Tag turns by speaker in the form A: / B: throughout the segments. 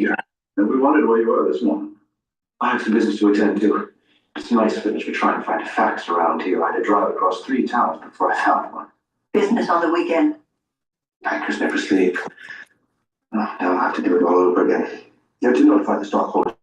A: Yeah. And we wondered where you were this morning. I have some business to attend to. It's a nice village. We try and find facts around here. I had to drive across 3 towns before I found one.
B: Business on the weekend.
A: Bankers never sleep. Oh, now I'll have to do it all over again. You have to notify the stockholders.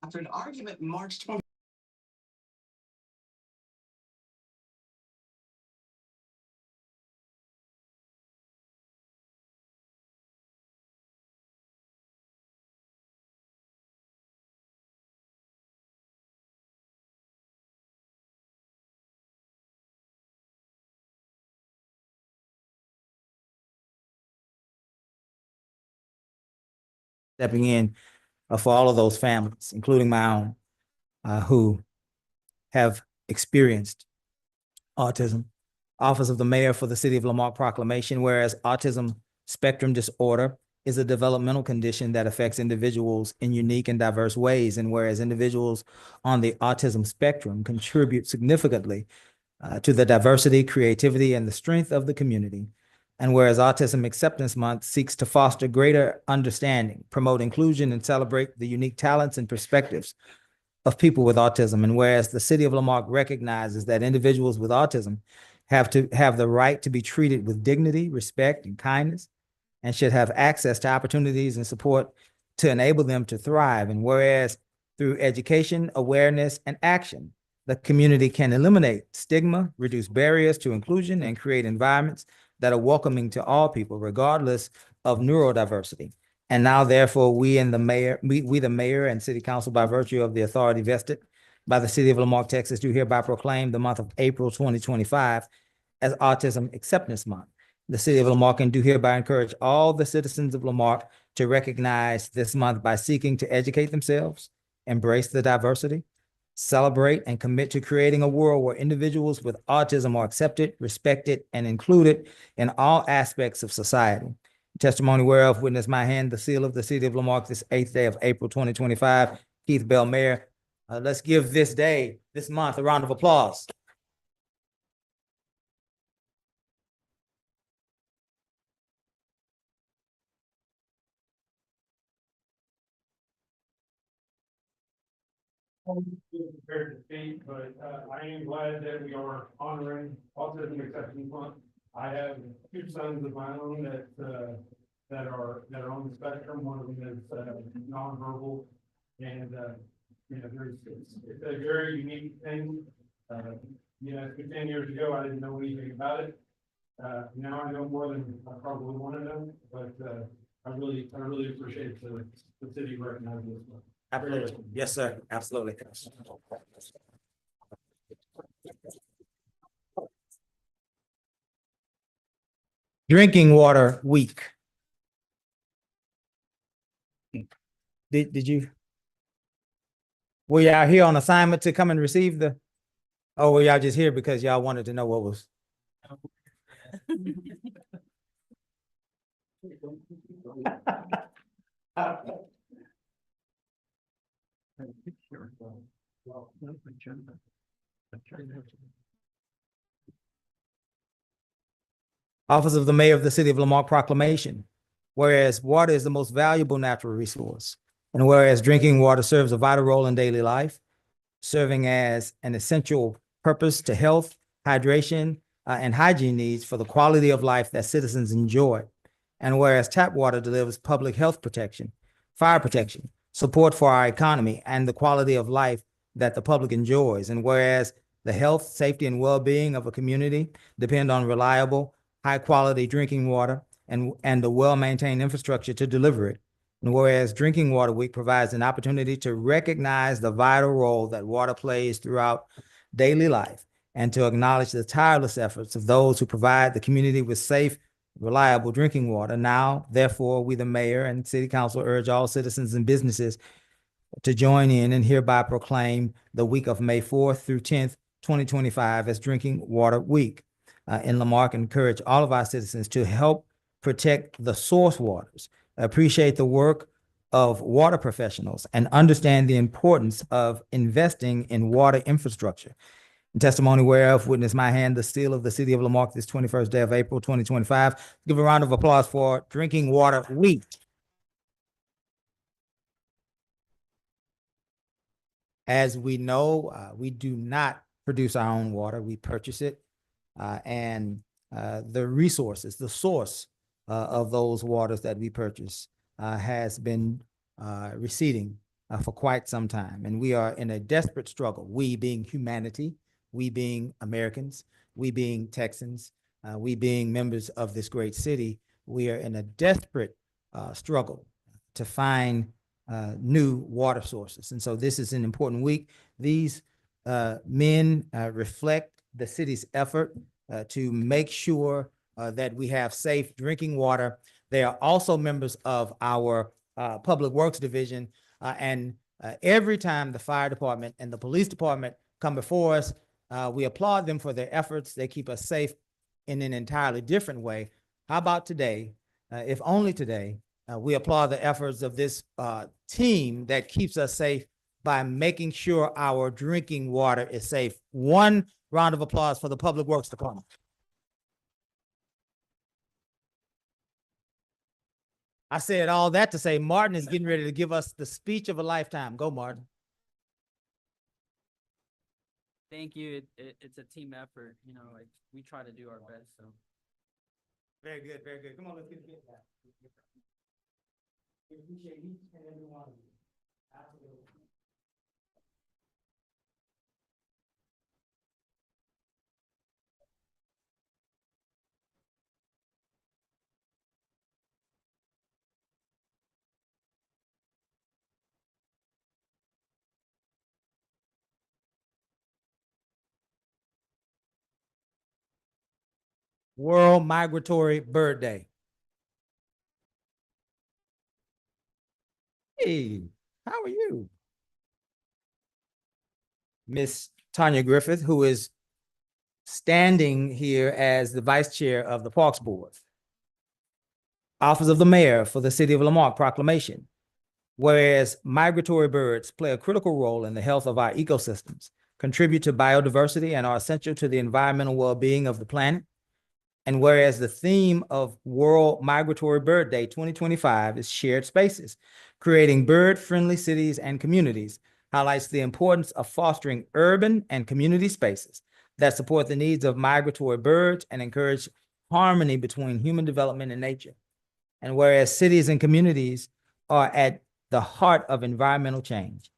B: After an argument March 20.
C: Stepping in for all of those families, including my own, who have experienced autism. Office of the Mayor for the City of Lamarck proclamation, whereas autism spectrum disorder is a developmental condition that affects individuals in unique and diverse ways, and whereas individuals on the autism spectrum contribute significantly to the diversity, creativity, and the strength of the community. And whereas Autism Acceptance Month seeks to foster greater understanding, promote inclusion, and celebrate the unique talents and perspectives of people with autism. And whereas the City of Lamarck recognizes that individuals with autism have to have the right to be treated with dignity, respect, and kindness, and should have access to opportunities and support to enable them to thrive. And whereas through education, awareness, and action, the community can eliminate stigma, reduce barriers to inclusion, and create environments that are welcoming to all people, regardless of neurodiversity. And now, therefore, we the mayor and city council, by virtue of the authority vested by the city of Lamarck, Texas, do hereby proclaim the month of April 2025 as Autism Acceptance Month. The city of Lamarck and do hereby encourage all the citizens of Lamarck to recognize this month by seeking to educate themselves, embrace the diversity, celebrate, and commit to creating a world where individuals with autism are accepted, respected, and included in all aspects of society. Testimony whereof witness my hand, the seal of the city of Lamarck, this 8th day of April 2025. Keith Bell, Mayor. Let's give this day, this month, a round of applause.
D: Prepared to speak, but I am glad that we are honoring Autism Acceptance Month. I have two sons of my own that are on the spectrum. One of them is nonverbal, and it's a very unique thing. 10 years ago, I didn't know anything about it. Now I know more than I probably want to know, but I really appreciate the city recognizing this one.
C: Absolutely. Yes, sir. Absolutely. Drinking Water Week. Did you? Were y'all here on assignment to come and receive the? Oh, were y'all just here because y'all wanted to know what was? Office of the Mayor of the City of Lamarck proclamation. Whereas water is the most valuable natural resource, and whereas drinking water serves a vital role in daily life, serving as an essential purpose to health, hydration, and hygiene needs for the quality of life that citizens enjoy. And whereas tap water delivers public health protection, fire protection, support for our economy, and the quality of life that the public enjoys. And whereas the health, safety, and well-being of a community depend on reliable, high-quality drinking water and the well-maintained infrastructure to deliver it. And whereas Drinking Water Week provides an opportunity to recognize the vital role that water plays throughout daily life and to acknowledge the tireless efforts of those who provide the community with safe, reliable drinking water. Now, therefore, we, the mayor and city council, urge all citizens and businesses to join in and hereby proclaim the week of May 4th through 10th, 2025 as Drinking Water Week. In Lamarck, encourage all of our citizens to help protect the source waters, appreciate the work of water professionals, and understand the importance of investing in water infrastructure. In testimony whereof, witness my hand, the seal of the city of Lamarck, this 21st day of April, 2025. Give a round of applause for Drinking Water Week. As we know, we do not produce our own water, we purchase it. And the resources, the source of those waters that we purchase has been receding for quite some time. And we are in a desperate struggle, we being humanity, we being Americans, we being Texans, we being members of this great city. We are in a desperate struggle to find new water sources. And so this is an important week. These men reflect the city's effort to make sure that we have safe drinking water. They are also members of our Public Works Division. And every time the fire department and the police department come before us, we applaud them for their efforts. They keep us safe in an entirely different way. How about today, if only today, we applaud the efforts of this team that keeps us safe by making sure our drinking water is safe. One round of applause for the Public Works Department. I said all that to say Martin is getting ready to give us the speech of a lifetime. Go, Martin.
B: Thank you. It's a team effort. You know, like we try to do our best. So
C: Very good, very good. Come on, let's get that. We appreciate each and every one of you. Absolutely. World Migratory Bird Day. Hey, how are you? Miss Tanya Griffith, who is standing here as the vice chair of the Parks Board. Office of the Mayor for the City of Lamarck proclamation. Whereas migratory birds play a critical role in the health of our ecosystems, contribute to biodiversity, and are essential to the environmental well-being of the planet. And whereas the theme of World Migratory Bird Day 2025 is shared spaces, creating bird-friendly cities and communities, highlights the importance of fostering urban and community spaces that support the needs of migratory birds and encourage harmony between human development and nature. And whereas cities and communities are at the heart of environmental change,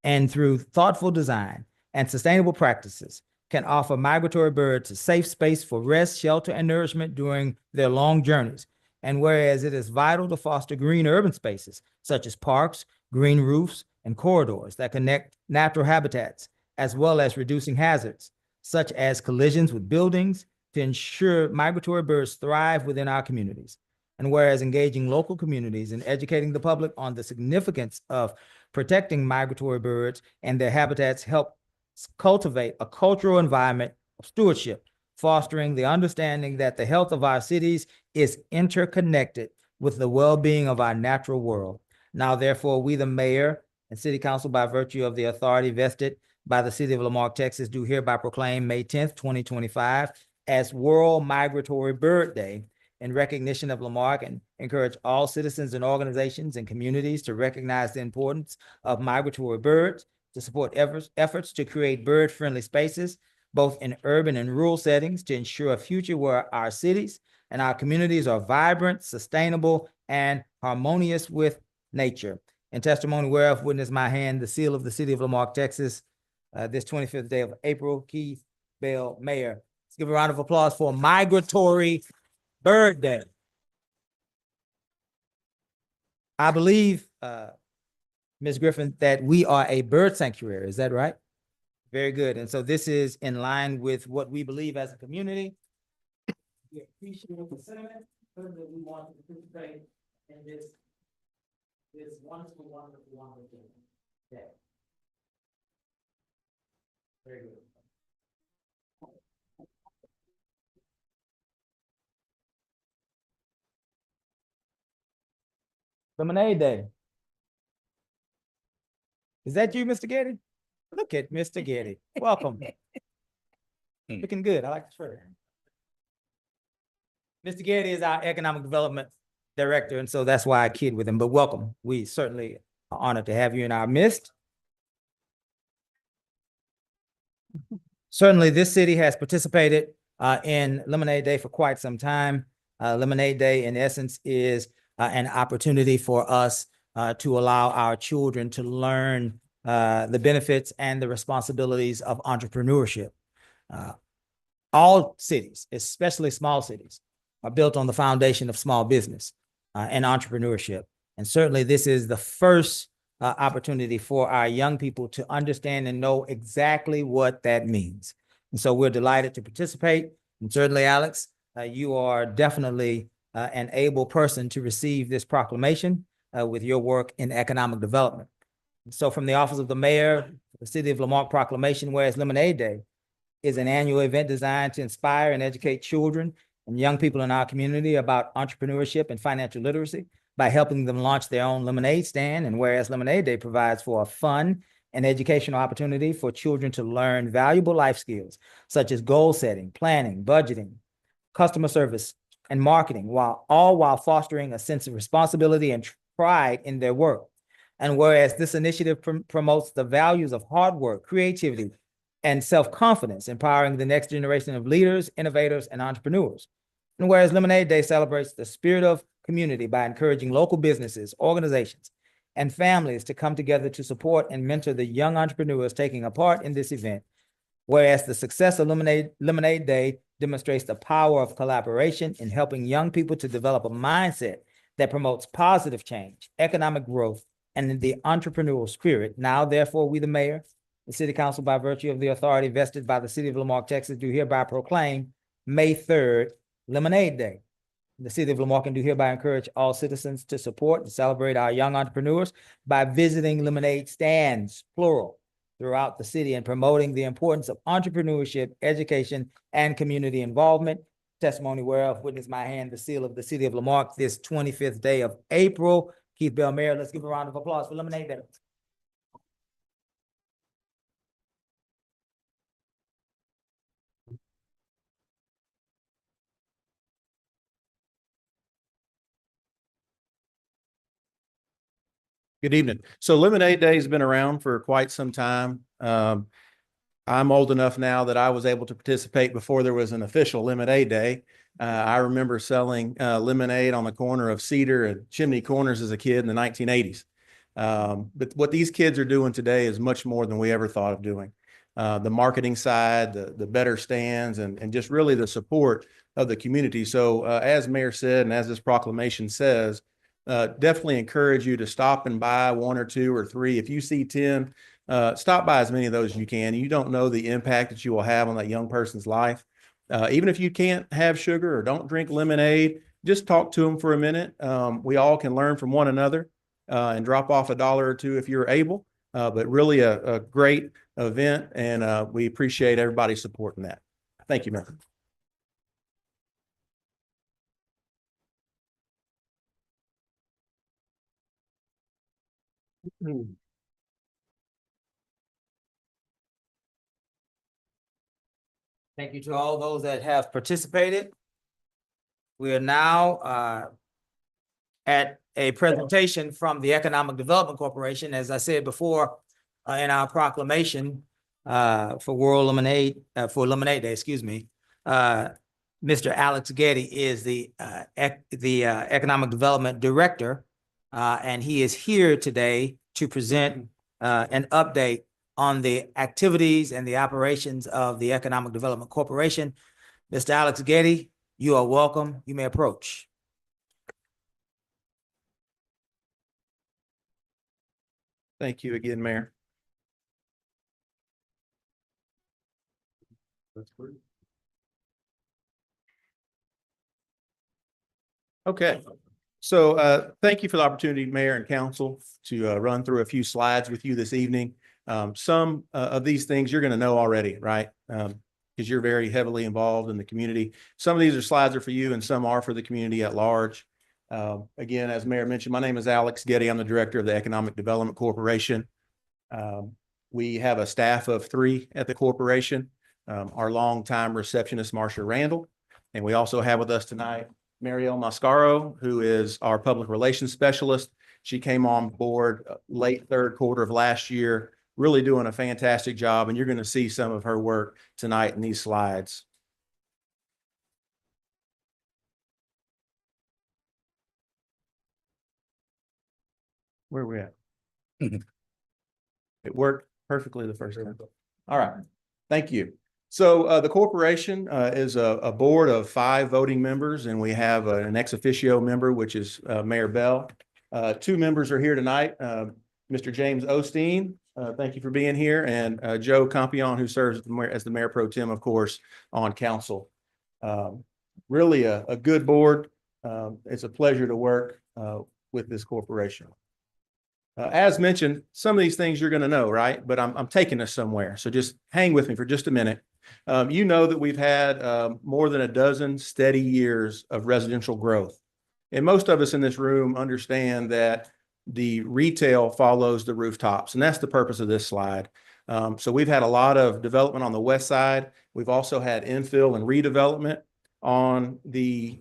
C: and through thoughtful design and sustainable practices, can offer migratory birds a safe space for rest, shelter, and nourishment during their long journeys. And whereas it is vital to foster green urban spaces, such as parks, green roofs, and corridors that connect natural habitats, as well as reducing hazards, such as collisions with buildings, to ensure migratory birds thrive within our communities. And whereas engaging local communities and educating the public on the significance of protecting migratory birds and their habitats help cultivate a cultural environment of stewardship, fostering the understanding that the health of our cities is interconnected with the well-being of our natural world. Now, therefore, we, the mayor and city council, by virtue of the authority vested by the city of Lamarck, Texas, do hereby proclaim May 10th, 2025 as World Migratory Bird Day in recognition of Lamarck, and encourage all citizens and organizations and communities to recognize the importance of migratory birds, to support efforts to create bird-friendly spaces, both in urban and rural settings, to ensure a future where our cities and our communities are vibrant, sustainable, and harmonious with nature. In testimony whereof, witness my hand, the seal of the city of Lamarck, Texas, this 25th day of April. Keith Bell, Mayor. Let's give a round of applause for Migratory Bird Day. I believe, Ms. Griffin, that we are a bird sanctuary. Is that right? Very good. And so this is in line with what we believe as a community. We appreciate the sentiment. Certainly, we want to participate in this wonderful day. Very good. Lemonade Day. Is that you, Mr. Getty? Look at Mr. Getty. Welcome. Looking good. I like the shirt. Mr. Getty is our economic development director, and so that's why I kid with him, but welcome. We certainly are honored to have you in our midst. Certainly, this city has participated in Lemonade Day for quite some time. Lemonade Day, in essence, is an opportunity for us to allow our children to learn the benefits and the responsibilities of entrepreneurship. All cities, especially small cities, are built on the foundation of small business and entrepreneurship. And certainly this is the first opportunity for our young people to understand and know exactly what that means. And so we're delighted to participate. And certainly, Alex, you are definitely an able person to receive this proclamation with your work in economic development. And so from the Office of the Mayor, the City of Lamarck proclamation, whereas Lemonade Day is an annual event designed to inspire and educate children and young people in our community about entrepreneurship and financial literacy by helping them launch their own lemonade stand. And whereas Lemonade Day provides for a fun and educational opportunity for children to learn valuable life skills, such as goal setting, planning, budgeting, customer service, and marketing, while fostering a sense of responsibility and pride in their work. And whereas this initiative promotes the values of hard work, creativity, and self-confidence, empowering the next generation of leaders, innovators, and entrepreneurs. And whereas Lemonade Day celebrates the spirit of community by encouraging local businesses, organizations, and families to come together to support and mentor the young entrepreneurs taking a part in this event. Whereas the success of Lemonade Day demonstrates the power of collaboration in helping young people to develop a mindset that promotes positive change, economic growth, and the entrepreneurial spirit. Now, therefore, we, the mayor, the city council, by virtue of the authority vested by the city of Lamarck, Texas, do hereby proclaim May 3rd, Lemonade Day. The city of Lamarck do hereby encourage all citizens to support and celebrate our young entrepreneurs by visiting lemonade stands, plural, throughout the city and promoting the importance of entrepreneurship, education, and community involvement. Testimony whereof witness my hand, the seal of the city of Lamarck, this 25th day of April. Keith Bell, Mayor, let's give a round of applause for Lemonade Day.
E: Good evening. So Lemonade Day has been around for quite some time. I'm old enough now that I was able to participate before there was an official Lemonade Day. I remember selling lemonade on the corner of Cedar and Chimney Corners as a kid in the 1980s. But what these kids are doing today is much more than we ever thought of doing. The marketing side, the better stands, and just really the support of the community. So as Mayor said, and as this proclamation says, definitely encourage you to stop and buy one or two or three. If you see 10, stop by as many of those as you can. You don't know the impact that you will have on that young person's life. Even if you can't have sugar or don't drink lemonade, just talk to them for a minute. We all can learn from one another and drop off $1 or $2 if you're able. But really a great event, and we appreciate everybody supporting that. Thank you, Mayor.
C: Thank you to all those that have participated. We are now at a presentation from the Economic Development Corporation. As I said before, in our proclamation for Lemonade Day, excuse me, Mr. Alex Getty is the Economic Development Director, and he is here today to present an update on the activities and the operations of the Economic Development Corporation. Mr. Alex Getty, you are welcome. You may approach.
E: Thank you again, Mayor. Okay. So thank you for the opportunity, Mayor and Council, to run through a few slides with you this evening. Some of these things you're going to know already, right? Because you're very heavily involved in the community. Some of these slides are for you and some are for the community at large. Again, as Mayor mentioned, my name is Alex Getty. I'm the Director of the Economic Development Corporation. We have a staff of 3 at the corporation. Our longtime receptionist, Marcia Randall. And we also have with us tonight Marielle Mascaro, who is our public relations specialist. She came on board late 3rd quarter of last year, really doing a fantastic job. And you're going to see some of her work tonight in these slides. Where are we at? It worked perfectly the first time. All right, thank you. So the corporation is a board of 5 voting members, and we have an ex officio member, which is Mayor Bell. 2 members are here tonight. Mr. James Osteen, thank you for being here, and Joe Campion, who serves as the mayor pro tem, of course, on council. Really a good board. It's a pleasure to work with this corporation. As mentioned, some of these things you're going to know, right? But I'm taking us somewhere. So just hang with me for just a minute. You know that we've had more than a dozen steady years of residential growth. And most of us in this room understand that the retail follows the rooftops. And that's the purpose of this slide. So we've had a lot of development on the west side. We've also had infill and redevelopment on the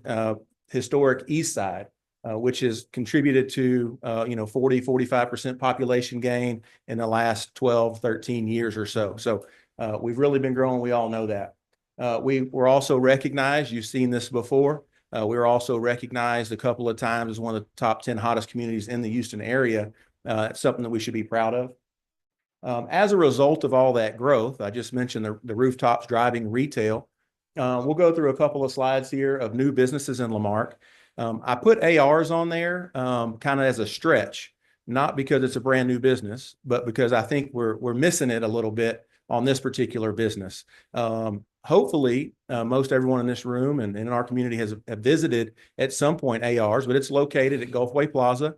E: historic east side. Which has contributed to, 45% population gain in the last 12, 13 years or so. So we've really been growing. We all know that. We were also recognized, you've seen this before. We were also recognized a couple of times as one of the top 10 hottest communities in the Houston area. It's something that we should be proud of. As a result of all that growth, I just mentioned the rooftops driving retail. We'll go through a couple of slides here of new businesses in Lamarck. I put ARs on there kind of as a stretch, not because it's a brand new business, but because I think we're missing it a little bit on this particular business. Hopefully, most everyone in this room and in our community have visited at some point ARs, but it's located at Gulfway Plaza.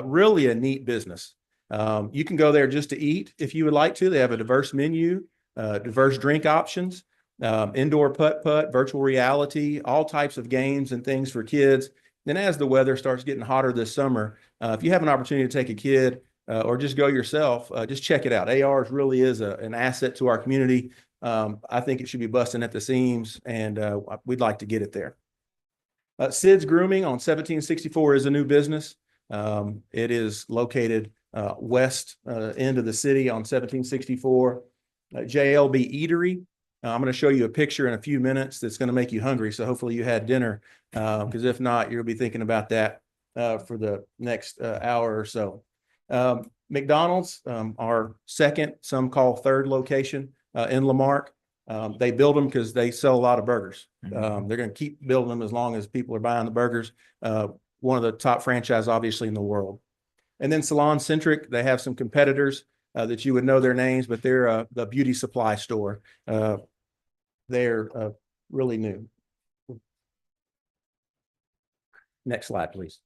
E: Really a neat business. You can go there just to eat if you would like to. They have a diverse menu, diverse drink options. Indoor putt-putt, virtual reality, all types of games and things for kids. Then as the weather starts getting hotter this summer, if you have an opportunity to take a kid or just go yourself, just check it out. ARs really is an asset to our community. I think it should be busting at the seams, and we'd like to get it there. Sid's Grooming on 1764 is a new business. It is located west end of the city on 1764. JLB Eatery. I'm going to show you a picture in a few minutes that's going to make you hungry. So hopefully you had dinner, because if not, you'll be thinking about that for the next hour or so. McDonald's, our second, some call third location in Lamarck. They build them because they sell a lot of burgers. They're going to keep building them as long as people are buying the burgers. One of the top franchise, obviously, in the world. And then Salon Centric, they have some competitors that you would know their names, but they're the beauty supply store. They're really new. Next slide, please.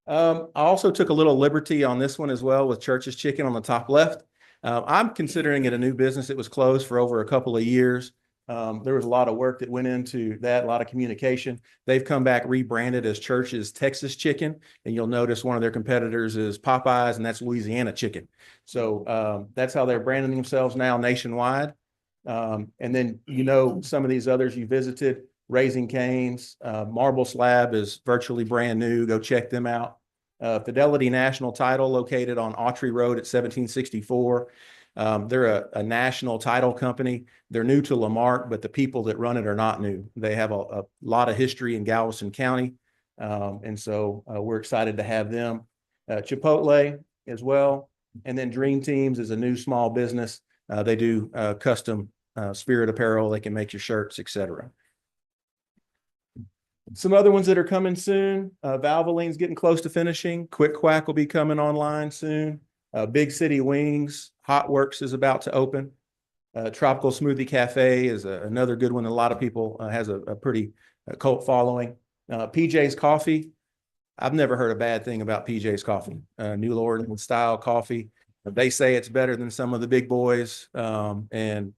E: I also took a little liberty on this one as well with Church's Chicken on the top left. I'm considering it a new business. It was closed for over a couple of years. There was a lot of work that went into that, a lot of communication. They've come back rebranded as Church's Texas Chicken, and you'll notice one of their competitors is Popeyes, and that's Louisiana Chicken. So that's how they're branding themselves now nationwide. And then, some of these others you visited, Raising Cane's, Marble Slab is virtually brand new. Go check them out. Fidelity National Title located on Autry Road at 1764. They're a national title company. They're new to Lamarck, but the people that run it are not new. They have a lot of history in Galveston County. And so we're excited to have them. Chipotle as well. And then Dream Teams is a new small business. They do custom spirit apparel. They can make your shirts, etc. Some other ones that are coming soon. Valvoline's getting close to finishing. Quick Quack will be coming online soon. Big City Wings. Hot Works is about to open. Tropical Smoothie Cafe is another good one. A lot of people has a pretty cult following. PJ's Coffee. I've never heard a bad thing about PJ's Coffee. New Orleans style coffee. They say it's better than some of the big boys, and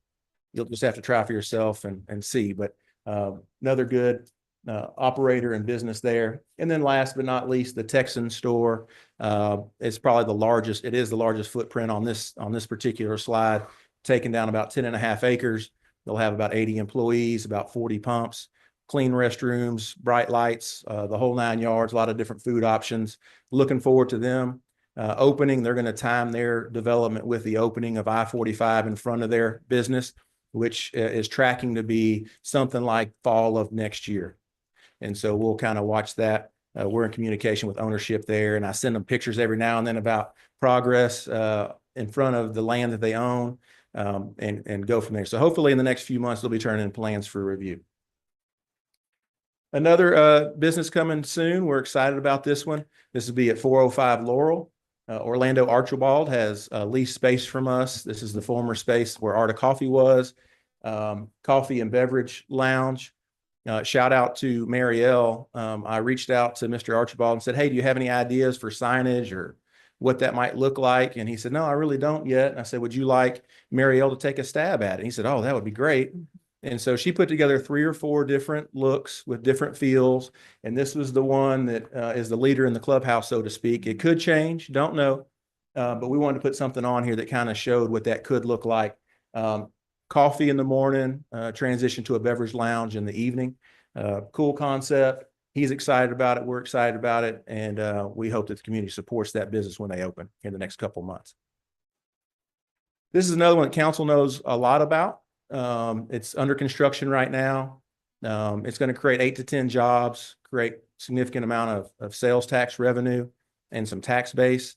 E: you'll just have to try for yourself and see. But another good operator and business there. And then last but not least, the Texan store. It's probably the largest. It is the largest footprint on this particular slide, taking down about 10.5 acres. They'll have about 80 employees, about 40 pumps, clean restrooms, bright lights, the whole 9 yards, a lot of different food options. Looking forward to them opening. They're going to time their development with the opening of I-45 in front of their business, which is tracking to be something like fall of next year. And so we'll kind of watch that we're in communication with ownership there, and I send them pictures every now and then about progress in front of the land that they own, and go from there. So hopefully in the next few months, they'll be turning in plans for review. Another business coming soon. We're excited about this one. This will be at 405 Laurel. Orlando Archibald has leased space from us. This is the former space where Art of Coffee was, coffee and beverage lounge. Shout out to Marielle. I reached out to Mr. Archibald and said, hey, do you have any ideas for signage or what that might look like? And he said, no, I really don't yet. And I said, would you like Marielle to take a stab at it? And he said, oh, that would be great. And so she put together 3 or 4 different looks with different feels. And this was the one that is the leader in the clubhouse, so to speak. It could change, don't know. But we wanted to put something on here that kind of showed what that could look like. Coffee in the morning, transition to a beverage lounge in the evening. Cool concept. He's excited about it. We're excited about it. And we hope that the community supports that business when they open in the next couple of months. This is another one that council knows a lot about. It's under construction right now. It's going to create 8 to 10 jobs, create significant amount of sales tax revenue and some tax base.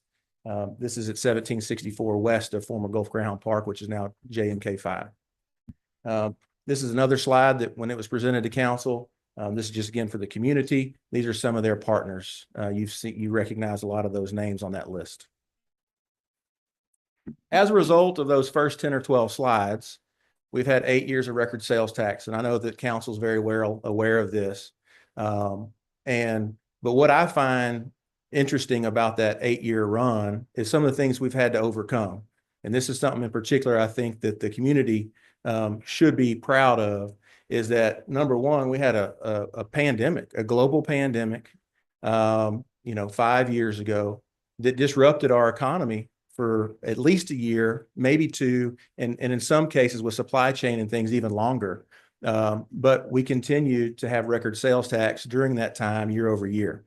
E: This is at 1764 west of former Gulf Greyhound Park, which is now JMK 5. This is another slide that when it was presented to council, this is just again for the community. These are some of their partners. You recognize a lot of those names on that list. As a result of those first 10 or 12 slides, we've had 8 years of record sales tax, and I know that council's very well aware of this. But what I find interesting about that 8-year run is some of the things we've had to overcome. And this is something in particular I think that the community should be proud of, is that number one, we had a pandemic, a global pandemic, 5 years ago that disrupted our economy for at least a year, maybe 2, and in some cases with supply chain and things even longer. But we continued to have record sales tax during that time, year over year.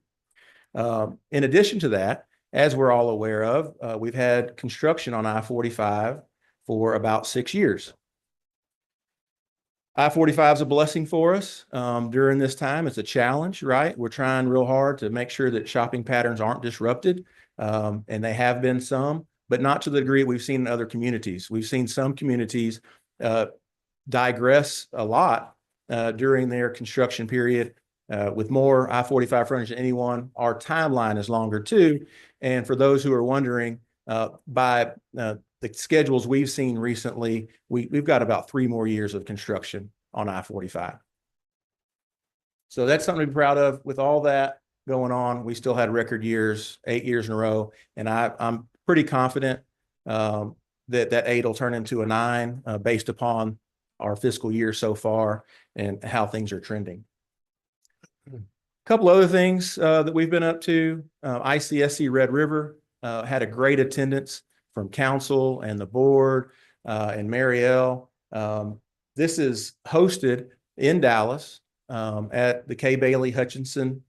E: In addition to that, as we're all aware of, we've had construction on I-45 for about 6 years. I-45 is a blessing for us during this time. It's a challenge, right? We're trying real hard to make sure that shopping patterns aren't disrupted, and they have been some, but not to the degree we've seen in other communities. We've seen some communities digress a lot during their construction period with more I-45 frontage than anyone. Our timeline is longer too. And for those who are wondering, by the schedules we've seen recently, we've got about 3 more years of construction on I-45. So that's something to be proud of. With all that going on, we still had record years, 8 years in a row. And I'm pretty confident that 8 will turn into a 9 based upon our fiscal year so far and how things are trending. A couple other things that we've been up to. ICSC Red River had a great attendance from council and the board and Marielle. This is hosted in Dallas at the Kay Bailey Hutchinson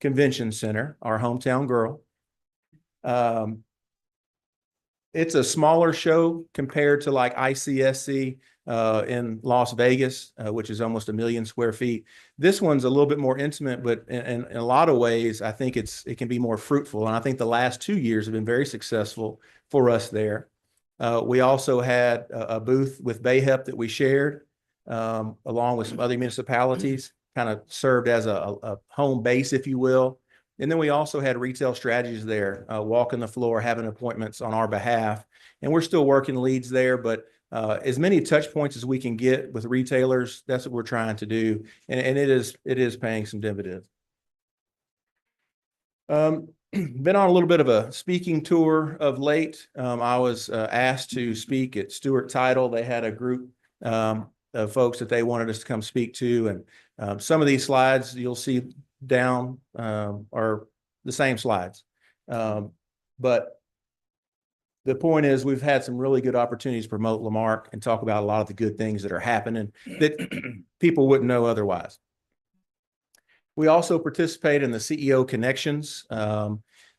E: Convention Center, our hometown girl. It's a smaller show compared to like ICSC in Las Vegas, which is almost 1 million square feet. This one's a little bit more intimate, but in a lot of ways, I think it can be more fruitful. And I think the last 2 years have been very successful for us there. We also had a booth with BAHEP that we shared along with some other municipalities, kind of served as a home base, if you will. And then we also had retail strategies there, walking the floor, having appointments on our behalf. And we're still working leads there, but as many touch points as we can get with retailers, that's what we're trying to do. And it is paying some dividends. Been on a little bit of a speaking tour of late. I was asked to speak at Stewart Title. They had a group of folks that they wanted us to come speak to. And some of these slides you'll see down are the same slides. But the point is we've had some really good opportunities to promote Lamarck and talk about a lot of the good things that are happening that people wouldn't know otherwise. We also participate in the CEO Connections.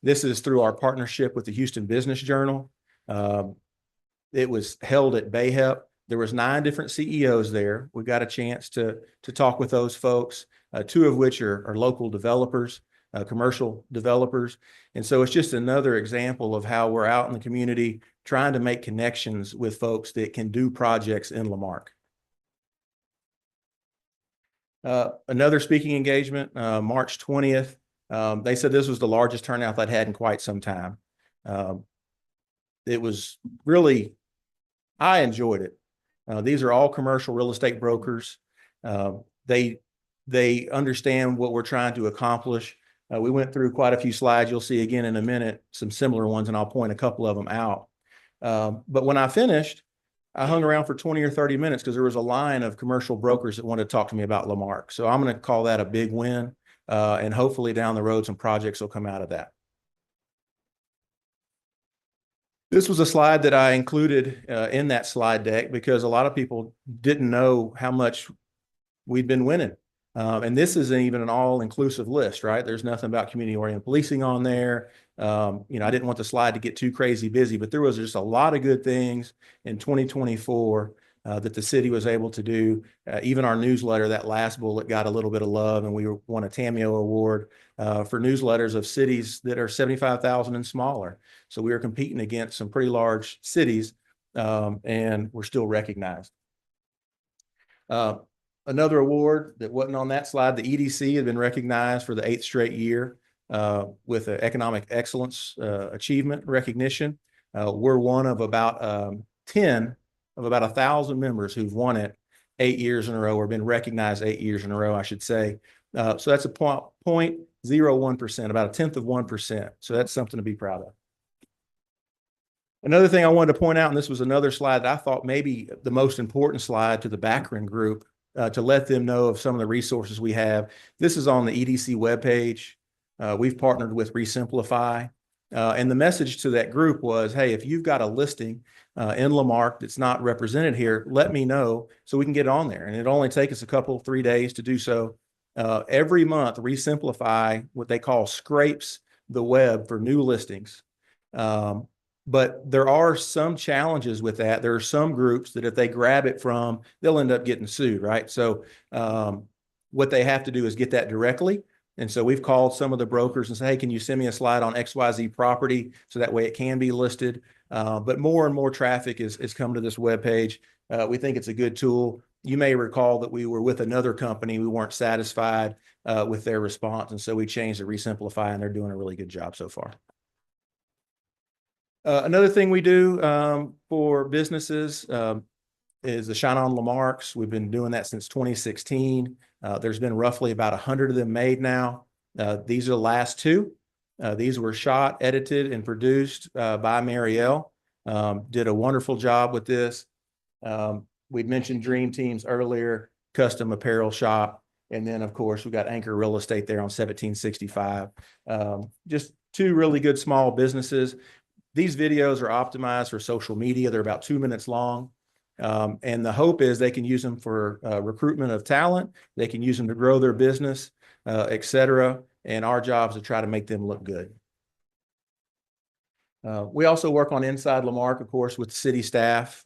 E: This is through our partnership with the Houston Business Journal. It was held at BAHEP. There was 9 different CEOs there. We got a chance to talk with those folks, 2 of which are local developers. commercial developers. And so it's just another example of how we're out in the community trying to make connections with folks that can do projects in Lamarck. Another speaking engagement, March 20th. They said this was the largest turnout they'd had in quite some time. It was really, I enjoyed it. These are all commercial real estate brokers. They understand what we're trying to accomplish. We went through quite a few slides. You'll see again in a minute some similar ones, and I'll point a couple of them out. But when I finished, I hung around for 20 or 30 minutes because there was a line of commercial brokers that wanted to talk to me about Lamarck. So I'm going to call that a big win. And hopefully down the road, some projects will come out of that. This was a slide that I included in that slide deck because a lot of people didn't know how much we'd been winning. And this isn't even an all-inclusive list, right? There's nothing about community-oriented policing on there. I didn't want the slide to get too crazy busy, but there was just a lot of good things in 2024 that the city was able to do. Even our newsletter, that last bullet got a little bit of love, and we won a Tamio Award for newsletters of cities that are 75,000 and smaller. So we were competing against some pretty large cities, and we're still recognized. Another award that wasn't on that slide, the EDC had been recognized for the 8th straight year with an economic excellence achievement recognition. We're one of about 10 of about 1,000 members who've won it 8 years in a row, or been recognized 8 years in a row, I should say. So that's a 0.01%, about a tenth of 1%. So that's something to be proud of. Another thing I wanted to point out, and this was another slide that I thought maybe the most important slide to the Backren group, to let them know of some of the resources we have. This is on the EDC webpage. We've partnered with Resimplify. And the message to that group was, hey, if you've got a listing in Lamarck that's not represented here, let me know so we can get it on there. And it'll only take us a couple, 3 days to do so. Every month, Resimplify, what they call scrapes the web for new listings. But there are some challenges with that. There are some groups that if they grab it from, they'll end up getting sued, right? So what they have to do is get that directly. And so we've called some of the brokers and say, hey, can you send me a slide on XYZ property so that way it can be listed? But more and more traffic is come to this webpage. We think it's a good tool. You may recall that we were with another company. We weren't satisfied with their response. And so we changed to Resimplify, and they're doing a really good job so far. Another thing we do for businesses is the Shine On Lamarcks. We've been doing that since 2016. There's been roughly about 100 of them made now. These are the last two. These were shot, edited, and produced by Marielle. Did a wonderful job with this. We'd mentioned Dream Teams earlier, custom apparel shop. And then, of course, we've got Anchor Real Estate there on 1765. Just two really good small businesses. These videos are optimized for social media. They're about 2 minutes long. And the hope is they can use them for recruitment of talent. They can use them to grow their business, et cetera. And our job is to try to make them look good. We also work on Inside Lamarck, of course, with city staff.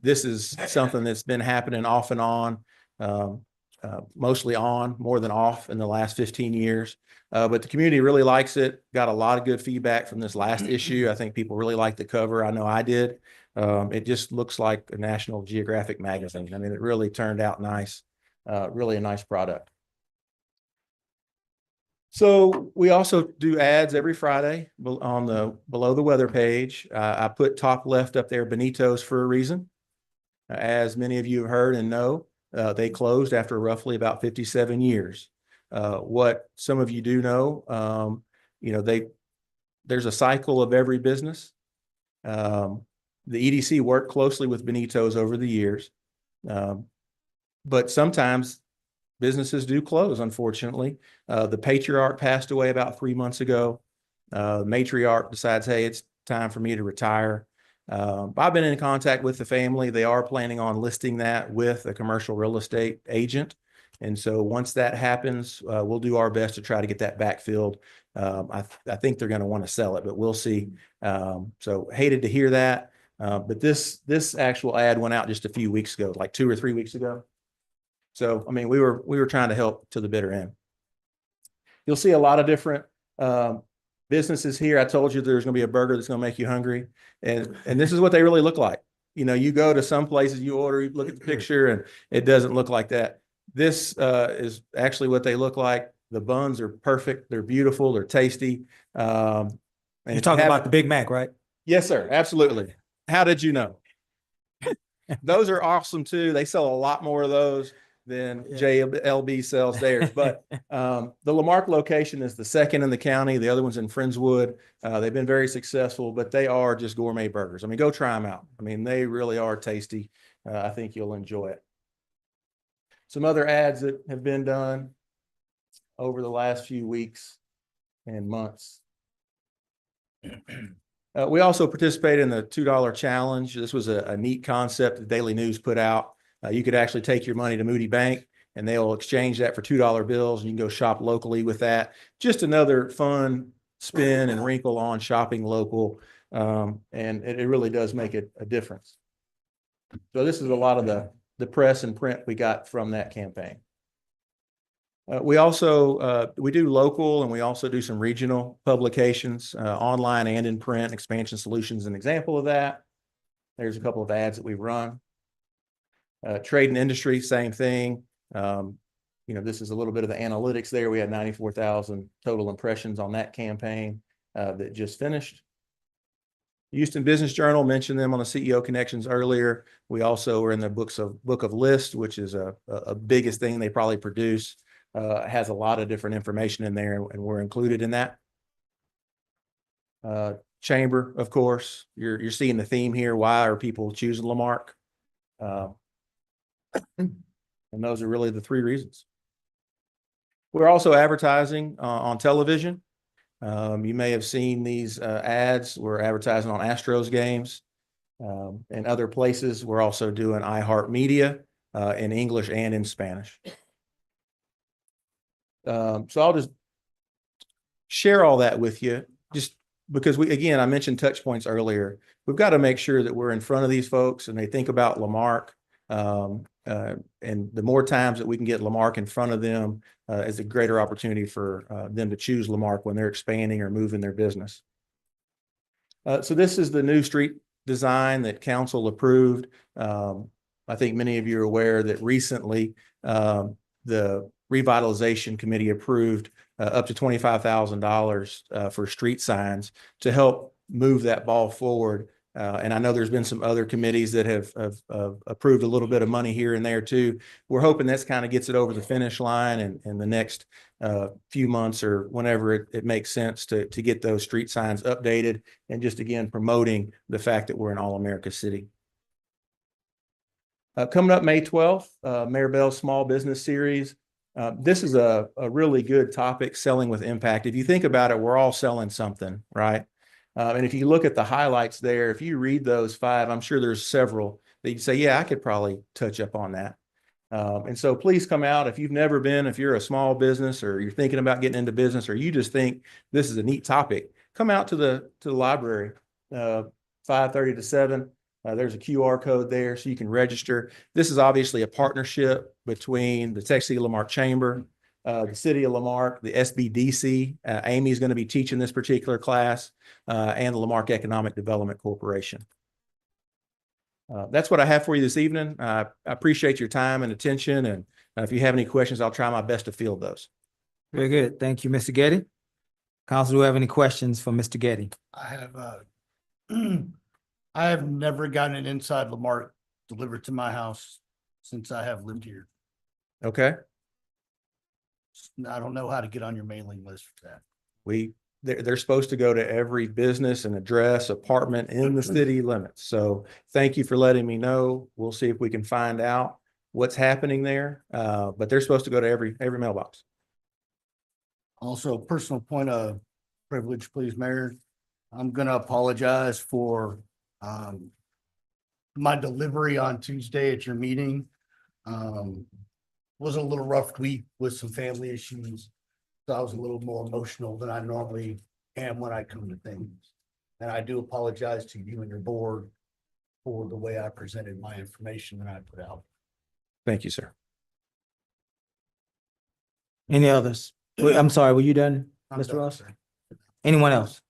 E: This is something that's been happening off and on, mostly on, more than off in the last 15 years. But the community really likes it. Got a lot of good feedback from this last issue. I think people really liked the cover. I know I did. It just looks like a National Geographic magazine. I mean, it really turned out nice, really a nice product. So we also do ads every Friday on the below the weather page. I put top left up there, Benito's, for a reason. As many of you have heard and know, they closed after roughly about 57 years. What some of you do know, there's a cycle of every business. The EDC worked closely with Benito's over the years, but sometimes businesses do close, unfortunately. The patriarch passed away about 3 months ago. Matriarch decides, hey, it's time for me to retire. I've been in contact with the family. They are planning on listing that with a commercial real estate agent. And so once that happens, we'll do our best to try to get that backfilled. I think they're going to want to sell it, but we'll see. So hated to hear that. But this actual ad went out just a few weeks ago, like 2 or 3 weeks ago. So, I mean, we were trying to help to the bitter end. You'll see a lot of different businesses here. I told you there's going to be a burger that's going to make you hungry, and this is what they really look like. You know, you go to some places, you order, you look at the picture, and it doesn't look like that. This is actually what they look like. The buns are perfect. They're beautiful. They're tasty. And
C: You're talking about the Big Mac, right?
E: Yes, sir. Absolutely. How did you know? Those are awesome too. They sell a lot more of those than JLB sells theirs. But the Lamarck location is the second in the county. The other one's in Friendswood. They've been very successful, but they are just gourmet burgers. I mean, go try them out. I mean, they really are tasty. I think you'll enjoy it. Some other ads that have been done over the last few weeks and months. We also participated in the $2 challenge. This was a neat concept the Daily News put out. You could actually take your money to Moody Bank and they'll exchange that for $2 bills, and you can go shop locally with that. Just another fun spin and wrinkle on shopping local. And it really does make a difference. So this is a lot of the press and print we got from that campaign. We also, we do local, and we also do some regional publications, online and in print. Expansion Solutions is an example of that. There's a couple of ads that we've run. Trade and industry, same thing. You know, this is a little bit of the analytics there. We had 94,000 total impressions on that campaign that just finished. Houston Business Journal, mentioned them on the CEO Connections earlier. We also are in the book of List, which is a biggest thing they probably produce. Has a lot of different information in there, and we're included in that. Chamber, of course, you're seeing the theme here. Why are people choosing Lamarck? And those are really the three reasons. We're also advertising on television. You may have seen these ads. We're advertising on Astros games and other places. We're also doing iHeartMedia in English and in Spanish. So I'll just share all that with you, just because I mentioned touch points earlier. We've got to make sure that we're in front of these folks and they think about Lamarck. And the more times that we can get Lamarck in front of them is a greater opportunity for them to choose Lamarck when they're expanding or moving their business. So this is the new street design that council approved. I think many of you are aware that recently the Revitalization Committee approved up to $25,000 for street signs to help move that ball forward. And I know there's been some other committees that have approved a little bit of money here and there too. We're hoping this kind of gets it over the finish line in the next few months or whenever it makes sense to get those street signs updated, and just again promoting the fact that we're an all-America city. Coming up May 12th, Mayor Bell's Small Business Series. This is a really good topic, selling with impact. If you think about it, we're all selling something, right? And if you look at the highlights there, if you read those 5, I'm sure there's several that you say, yeah, I could probably touch up on that. And so please come out. If you've never been, if you're a small business or you're thinking about getting into business, or you just think this is a neat topic, come out to the library, 5:30 to 7. There's a QR code there so you can register. This is obviously a partnership between the Texas City Lamarck Chamber, the City of Lamarck, the SBDC. Amy is going to be teaching this particular class, and the Lamarck Economic Development Corporation. That's what I have for you this evening. I appreciate your time and attention. And if you have any questions, I'll try my best to field those.
C: Very good. Thank you, Mr. Getty. Council, do you have any questions for Mr. Getty?
F: I have, I have never gotten an inside Lamarck delivered to my house since I have lived here.
E: Okay.
F: I don't know how to get on your mailing list for that.
E: They're supposed to go to every business and address, apartment in the city limits. So thank you for letting me know. We'll see if we can find out what's happening there. But they're supposed to go to every mailbox.
F: Also, personal point of privilege, please, Mayor. I'm going to apologize for my delivery on Tuesday at your meeting. Was a little rough week with some family issues. So I was a little more emotional than I normally am when I come to things. And I do apologize to you and your board for the way I presented my information that I put out.
E: Thank you, sir.
C: Any others? I'm sorry, were you done,
F: I'm
C: Mr.
F: done,
C: Ross?
F: sir.
C: Anyone else?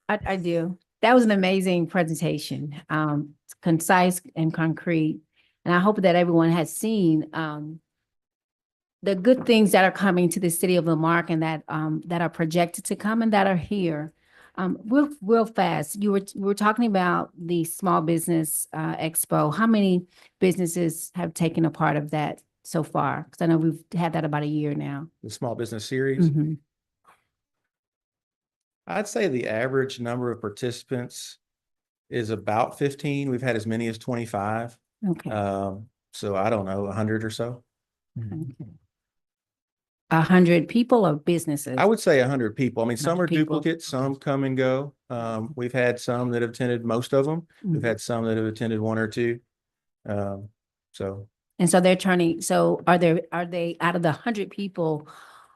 G: I do. That was an amazing presentation, concise and concrete. And I hope that everyone has seen, the good things that are coming to the city of Lamarck and that, that are projected to come and that are here. Real fast, we were talking about the small business, expo. How many businesses have taken a part of that so far? Because I know we've had that about a year now.
E: The small business series.
G: Mhm.
E: I'd say the average number of participants is about 15. We've had as many as 25.
G: Okay.
E: So I don't know, 100 or so.
G: Okay. 100 people or businesses?
E: I would say 100 people. I mean, some
G: 100
E: are
G: people.
E: duplicates, some come and go. We've had some that have attended most of them. We've
G: Mhm.
E: had some that have attended one or two. So
G: And so they're turning, so are they, out of the 100 people,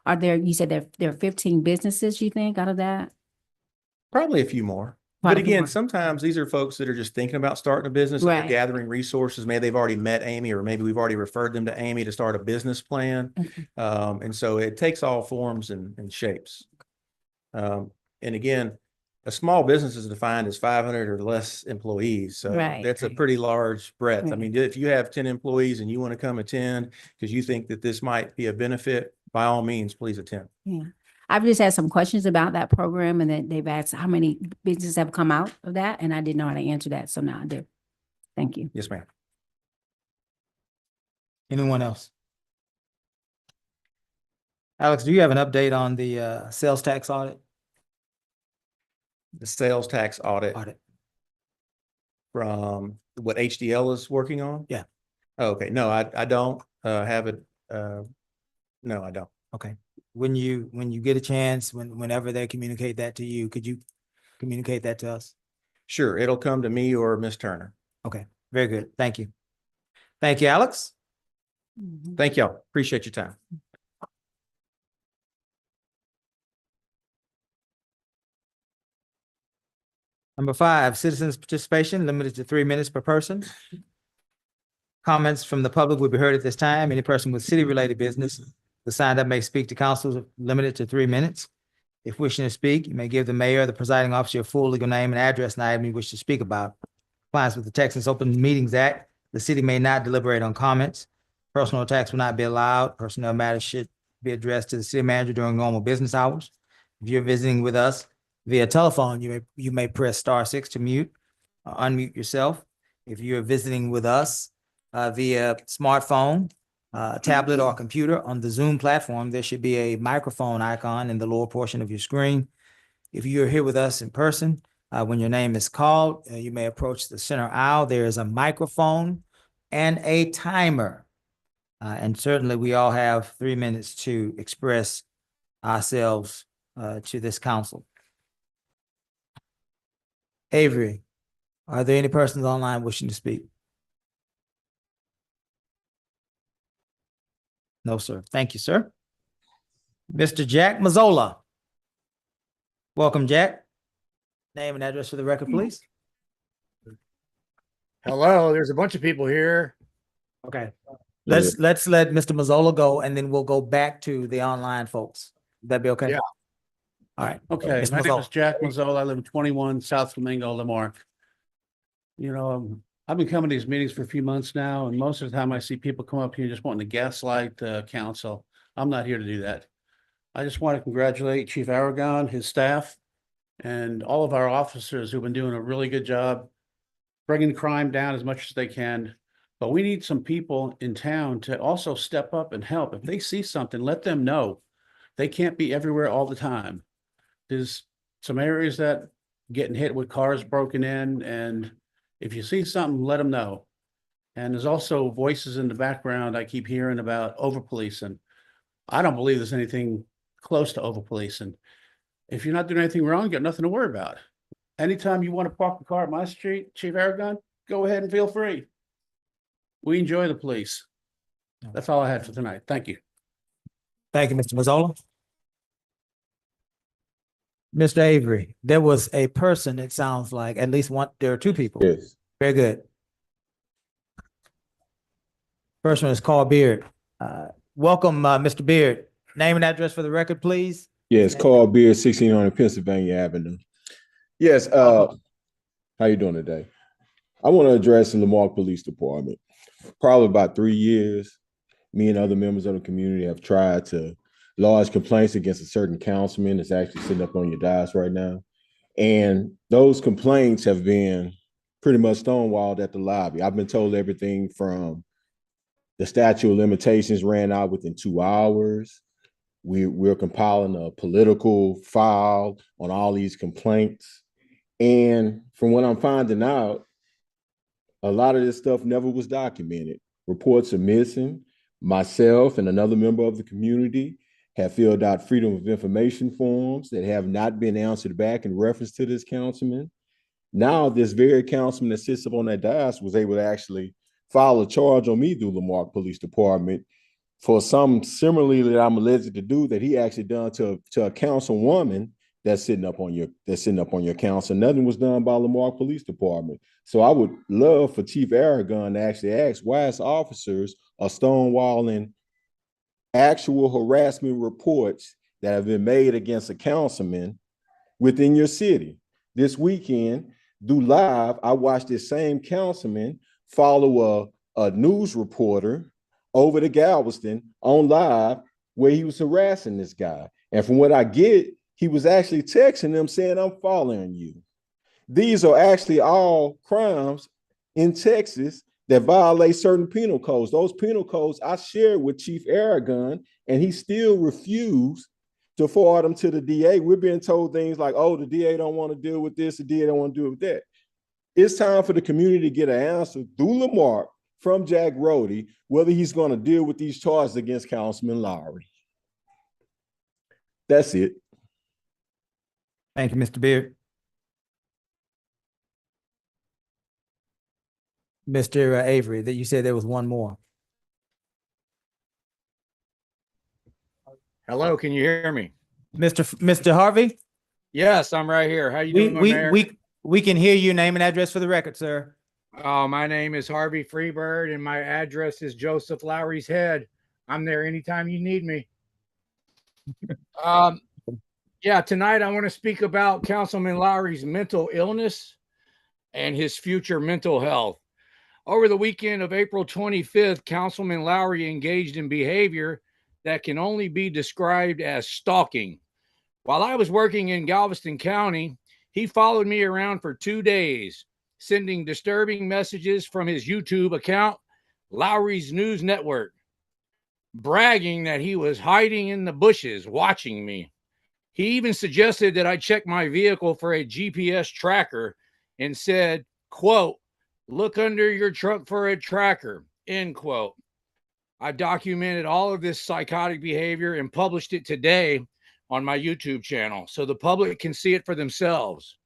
G: are there, you said there are 15 businesses, you think, out of that?
E: probably a few more.
G: Quite
E: But
G: a few
E: again,
G: more.
E: sometimes these are folks that are just thinking about starting a business. They're
G: Right.
E: gathering resources. Maybe they've already met Amy, or maybe we've already referred them to Amy to start a business plan.
G: Okay.
E: And so it takes all forms and shapes. And again, a small business is defined as 500 or less employees. So
G: Right,
E: that's a
G: right.
E: pretty large breadth. I
G: Right.
E: mean, if you have 10 employees and you want to come attend because you think that this might be a benefit, by all means, please attend.
G: Yeah. I've just had some questions about that program and then they've asked how many businesses have come out of that, and I didn't know how to answer that, so now I do. Thank you.
E: Yes, ma'am.
C: Anyone else? Alex, do you have an update on the sales tax audit?
E: The sales tax audit from what HDL is working on?
C: Yeah.
E: Oh, okay. No, I don't have it. No, I don't.
C: Okay. When you get a chance, whenever they communicate that to you, could you communicate that to us?
E: Sure. It'll come to me or Miss Turner.
C: Okay, very good. Thank you. Thank you, Alex.
G: Mhm.
E: Thank y'all. Appreciate your time.
C: Number 5, citizens' participation limited to 3 minutes per person. Comments from the public will be heard at this time. Any person with city-related business who signed up may speak to council, limited to 3 minutes. If wishing to speak, you may give the mayor or the presiding officer your full legal name and address and item you wish to speak about. Compliance with the Texas Open Meetings Act, the city may not deliberate on comments. Personal attacks will not be allowed. Personnel matters should be addressed to the city manager during normal business hours. If you're visiting with us via telephone, you may press *6 to mute or unmute yourself. If you're visiting with us via smartphone, tablet, or computer on the Zoom platform, there should be a microphone icon in the lower portion of your screen. If you're here with us in person, when your name is called, you may approach the center aisle. There is a microphone and a timer. And certainly we all have 3 minutes to express ourselves to this council. Avery, are there any persons online wishing to speak? No, sir. Thank you, sir. Mr. Jack Mazzola. Welcome, Jack. Name and address for the record, please.
H: Hello, there's a bunch of people here.
C: Okay. Let's let Mr. Mazzola go, and then we'll go back to the online folks. That'd be okay?
H: Yeah.
C: All right.
H: Okay,
C: Mr.
H: my name is
C: Mazzola.
H: Jack Mazzola. I live in 21 South Flamingo, Lamarck. You know, I've been coming to these meetings for a few months now, and most of the time I see people come up here just wanting to gaslight the council. I'm not here to do that. I just want to congratulate Chief Aragon, his staff, and all of our officers who've been doing a really good job bringing crime down as much as they can. But we need some people in town to also step up and help. If they see something, let them know. They can't be everywhere all the time. There's some areas that getting hit with cars broken in, and if you see something, let them know. And there's also voices in the background I keep hearing about over-policing. I don't believe there's anything close to over-policing. If you're not doing anything wrong, you got nothing to worry about. Anytime you want to park a car at my street, Chief Aragon, go ahead and feel free. We enjoy the police. That's all I had for tonight. Thank you.
C: Thank you, Mr. Mazzola. Mr. Avery, there was a person, it sounds like, at least one, there are 2 people.
I: Yes.
C: Very good. Person is called Beard. Welcome, Mr. Beard. Name and address for the record, please.
I: Yes, Carl Beard, 1600 Pennsylvania Avenue. Yes, how you doing today? I want to address the Lamarck Police Department. Probably about 3 years, me and other members of the community have tried to lodge complaints against a certain councilman that's actually sitting up on your dais right now. And those complaints have been pretty much stonewalled at the lobby. I've been told everything from the statute of limitations ran out within 2 hours. We're compiling a political file on all these complaints. And from what I'm finding out, a lot of this stuff never was documented. Reports are missing. Myself and another member of the community have filled out freedom of information forms that have not been answered back in reference to this councilman. Now, this very councilman that sits up on that dais was able to actually file a charge on me through Lamarck Police Department for some similarly that I'm alleged to do that he actually done to a councilwoman that's sitting up on your council. Nothing was done by Lamarck Police Department. So I would love for Chief Aragon to actually ask why his officers are stonewalling actual harassment reports that have been made against a councilman within your city. This weekend, do live, I watched this same councilman follow a news reporter over to Galveston on live where he was harassing this guy. And from what I get, he was actually texting them saying, I'm following you. These are actually all crimes in Texas that violate certain penal codes. Those penal codes I shared with Chief Aragon, and he still refused to forward them to the DA. We're being told things like, oh, the DA don't want to deal with this, the DA don't want to deal with that. It's time for the community to get an answer through Lamarck from Jack Rody, whether he's going to deal with these charges against Councilman Lowry. That's it.
C: Thank you, Mr. Beard. Mr. Avery, that you said there was one more.
J: Hello, can you hear me?
C: Mr. Harvey?
J: Yes, I'm right here. How you doing, my mayor?
C: We can hear you. Name and address for the record, sir.
J: My name is Harvey Freebird, and my address is Joseph Lowry's Head. I'm there anytime you need me. Yeah, tonight I want to speak about Councilman Lowry's mental illness and his future mental health. Over the weekend of April 25th, Councilman Lowry engaged in behavior that can only be described as stalking. While I was working in Galveston County, he followed me around for 2 days, sending disturbing messages from his YouTube account, Lowry's News Network, bragging that he was hiding in the bushes watching me. He even suggested that I check my vehicle for a GPS tracker and said, quote, look under your truck for a tracker, end quote. I documented all of this psychotic behavior and published it today on my YouTube channel so the public can see it for themselves.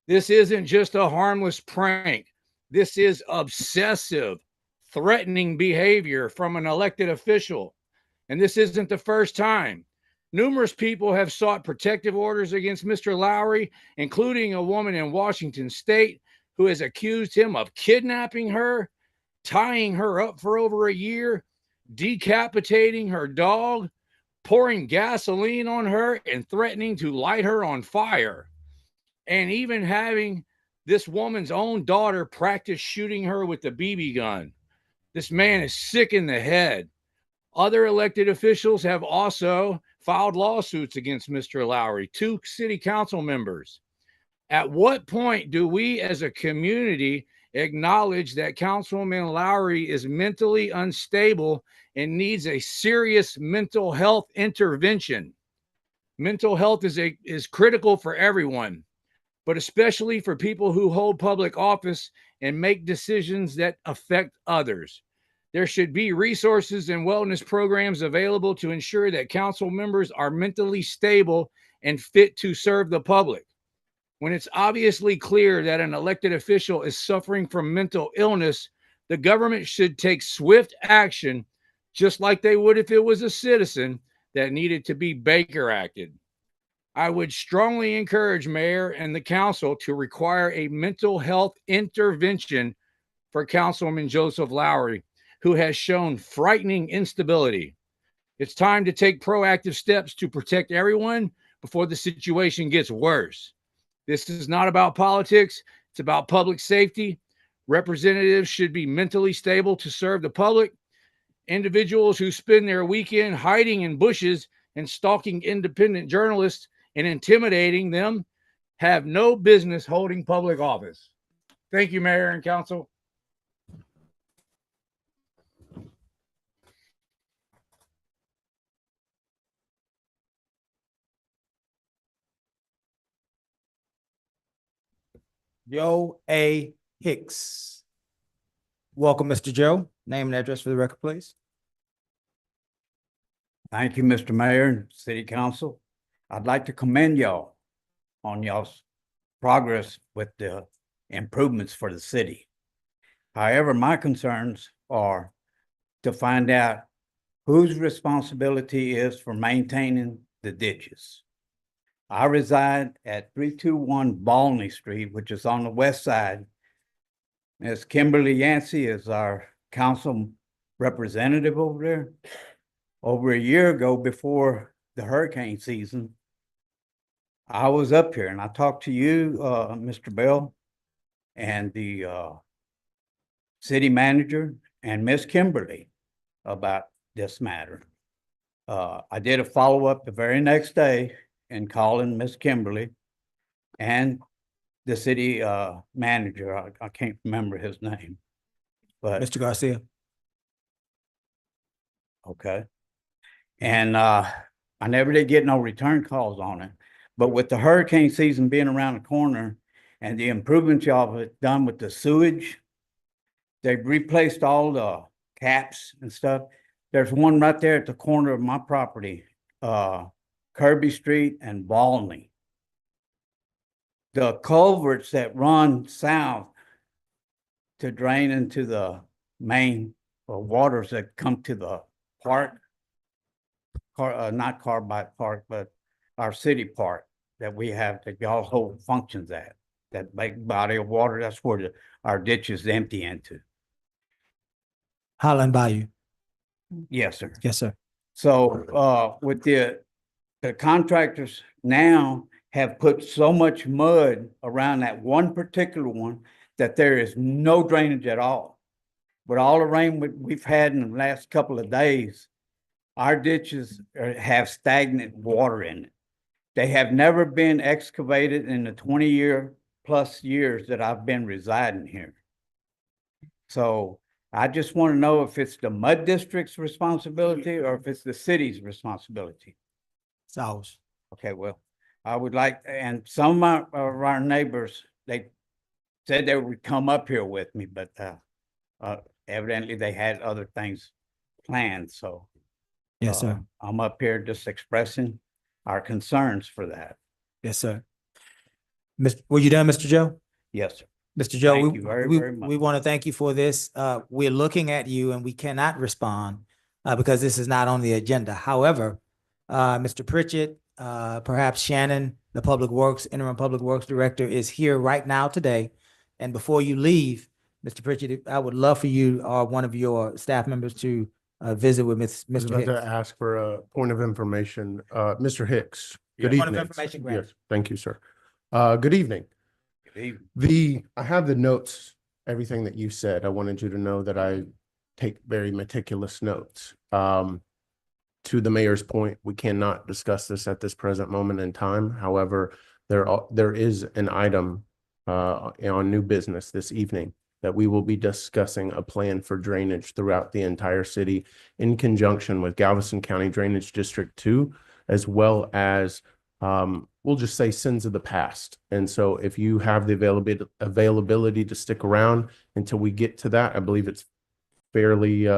J: This isn't just a harmless prank. This is obsessive, threatening behavior from an elected official. And this isn't the first time. Numerous people have sought protective orders against Mr. Lowry, including a woman in Washington State who has accused him of kidnapping her, tying her up for over a year, decapitating her dog, pouring gasoline on her, and threatening to light her on fire, and even having this woman's own daughter practice shooting her with the BB gun. This man is sick in the head. Other elected officials have also filed lawsuits against Mr. Lowry, 2 city council members. At what point do we as a community acknowledge that Councilman Lowry is mentally unstable and needs a serious mental health intervention? Mental health is critical for everyone, but especially for people who hold public office and make decisions that affect others. There should be resources and wellness programs available to ensure that council members are mentally stable and fit to serve the public. When it's obviously clear that an elected official is suffering from mental illness, the government should take swift action, just like they would if it was a citizen that needed to be Baker acted. I would strongly encourage Mayor and the council to require a mental health intervention for Councilman Joseph Lowry, who has shown frightening instability. It's time to take proactive steps to protect everyone before the situation gets worse. This is not about politics. It's about public safety. Representatives should be mentally stable to serve the public. Individuals who spend their weekend hiding in bushes and stalking independent journalists and intimidating them have no business holding public office. Thank you, Mayor and Council.
C: Joe A. Hicks. Welcome, Mr. Joe. Name and address for the record, please.
K: Thank you, Mr. Mayor and City Council. I'd like to commend y'all on y'all's progress with the improvements for the city. However, my concerns are to find out whose responsibility is for maintaining the ditches. I reside at 321 Balney Street, which is on the west side. Ms. Kimberly Yancey is our council representative over there. Over a year ago, before the hurricane season, I was up here and I talked to you, Mr. Bell, and the city manager and Miss Kimberly about this matter. I did a follow-up the very next day in calling Miss Kimberly and the city manager. I can't remember his name, but
C: Mr. Garcia.
K: okay. And I never did get no return calls on it. But with the hurricane season being around the corner and the improvements y'all have done with the sewage, they've replaced all the caps and stuff. There's one right there at the corner of my property, Kirby Street and Balney. The culverts that run south to drain into the main waters that come to the park, not Carbide Park, but our city park that we have that y'all hold functions at, that big body of water, that's where our ditches empty into.
C: Highland Bayou.
K: Yes, sir.
C: Yes, sir.
K: So with the contractors now have put so much mud around that one particular one that there is no drainage at all. With all the rain we've had in the last couple of days, our ditches have stagnant water in it. They have never been excavated in the 20-year plus years that I've been residing here. So I just want to know if it's the mud district's responsibility or if it's the city's responsibility.
C: It's ours.
K: Okay, well, I would like, and some of our neighbors, they said they would come up here with me, but evidently they had other things planned, so.
C: Yes, sir.
K: I'm up here just expressing our concerns for that.
C: Yes, sir. Were you done, Mr. Joe?
K: Yes, sir.
C: Mr. Joe,
K: Thank you very much.
C: we want to thank you for this. We're looking at you and we cannot respond because this is not on the agenda. However, Mr. Pritchett, perhaps Shannon, the interim Public Works Director, is here right now today. And before you leave, Mr. Pritchett, I would love for you or one of your staff members to visit with Mr.
L: I'd like
C: Hicks.
L: to ask for a point of information. Mr. Hicks, good
C: Point of
L: evening.
C: information, granted.
L: Yes, thank you, sir. Good evening.
K: Good evening.
L: I have the notes, everything that you said. I wanted you to know that I take very meticulous notes. To the mayor's point, we cannot discuss this at this present moment in time. However, there is an item on new business this evening that we will be discussing a plan for drainage throughout the entire city in conjunction with Galveston County Drainage District 2, as well as we'll just say sins of the past. And so if you have the availability to stick around until we get to that, I believe it's fairly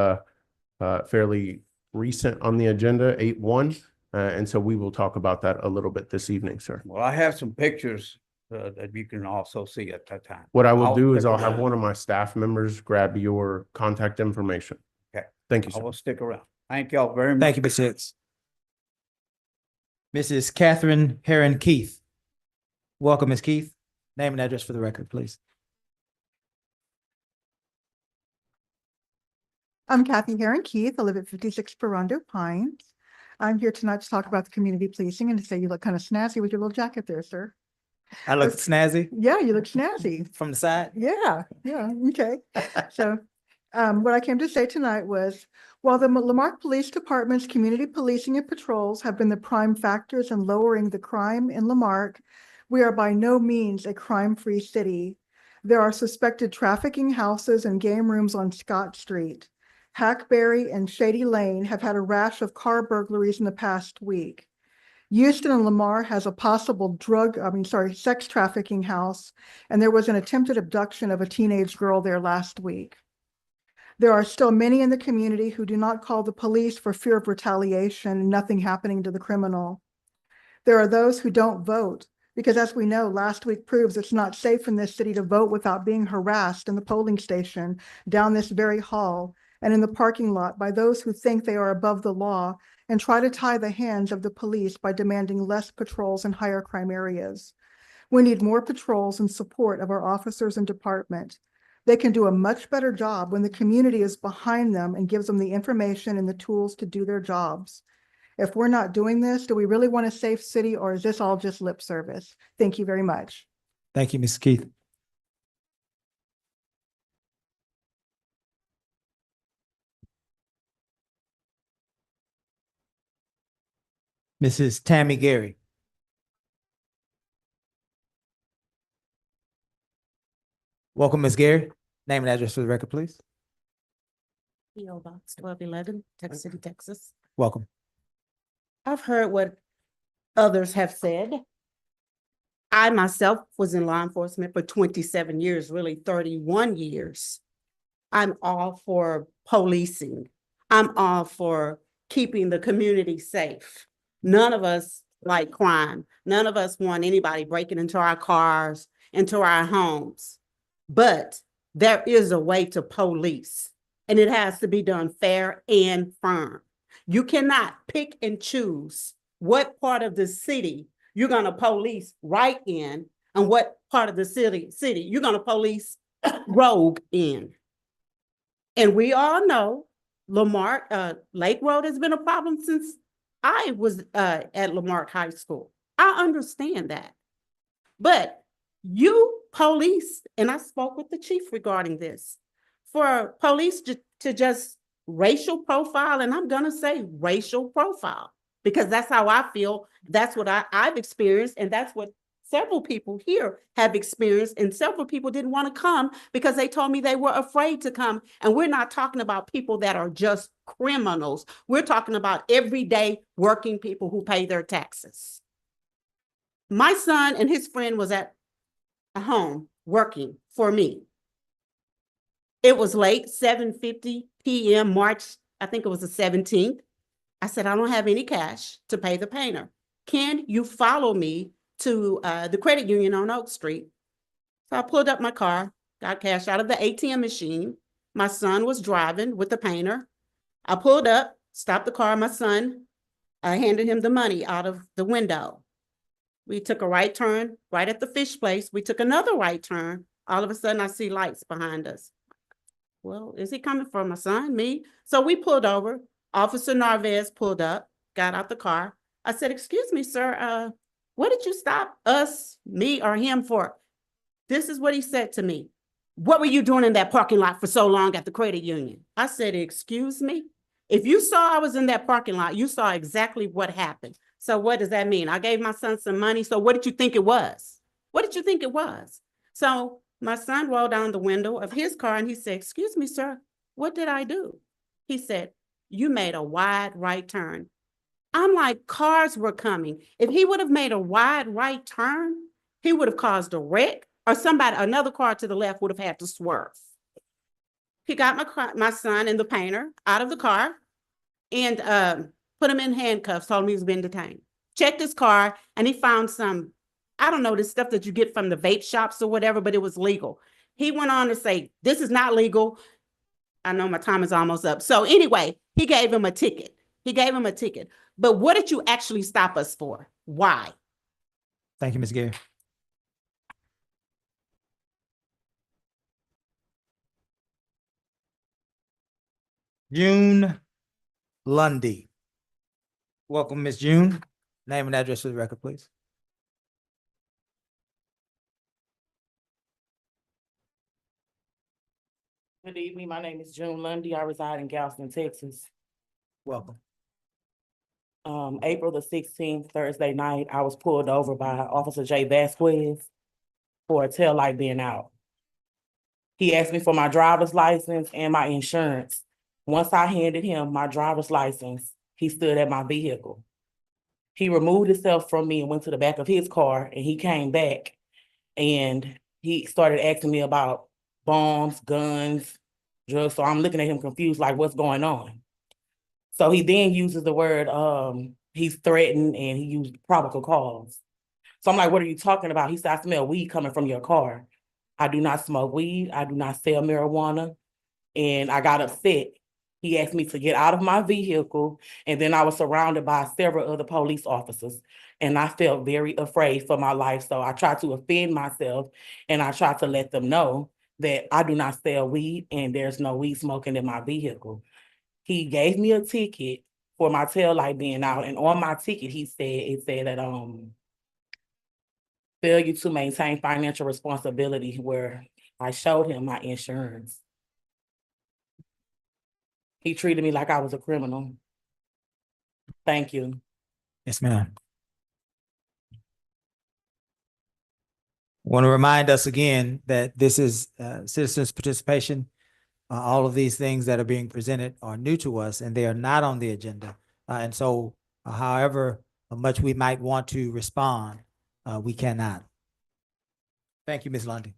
L: recent on the agenda, 8-1. And so we will talk about that a little bit this evening, sir.
K: Well, I have some pictures that you can also see at that time.
L: What I will do is
K: stick
L: I'll have
K: around.
L: one of my staff members grab your contact information.
K: Okay.
L: Thank you,
K: I
L: sir.
K: will stick around. Thank y'all very much.
C: Thank you, Mr. Hicks. Mrs. Catherine Heron Keith. Welcome, Ms. Keith. Name and address for the record, please.
M: I'm Kathy Heron Keith. I live at 56 Ferrando Pines. I'm here tonight to talk about the community policing and to say you look kind of snazzy with your little jacket there, sir.
C: I look snazzy
M: Yeah, you look snazzy.
C: from the side.
M: Yeah, okay. So, what I came to say tonight was, while the Lamarck Police Department's community policing and patrols have been the prime factors in lowering the crime in Lamarck, we are by no means a crime-free city. There are suspected trafficking houses and game rooms on Scott Street. Hackberry and Shady Lane have had a rash of car burglaries in the past week. Houston and Lamar has a possible sex trafficking house, and there was an attempted abduction of a teenage girl there last week. There are still many in the community who do not call the police for fear of retaliation and nothing happening to the criminal. There are those who don't vote because, as we know, last week proves it's not safe in this city to vote without being harassed in the polling station, down this very hall, and in the parking lot by those who think they are above the law and try to tie the hands of the police by demanding less patrols in higher crime areas. We need more patrols and support of our officers and department. They can do a much better job when the community is behind them and gives them the information and the tools to do their jobs. If we're not doing this, do we really want a safe city, or is this all just lip service? Thank you very much.
C: Thank you, Ms. Keith. Mrs. Tammy Gary. Welcome, Ms. Gary. Name and address for the record, please.
N: P.O. Box 1211, Texas City, Texas.
C: Welcome.
N: I've heard what others have said. I myself was in law enforcement for 27 years, really 31 years. I'm all for policing. I'm all for keeping the community safe. None of us like crime. None of us want anybody breaking into our cars, into our homes. But there is a way to police, and it has to be done fair and firm. You cannot pick and choose what part of the city you're going to police right in and what part of the city you're going to police rogue in. And we all know Lamarck, Lake Road has been a problem since I was at Lamarck High School. I understand that. But you police, and I spoke with the chief regarding this, for police to just racial profile, and I'm going to say racial profile, because that's how I feel. That's what I've experienced, and that's what several people here have experienced, and several people didn't want to come because they told me they were afraid to come. And we're not talking about people that are just criminals. We're talking about everyday working people who pay their taxes. My son and his friend was at a home working for me. It was late, 7:50 p.m., March, I think it was the 17th. I said, I don't have any cash to pay the painter. Can you follow me to the credit union on Oak Street? So I pulled up my car, got cash out of the ATM machine. My son was driving with the painter. I pulled up, stopped the car. My son, I handed him the money out of the window. We took a right turn right at the fish place. We took another right turn. All of a sudden, I see lights behind us. Well, is he coming for my son, me? So we pulled over. Officer Narvaez pulled up, got out the car. I said, excuse me, sir, what did you stop us, me, or him for? This is what he said to me. What were you doing in that parking lot for so long at the credit union? I said, excuse me? If you saw I was in that parking lot, you saw exactly what happened. So what does that mean? I gave my son some money. So what did you think it was? What did you think it was? So my son rolled down the window of his car and he said, excuse me, sir, what did I do? He said, you made a wide right turn. I'm like, cars were coming. If he would have made a wide right turn, he would have caused a wreck, or another car to the left would have had to swerve. He got my son and the painter out of the car and put him in handcuffs, told him he was being detained. Checked his car and he found some, I don't know, this stuff that you get from the vape shops or whatever, but it was legal. He went on to say, this is not legal. I know my time is almost up. So anyway, he gave him a ticket. But what did you actually stop us for? Why?
C: Thank you, Ms. Gary. June Lundy. Welcome, Ms. June. Name and address for the record, please.
O: Good evening. My name is June Lundy. I reside in Galveston, Texas.
C: Welcome.
O: April the 16th, Thursday night, I was pulled over by Officer J. Vasquez for a taillight being out. He asked me for my driver's license and my insurance. Once I handed him my driver's license, he stood at my vehicle. He removed himself from me and went to the back of his car, and he came back and he started asking me about bombs, guns, drugs. So I'm looking at him confused, like, what's going on? So he then uses the word, he's threatened, and he used probable cause. So I'm like, what are you talking about? He said, I smell weed coming from your car. I do not smoke weed. I do not sell marijuana. And I got upset. He asked me to get out of my vehicle, and then I was surrounded by several other police officers, and I felt very afraid for my life. So I tried to offend myself, and I tried to let them know that I do not sell weed and there's no weed smoking in my vehicle. He gave me a ticket for my taillight being out, and on my ticket, it said that failure to maintain financial responsibility, where I showed him my insurance. He treated me like I was a criminal. Thank you.
C: Yes, ma'am. Want to remind us again that this is citizens' participation. All of these things that are being presented are new to us, and they are not on the agenda. And so however much we might want to respond, we cannot. Thank you, Ms. Lundy.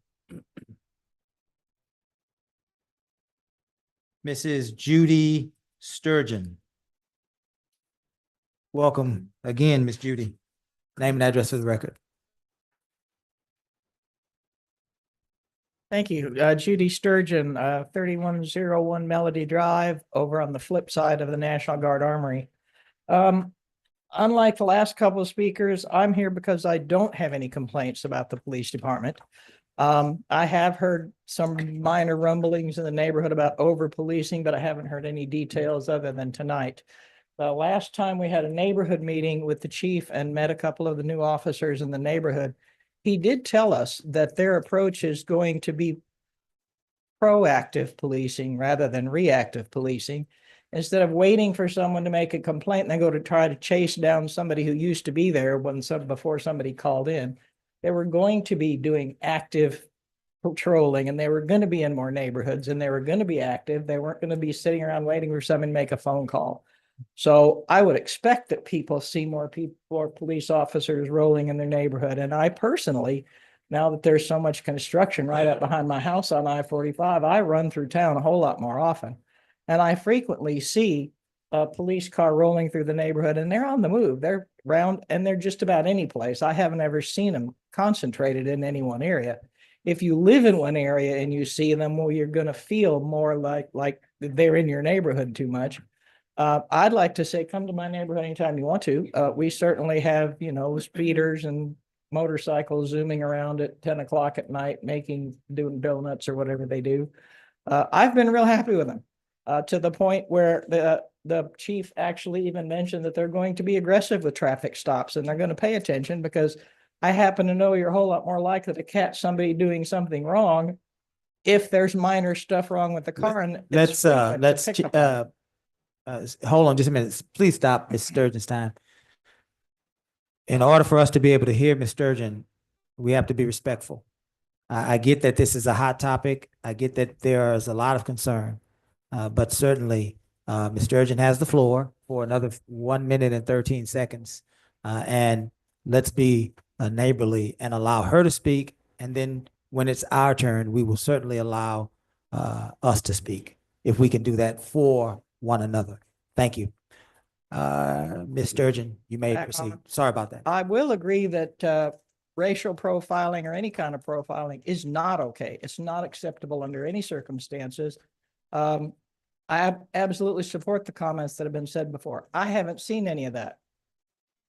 C: Mrs. Judy Sturgeon. Welcome again, Ms. Judy. Name and address for the record.
P: Thank you. Judy Sturgeon, 3101 Melody Drive, over on the flip side of the National Guard Armory. Unlike the last couple of speakers, I'm here because I don't have any complaints about the police department. I have heard some minor rumblings in the neighborhood about over-policing, but I haven't heard any details other than tonight. The last time we had a neighborhood meeting with the chief and met a couple of the new officers in the neighborhood, he did tell us that their approach is going to be proactive policing rather than reactive policing. Instead of waiting for someone to make a complaint and then go to try to chase down somebody who used to be there before somebody called in, they were going to be doing active patrolling, and they were going to be in more neighborhoods, and they were going to be active. They weren't going to be sitting around waiting for someone to make a phone call. So I would expect that people see more police officers rolling in their neighborhood. And I personally, now that there's so much construction right up behind my house on I-45, I run through town a whole lot more often. And I frequently see a police car rolling through the neighborhood, and they're on the move. They're around, and they're just about any place. I haven't ever seen them concentrated in any one area. If you live in one area and you see them, well, you're going to feel more like they're in your neighborhood too much. I'd like to say, come to my neighborhood anytime you want to. We certainly have, speeders and motorcycles zooming around at 10 o'clock at night, doing donuts or whatever they do. I've been real happy with them, to the point where the chief actually even mentioned that they're going to be aggressive with traffic stops, and they're going to pay attention, because I happen to know you're a whole lot more likely to catch somebody doing something wrong if there's minor stuff wrong with the car. And
C: hold on just a minute. Please stop Ms. Sturgeon's time. In order for us to be able to hear Ms. Sturgeon, we have to be respectful. I get that this is a hot topic. I get that there is a lot of concern, but certainly Ms. Sturgeon has the floor for another 1 minute and 13 seconds. And let's be neighborly and allow her to speak. And then when it's our turn, we will certainly allow us to speak, if we can do that for one another. Thank you. Ms. Sturgeon, you may proceed. Sorry about that.
P: I will agree that racial profiling or any kind of profiling is not okay. It's not acceptable under any circumstances. I absolutely support the comments that have been said before. I haven't seen any of that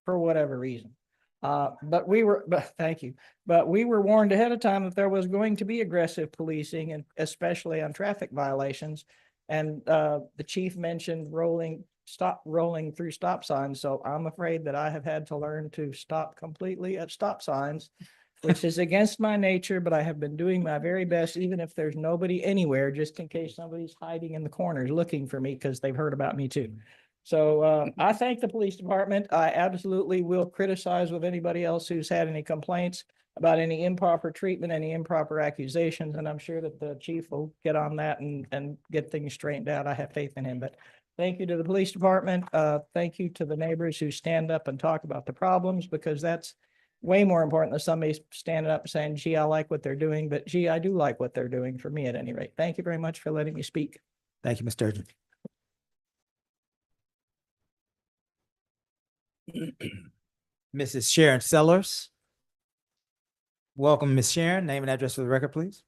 P: for whatever reason. Thank you. But we were warned ahead of time that there was going to be aggressive policing, and especially on traffic violations. And the chief mentioned stop rolling through stop signs. So I'm afraid that I have had to learn to stop completely at stop signs, which is against my nature, but I have been doing my very best, even if there's nobody anywhere, just in case somebody's hiding in the corners looking for me because they've heard about me too. So I thank the police department. I absolutely will criticize with anybody else who's had any complaints about any improper treatment, any improper accusations, and I'm sure that the chief will get on that and get things straightened out. I have faith in him, but thank you to the police department. Thank you to the neighbors who stand up and talk about the problems, because that's way more important than somebody standing up and saying, gee, I like what they're doing, but gee, I do like what they're doing, for me at any rate. Thank you very much for letting me speak.
C: Thank you, Mr. Sturgeon. Mrs. Sharon Sellers. Welcome, Ms. Sharon. Name and address for the record, please.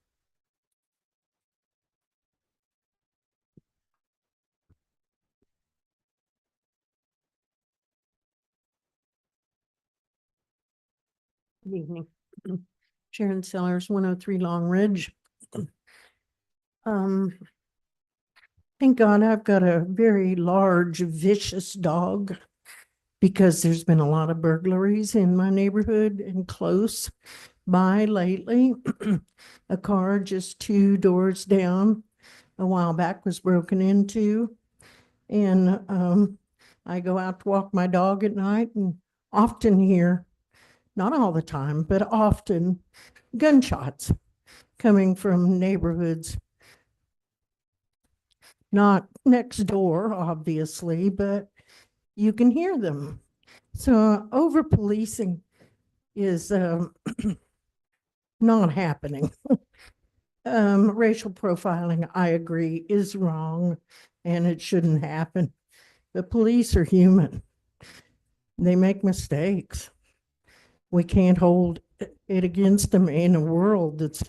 Q: Good evening. Sharon Sellers, 103 Long Ridge. Thank God I've got a very large, vicious dog, because there's been a lot of burglaries in my neighborhood and close by lately. A car just 2 doors down a while back was broken into. And I go out to walk my dog at night and often hear, not all the time, but often, gunshots coming from neighborhoods. Not next door, obviously, but you can hear them. So over policing is not happening. Racial profiling, I agree, is wrong and it shouldn't happen. The police are human. They make mistakes. We can't hold it against them in a world that's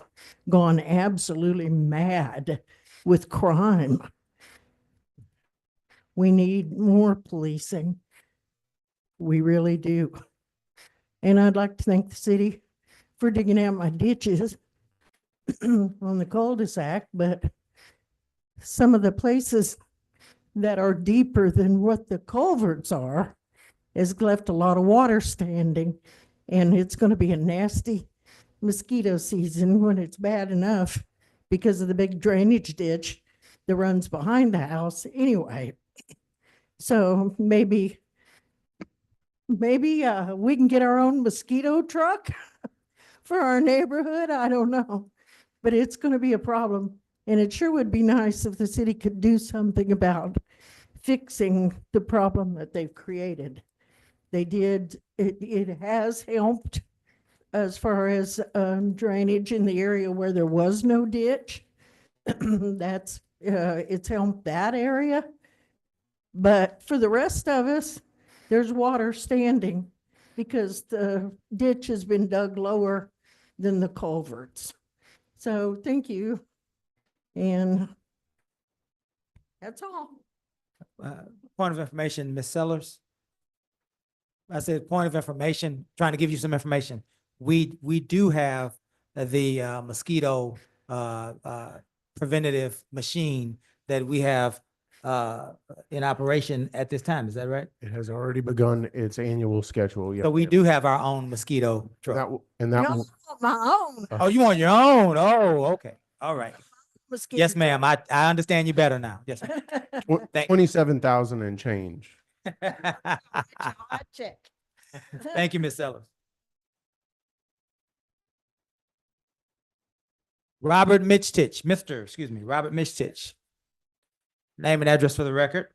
Q: gone absolutely mad with crime. We need more policing. We really do. And I'd like to thank the city for digging out my ditches on the cul-de-sac, but some of the places that are deeper than what the culverts are has left a lot of water standing, and it's going to be a nasty mosquito season when it's bad enough because of the big drainage ditch that runs behind the house anyway. So maybe we can get our own mosquito truck for our neighborhood. I don't know, but it's going to be a problem. And it sure would be nice if the city could do something about fixing the problem that they've created. They did, it has helped as far as drainage in the area where there was no ditch. That's, it's helped that area. But for the rest of us, there's water standing because the ditch has been dug lower than the culverts. So thank you. And that's all.
C: Point of information, Ms. Sellers. I said point of information, trying to give you some information. We do have the mosquito preventative machine that we have in operation at this time. Is that right?
L: It has already begun its annual schedule. Yeah.
C: So we do have our own mosquito truck.
Q: No, my own.
C: Oh, you want your own? Oh, okay. All right.
Q: Mosquito
C: Yes, ma'am. I understand you better now. Yes. Ma'am.
L: 27,000 and change.
Q: I check.
C: Thank you, Ms. Sellers. Robert Mitchtich, Robert Mitchtich. Name and address for the record.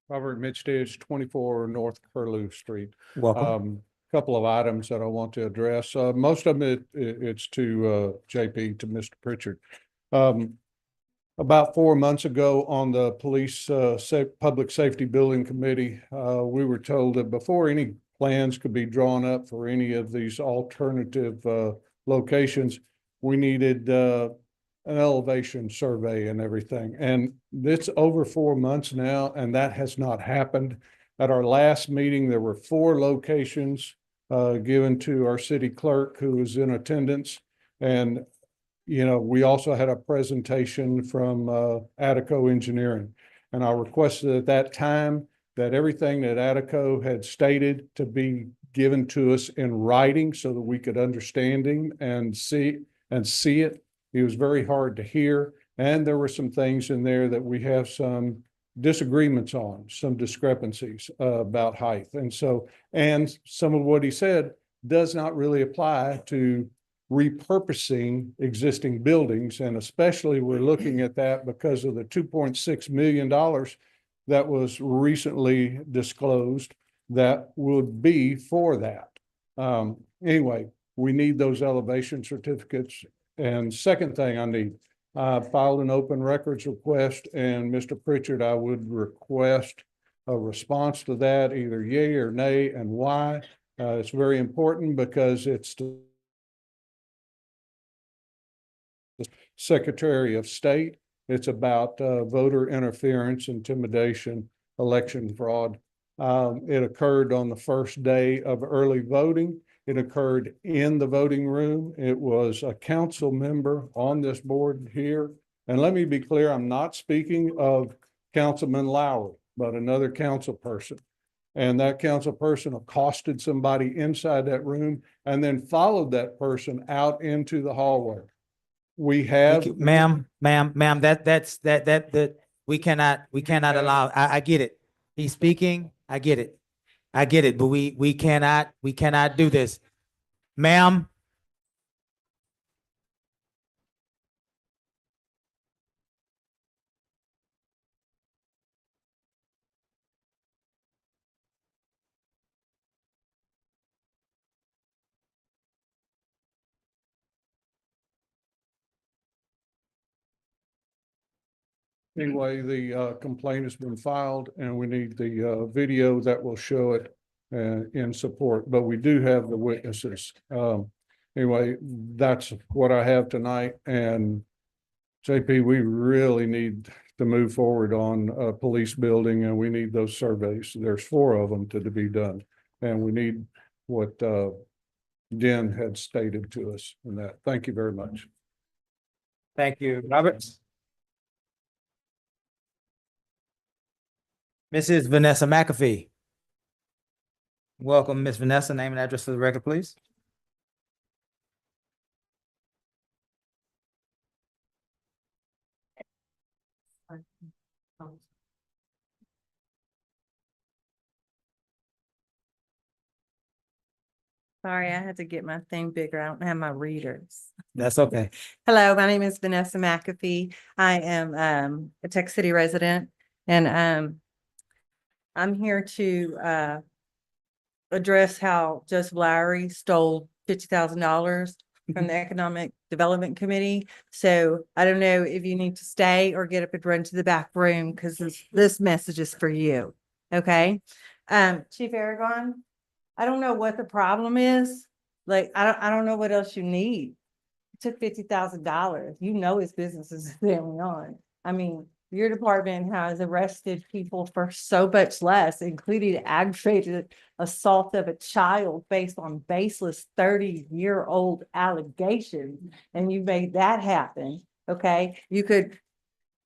R: Robert Mitchtich, 24 North Curlew Street.
C: Welcome.
R: Couple of items that I want to address. Most of them it's to JP, to Mr. Pritchard. About 4 months ago on the police public safety building committee, we were told that before any plans could be drawn up for any of these alternative locations, we needed an elevation survey and everything. And it's over 4 months now, and that has not happened. At our last meeting, there were 4 locations given to our city clerk who was in attendance. And, you know, we also had a presentation from Attico Engineering. And I requested at that time that everything that Attico had stated to be given to us in writing so that we could understand him and see it. He was very hard to hear. And there were some things in there that we have some disagreements on, some discrepancies about height. And so, and some of what he said does not really apply to repurposing existing buildings. And especially we're looking at that because of the $2.6 million that was recently disclosed that would be for that. Anyway, we need those elevation certificates. And second thing I need, I filed an open records request, and Mr. Pritchard, I would request a response to that, either yay or nay, and why. It's very important because it's the Secretary of State. It's about voter interference, intimidation, election fraud. It occurred on the first day of early voting. It occurred in the voting room. It was a council member on this board here. And let me be clear, I'm not speaking of Councilman Lowry, but another council person. And that council person accosted somebody inside that room and then followed that person out into the hallway. We have,
C: Ma'am, that we cannot allow, I get it. He's speaking, I get it, but we cannot do this. Ma'am.
R: anyway, the complaint has been filed and we need the video that will show it in support, but we do have the witnesses. Anyway, that's what I have tonight. And JP, we really need to move forward on a police building, and we need those surveys. There's 4 of them to be done. And we need what Jen had stated to us in that. Thank you very much.
C: Thank you, Robert. Mrs. Vanessa McAfee. Welcome, Miss Vanessa. Name and address for the record, please.
S: Sorry, I had to get my thing bigger. I don't have my readers.
C: That's okay.
S: Hello, my name is Vanessa McAfee. I am a Tech City resident, and I'm here to address how Joseph Lowry stole $50,000 from the Economic Development Committee. So I don't know if you need to stay or get up and run to the back room because this message is for you. Okay. Chief Aragon, I don't know what the problem is. Like, I don't know what else you need. It took $50,000. You know, his business is failing on. I mean, your department has arrested people for so much less, including aggravated assault of a child based on baseless 30-year-old allegations. And you made that happen. Okay.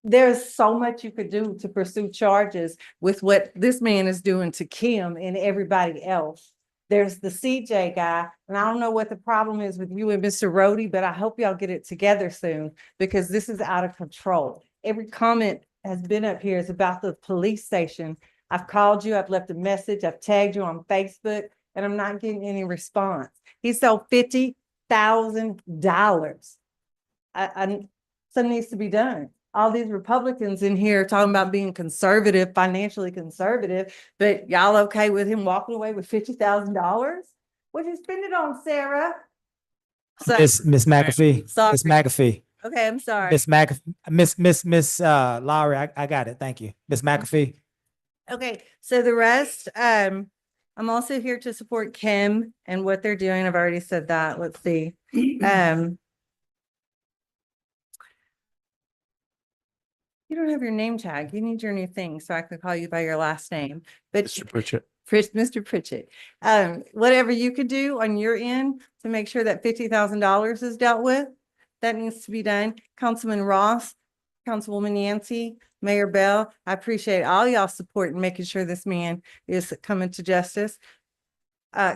S: There's so much you could do to pursue charges with what this man is doing to Kim and everybody else. There's the CJ guy, and I don't know what the problem is with you and Mr. Rhodey, but I hope y'all get it together soon because this is out of control. Every comment has been up here is about the police station. I've called you, I've left a message, I've tagged you on Facebook, and I'm not getting any response. He sold $50,000. Something needs to be done. All these Republicans in here talking about being conservative, financially conservative, but y'all okay with him walking away with $50,000? What'd you spend it on, Sarah? So,
C: Miss McAfee.
S: Sorry.
C: Miss McAfee.
S: Okay, I'm sorry.
C: Miss McAfee. Miss Lowry. I got it. Thank you, Miss McAfee.
S: Okay, so the rest, I'm also here to support Kim and what they're doing. I've already said that. Let's see. You don't have your name tag. You need your new thing so I could call you by your last name. But
L: Mr. Pritchett.
S: Mr. Pritchett, whatever you could do on your end to make sure that $50,000 is dealt with, that needs to be done. Councilman Ross, Councilwoman Yancey, Mayor Bell, I appreciate all y'all support in making sure this man is coming to justice.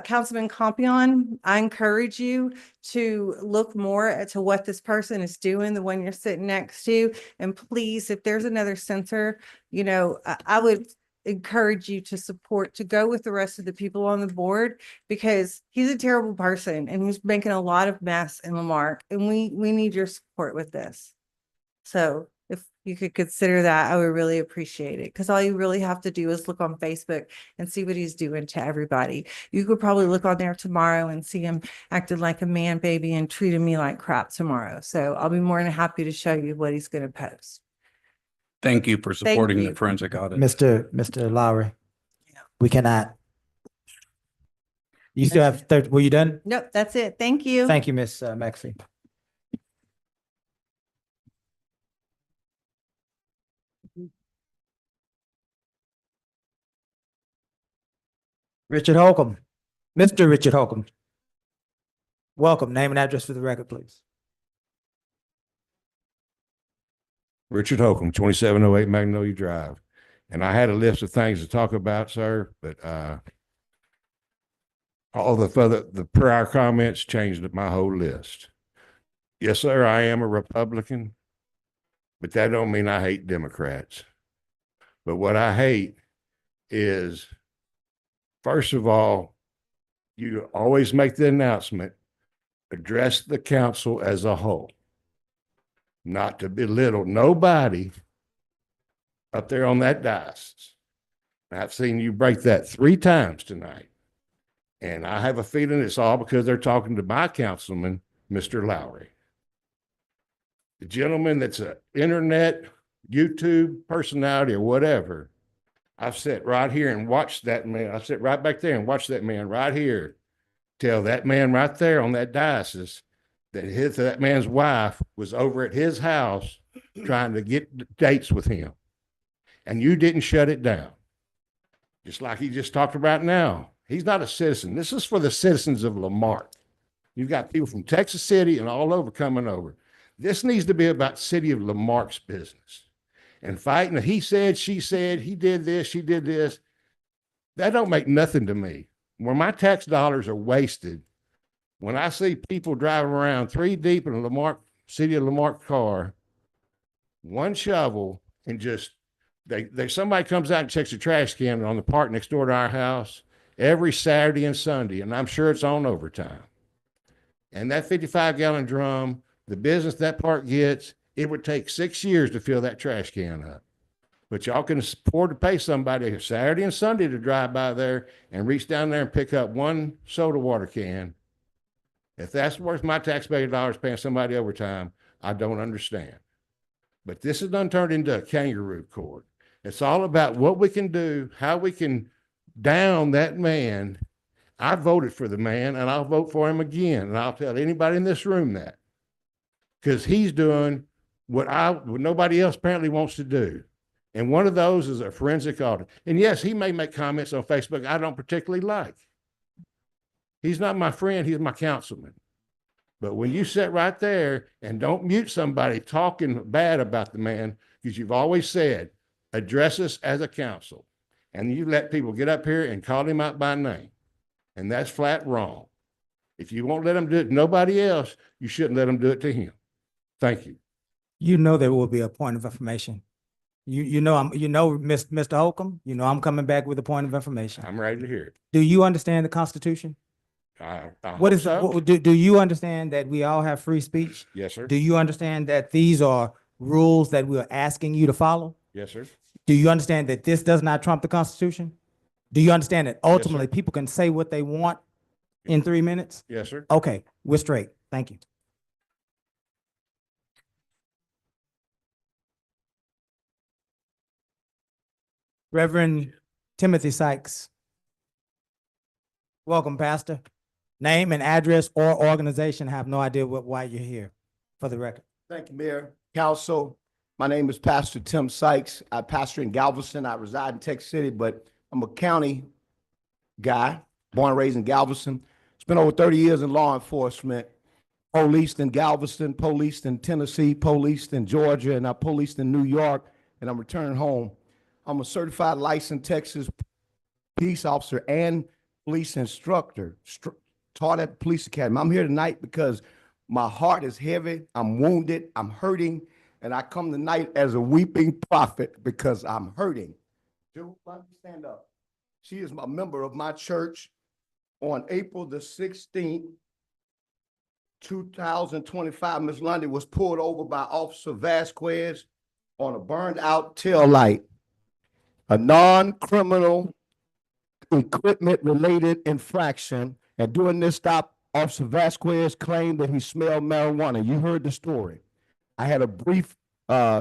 S: Councilman Compion, I encourage you to look more into what this person is doing, the one you're sitting next to. And please, if there's another censor, you know, I would encourage you to go with the rest of the people on the board, because he's a terrible person and he's making a lot of mess in Lamarck, and we need your support with this. So if you could consider that, I would really appreciate it, because all you really have to do is look on Facebook and see what he's doing to everybody. You could probably look on there tomorrow and see him acting like a man baby and treating me like crap tomorrow. So I'll be more than happy to show you what he's going to post.
K: Thank you for supporting
S: you.
K: the forensic audit.
C: Mr. Lowry, we cannot. You still have, were you done?
S: Nope, that's it. Thank you.
C: Thank you, Ms. Maxey. Richard Holcomb, Mr. Richard Holcomb. Welcome. Name and address for the record, please.
T: Richard Holcomb, 2708 Magnolia Drive. And I had a list of things to talk about, sir, but all the prior comments changed my whole list. Yes, sir, I am a Republican, but that don't mean I hate Democrats. But what I hate is, first of all, you always make the announcement, address the council as a whole, not to belittle nobody up there on that dais. I've seen you break that 3 times tonight. And I have a feeling it's all because they're talking to my councilman, Mr. Lowry. The gentleman that's an internet, YouTube personality or whatever, I've sat right here and watched that man. I've sat right back there and watched that man right here tell that man right there on that diocese that that man's wife was over at his house trying to get dates with him. And you didn't shut it down. Just like he just talked about now. He's not a citizen. This is for the citizens of Lamarck. You've got people from Texas City and all over coming over. This needs to be about city of Lamarck's business. And fighting, he said, she said, he did this, she did this. That don't make nothing to me. Where my tax dollars are wasted, when I see people driving around 3 deep in a Lamarck, city of Lamarck car, 1 shovel, and just, somebody comes out and checks the trash can on the park next door to our house every Saturday and Sunday, and I'm sure it's on overtime. And that 55-gallon drum, the business that park gets, it would take 6 years to fill that trash can up. But y'all can afford to pay somebody Saturday and Sunday to drive by there and reach down there and pick up 1 soda water can. If that's worth my taxpayer dollars paying somebody overtime, I don't understand. But this has done turned into a kangaroo court. It's all about what we can do, how we can down that man. I voted for the man and I'll vote for him again. And I'll tell anybody in this room that. Because he's doing what nobody else apparently wants to do. And one of those is a forensic audit. And yes, he may make comments on Facebook I don't particularly like. He's not my friend, he's my councilman. But when you sit right there and don't mute somebody talking bad about the man, because you've always said, address us as a council. And you let people get up here and call him out by name. And that's flat wrong. If you won't let them do it to nobody else, you shouldn't let them do it to him. Thank you.
C: You know there will be a point of information. Mr. Holcomb, I'm coming back with a point of information.
T: I'm ready to hear it.
C: Do you understand the Constitution? Do you understand that we all have free speech?
T: Yes, sir.
C: Do you understand that these are rules that we're asking you to follow?
T: Yes, sir.
C: Do you understand that this does not trump the Constitution? Do you understand that ultimately people can say what they want in 3 minutes?
T: Yes, sir.
C: Okay, we're straight. Thank you. Reverend Timothy Sykes. Welcome, Pastor. Name and address or organization. I have no idea why you're here, for the record.
F: Thank you, Mayor, Council. My name is Pastor Tim Sykes. I pastor in Galveston. I reside in Texas City, but I'm a county
L: guy, born and raised in Galveston. Spent over 30 years in law enforcement, policed in Galveston, policed in Tennessee, policed in Georgia, and I policed in New York, and I'm returning home. I'm a certified licensed Texas police officer and police instructor, taught at the police academy. I'm here tonight because my heart is heavy, I'm wounded, I'm hurting, and I come tonight as a weeping prophet because I'm hurting. Jill, stand up. She is a member of my church. On April the 16th, 2025, Ms. Lundy was pulled over by Officer Vasquez on a burned out tail light, a non-criminal equipment related infraction. And during this stop, Officer Vasquez claimed that he smelled marijuana. You heard the story. I had a brief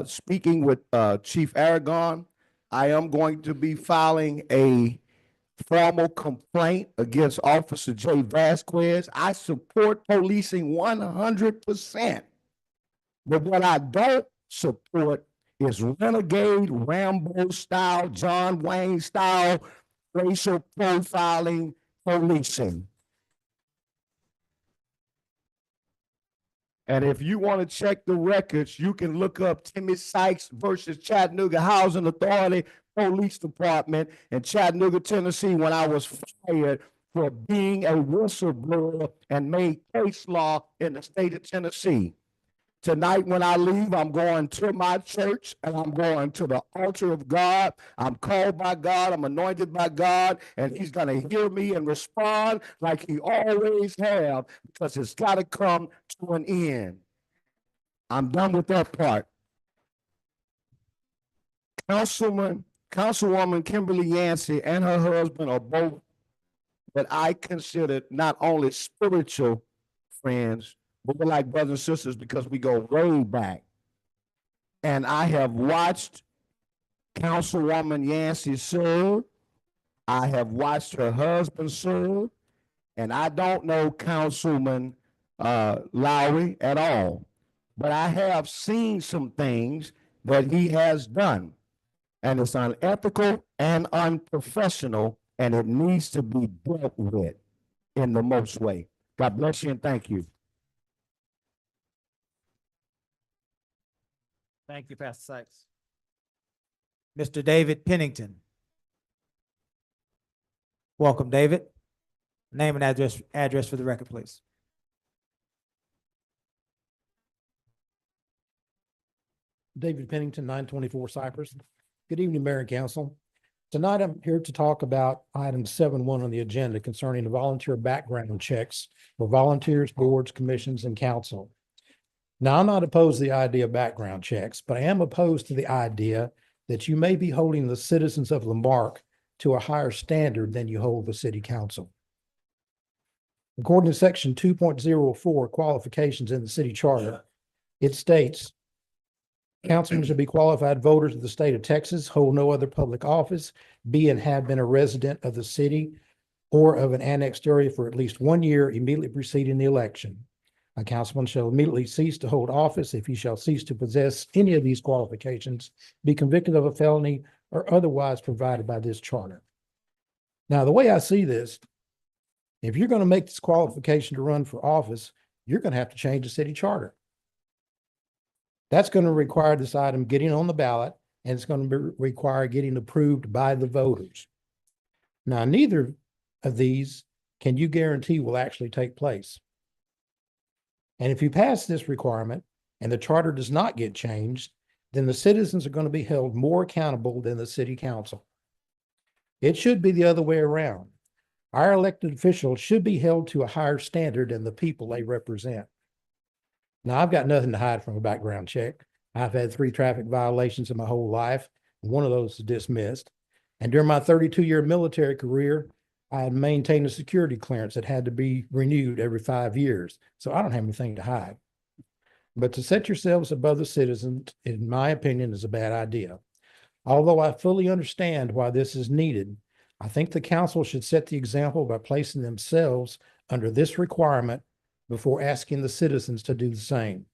L: speaking with Chief Aragon. I am going to be filing a formal complaint against Officer J. Vasquez. I support policing 100%. But what I don't support is renegade, Rambo style, John Wayne style, racial profiling policing. And if you want to check the records, you can look up Timmy Sykes versus Chattanooga Housing Authority Police Department in Chattanooga, Tennessee, when I was fired for being a whistleblower and made case law in the state of Tennessee. Tonight, when I leave, I'm going to my church and I'm going to the altar of God. I'm called by God, I'm anointed by God, and he's going to hear me and respond like he always have, because it's got to come to an end. I'm done with that part. Councilwoman Kimberly Yancey and her husband are both what I consider not only spiritual friends, but we're like brothers and sisters because we go way back. And I have watched Councilwoman Yancey serve. I have watched her husband serve. And I don't know Councilman Lowry at all. But I have seen some things that he has done. And it's unethical and unprofessional, and it needs to be dealt with in the most way. God bless you and thank you.
C: Thank you, Pastor Sykes. Mr. David Pennington. Welcome, David. Name and address for the record, please.
U: David Pennington, 924 Cypress. Good evening, Mayor and Council. Tonight, I'm here to talk about item 7.1 on the agenda concerning the volunteer background checks for volunteers, boards, commissions, and council. Now, I'm not opposed to the idea of background checks, but I am opposed to the idea that you may be holding the citizens of Lamarck to a higher standard than you hold the city council. According to section 2.04 qualifications in the city charter, it states, councilmen should be qualified voters of the state of Texas, hold no other public office, be and have been a resident of the city or of an annexed area for at least 1 year immediately preceding the election. A councilman shall immediately cease to hold office if he shall cease to possess any of these qualifications, be convicted of a felony, or otherwise provided by this charter. Now, the way I see this, if you're going to make this qualification to run for office, you're going to have to change the city charter. That's going to require this item getting on the ballot, and it's going to require getting approved by the voters. Now, neither of these can you guarantee will actually take place. And if you pass this requirement and the charter does not get changed, then the citizens are going to be held more accountable than the city council. It should be the other way around. Our elected officials should be held to a higher standard than the people they represent. Now, I've got nothing to hide from a background check. I've had 3 traffic violations in my whole life. One of those is dismissed. And during my 32-year military career, I had maintained a security clearance that had to be renewed every 5 years. So I don't have anything to hide. But to set yourselves above the citizens, in my opinion, is a bad idea. Although I fully understand why this is needed, I think the council should set the example by placing themselves under this requirement before asking the citizens to do the same.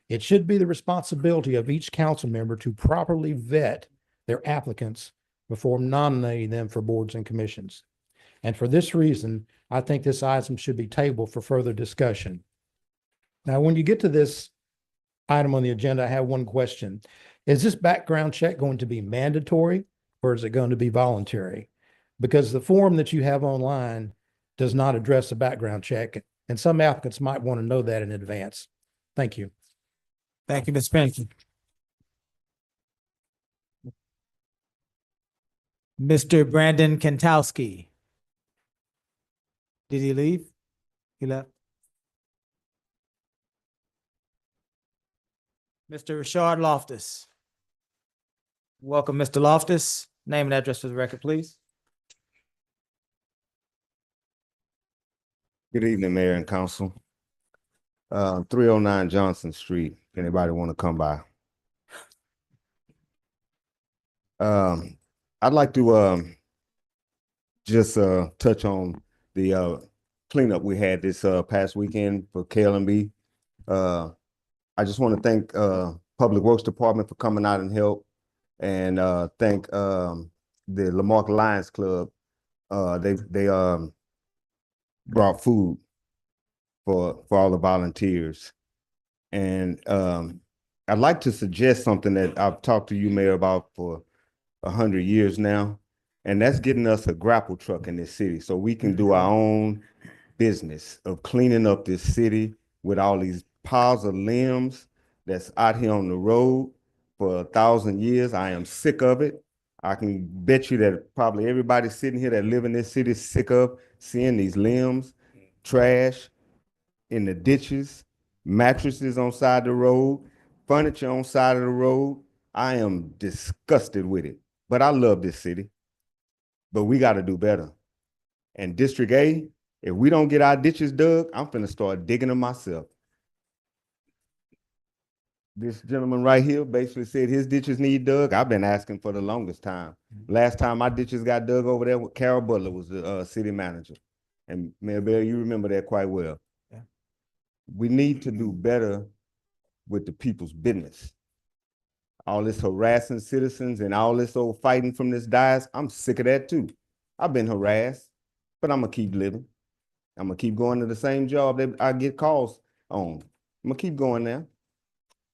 U: It should be the responsibility of each council member to properly vet their applicants before nominating them for boards and commissions. And for this reason, I think this item should be tabled for further discussion. Now, when you get to this item on the agenda, I have one question. Is this background check going to be mandatory or is it going to be voluntary? Because the form that you have online does not address a background check, and some applicants might want to know that in advance. Thank you.
C: Thank you, Ms. Pennington. Mr. Brandon Kentowski. Did he leave? He left. Mr. Rashard Loftus. Welcome, Mr. Loftus. Name and address for the record, please.
T: Good evening, Mayor and Council. 309 Johnson Street, if anybody want to come by. I'd like to just touch on the cleanup we had this past weekend for KLMB. I just want to thank Public Works Department for coming out and help, and thank the Lamarck Lions Club. They brought food for all the volunteers. And I'd like to suggest something that I've talked to you, Mayor, about for 100 years now, and that's getting us a grapple truck in this city so we can do our own business of cleaning up this city with all these piles of limbs that's out here on the road for 1,000 years. I am sick of it. I can bet you that probably everybody sitting here that live in this city is sick of seeing these limbs, trash in the ditches, mattresses on side of the road, furniture on side of the road. I am disgusted with it, but I love this city. But we got to do better. And District A, if we don't get our ditches dug, I'm finna start digging them myself. This gentleman right here basically said his ditches need dug. I've been asking for the longest time. Last time my ditches got dug over there with Carol Butler was the city manager. And Mayor Bell, you remember that quite well.
C: Yeah.
T: We need to do better with the people's business. All this harassing citizens and all this old fighting from this dais, I'm sick of that too. I've been harassed, but I'm gonna keep living. I'm gonna keep going to the same job that I get calls on. I'm gonna keep going there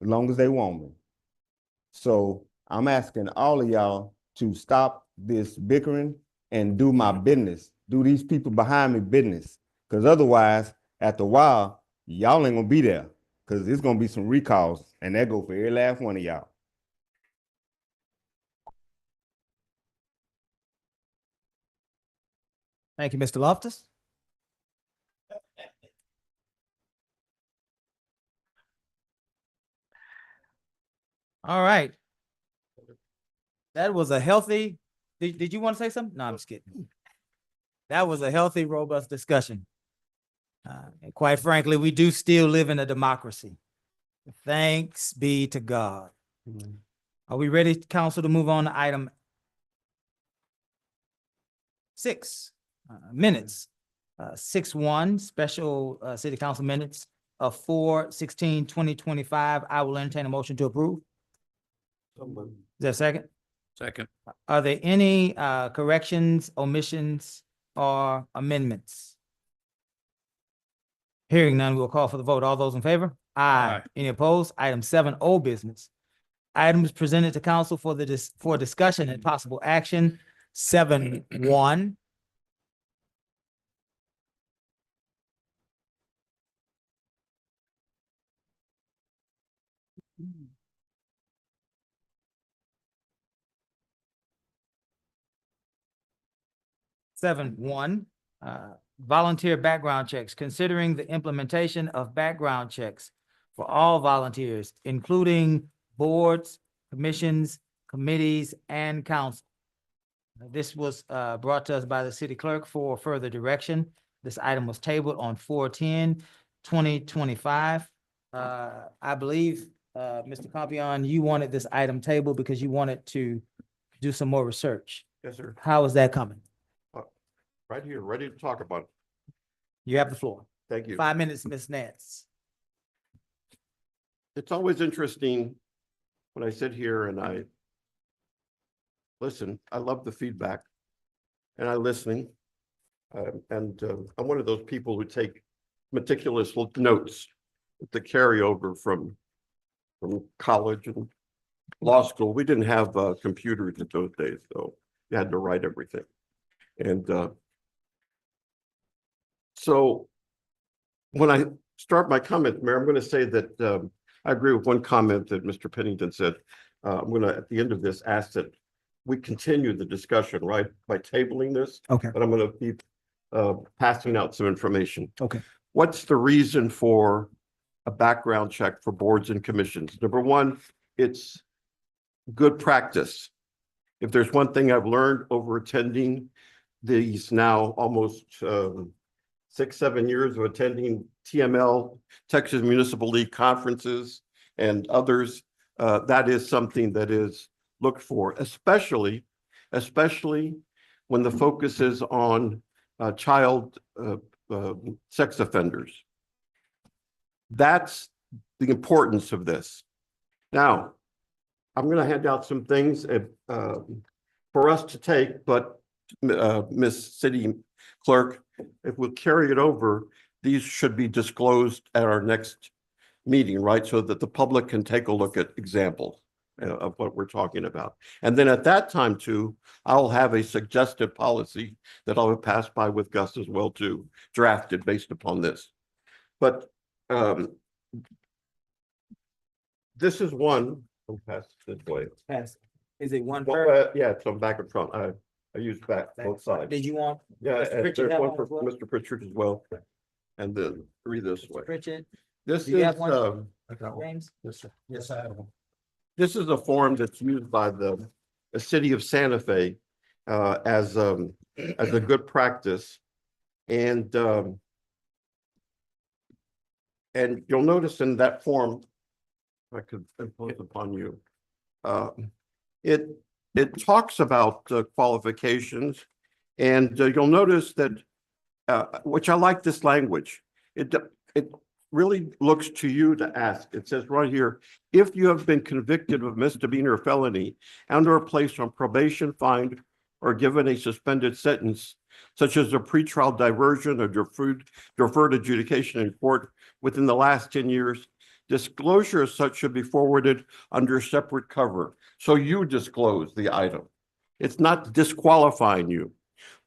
T: as long as they want me. So I'm asking all of y'all to stop this bickering and do my business. Do these people behind me business. Because otherwise, after a while, y'all ain't gonna be there. Because there's gonna be some recalls, and that go for every last one of y'all.
C: Thank you, Mr. Loftus. All right. That was a healthy, did you want to say something? No, I'm just kidding. That was a healthy, robust discussion. And quite frankly, we do still live in a democracy. Thanks be to God. Are we ready, council, to move on to item 6, minutes? 6-1, special city council minutes of 4/16/2025. I will entertain a motion to approve. Is there a second?
J: Second.
C: Are there any corrections, omissions, or amendments? Hearing none, we'll call for the vote. All those in favor? Aye. Any opposed? Item 7, old business. Items presented to council for discussion and possible action. 7-1. Volunteer background checks, considering the implementation of background checks for all volunteers, including boards, commissions, committees, and council. This was brought to us by the city clerk for further direction. This item was tabled on 4/10/2025. I believe, Mr. Compion, you wanted this item tabled because you wanted to do some more research.
T: Yes, sir.
C: How is that coming?
T: Right here, ready to talk about it.
C: You have the floor.
T: Thank you.
C: 5 minutes, Ms. Nance.
A: It's always interesting when I sit here and I listen. I love the feedback and I listen. I'm one of those people who take meticulous notes to carry over from college and law school. We didn't have computers in those days, so you had to write everything. And so when I start my comment, Mayor, I'm going to say that I agree with one comment that Mr. Pennington said. I'm going to, at the end of this, ask that we continue the discussion, right, by tabling this.
C: Okay.
A: But I'm going to be passing out some information.
C: Okay.
A: What's the reason for a background check for boards and commissions? Number one, it's good practice. If there's one thing I've learned over attending these now almost 6-7 years of attending TML, Texas Municipal League conferences and others, that is something that is looked for, especially when the focus is on child sex offenders. That's the importance of this. Now, I'm going to hand out some things for us to take, but Miss City Clerk, if we'll carry it over, these should be disclosed at our next meeting, right? So that the public can take a look at examples of what we're talking about. And then at that time too, I'll have a suggested policy that I'll pass by with Gus as well too, drafted based upon this. But this is one. I'll pass this way.
C: Pass. Is it one
A: Yeah, it's on back and front. I use back both sides.
C: Did you want?
A: Yeah,
C: Mr.
A: and
C: Pritchard
A: there's
C: have
A: one
C: one
A: for
C: as well?
A: Mr. Pritchard as well. And then read this way.
C: Pritchard?
A: This
C: Do you
A: is
C: have one?
A: James?
F: Yes, sir. Yes, I have one.
A: This is a form that's used by the city of Santa Fe as a good practice. And you'll notice in that form, if I could impose upon you, it talks about qualifications, and you'll notice that, which I like this language. It really looks to you to ask. It says right here, if you have been convicted of misdemeanor or felony and or placed on probation, fined, or given a suspended sentence, such as a pretrial diversion or deferred adjudication in court within the last 10 years, disclosure as such should be forwarded under separate cover. So you disclose the item. It's not disqualifying you,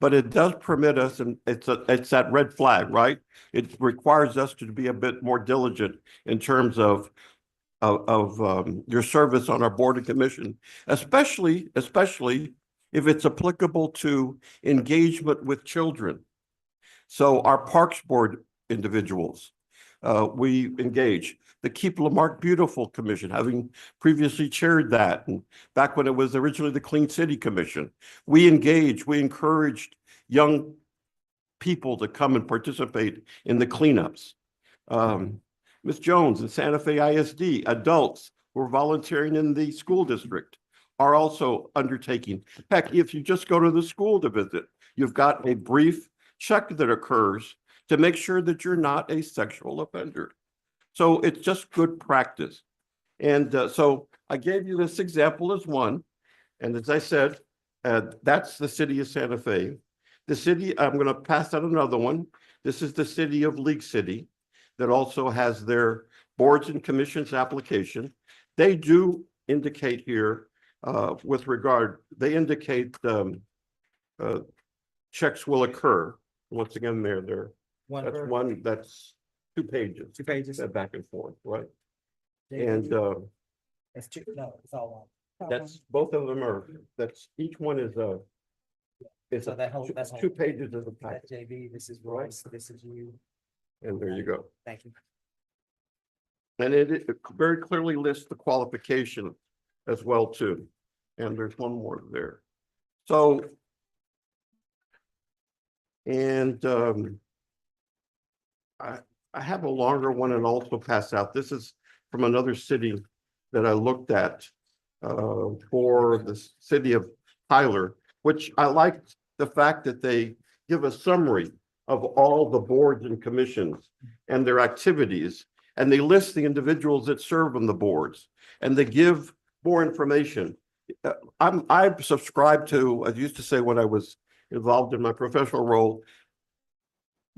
A: but it does permit us, and it's that red flag, right? It requires us to be a bit more diligent in terms of your service on our board and commission, especially if it's applicable to engagement with children. So our Parks Board individuals, we engage. The Keep Lamarck Beautiful Commission, having previously chaired that, and back when it was originally the Clean City Commission, we engaged, we encouraged young people to come and participate in the cleanups. Ms. Jones in Santa Fe ISD, adults who are volunteering in the school district are also undertaking. Heck, if you just go to the school to visit, you've got a brief check that occurs to make sure that you're not a sexual offender. So it's just good practice. And so I gave you this example as one. And as I said, that's the city of Santa Fe. The city, I'm going to pass out another one. This is the city of League City that also has their boards and commissions application. They do indicate here with regard, they indicate checks will occur. Once again, they're that's 2 pages.
C: 2 pages.
A: Back and forth, right?
C: JV.
A: And
C: That's two. No, it's all one.
A: that's, both of them are, that's, each one is it's
C: So that whole, that's
A: 2 pages of the
C: that
A: packet.
C: JV, this is Royce, this is you.
A: And there you go.
C: Thank you.
A: And it very clearly lists the qualification as well too. And there's one more there. So, and I have a longer one and also pass out. This is from another city that I looked at for the city of Tyler, which I liked the fact that they give a summary of all the boards and commissions and their activities. And they list the individuals that serve on the boards and they give more information. I subscribe to, I used to say when I was involved in my professional role,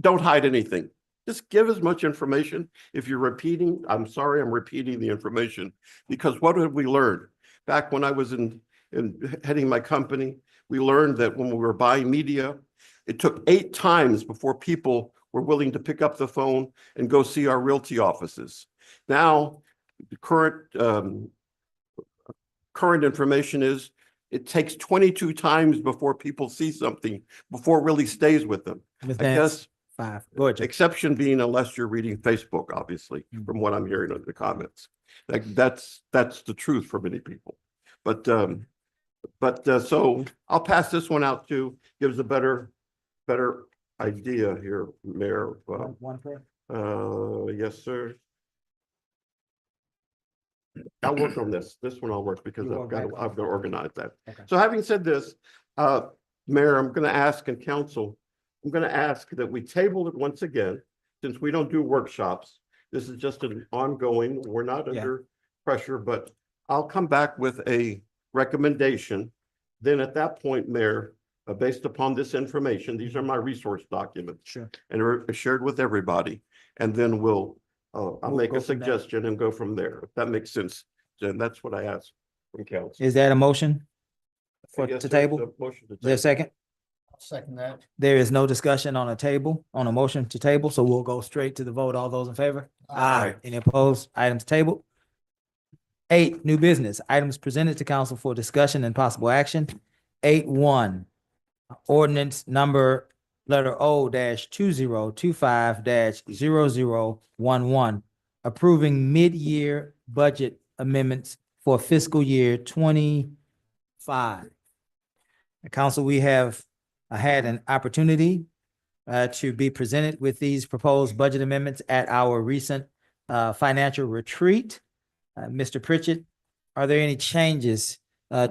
A: don't hide anything. Just give as much information. If you're repeating, I'm sorry, I'm repeating the information, because what have we learned? Back when I was in heading my company, we learned that when we were buying media, it took 8 times before people were willing to pick up the phone and go see our realty offices. Now, the current information is it takes 22 times before people see something before it really stays with them.
C: Ms.
A: I
C: Nance,
A: guess
C: 5. Go ahead, Jim.
A: exception being unless you're reading Facebook, obviously, from what I'm hearing in the comments. Like that's the truth for many people. But so I'll pass this one out too. Gives a better idea here, Mayor.
C: One prayer.
A: Yes, sir. I'll work on this. This one I'll work because I've got to organize that.
C: Okay.
A: So having said this, Mayor, I'm going to ask, and council, I'm going to ask that we table it once again, since we don't do workshops. This is just an ongoing, we're not under pressure, but I'll come back with a recommendation. Then at that point, Mayor, based upon this information, these are my resource documents.
C: Sure.
A: And are shared with everybody. And then I'll make a suggestion and go from there. If that makes sense, then that's what I ask from council.
C: Is that a motion for
A: Yes,
C: to
A: sir,
C: table?
A: it's a motion to
C: Is there a
A: table.
C: second?
F: I'll second that.
C: There is no discussion on a motion to table, so we'll go straight to the vote. All those in favor? Aye. Any opposed? Items tabled. 8, new business. Items presented to council for discussion and possible action. 8.1, ordinance number letter O-2025-0011, approving mid-year budget amendments for fiscal year 25. Council, we have had an opportunity to be presented with these proposed budget amendments at our recent financial retreat. Mr. Pritchett, are there any changes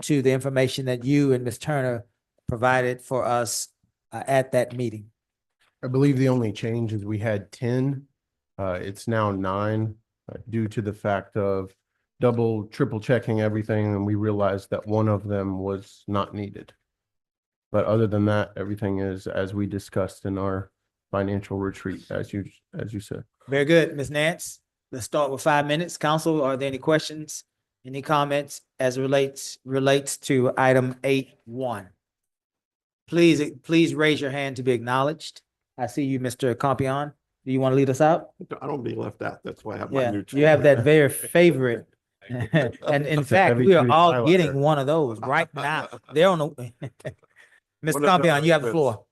C: to the information that you and Ms. Turner provided for us at that meeting?
L: I believe the only change is we had 10. It's now 9 due to the fact of triple checking everything, and we realized that one of them was not needed. But other than that, everything is as we discussed in our financial retreat, as you said.
C: Very good. Ms. Nance, let's start with 5 minutes. Council, are there any questions, any comments as relates to item 8.1? Please raise your hand to be acknowledged. I see you, Mr. Compion. Do you want to lead us out?
A: I don't be left out. That's why I have my
C: Yeah,
A: new.
C: you have that very favorite. And in fact, we are all getting one of those right now. They're on the. Mr. Compion, you have the floor.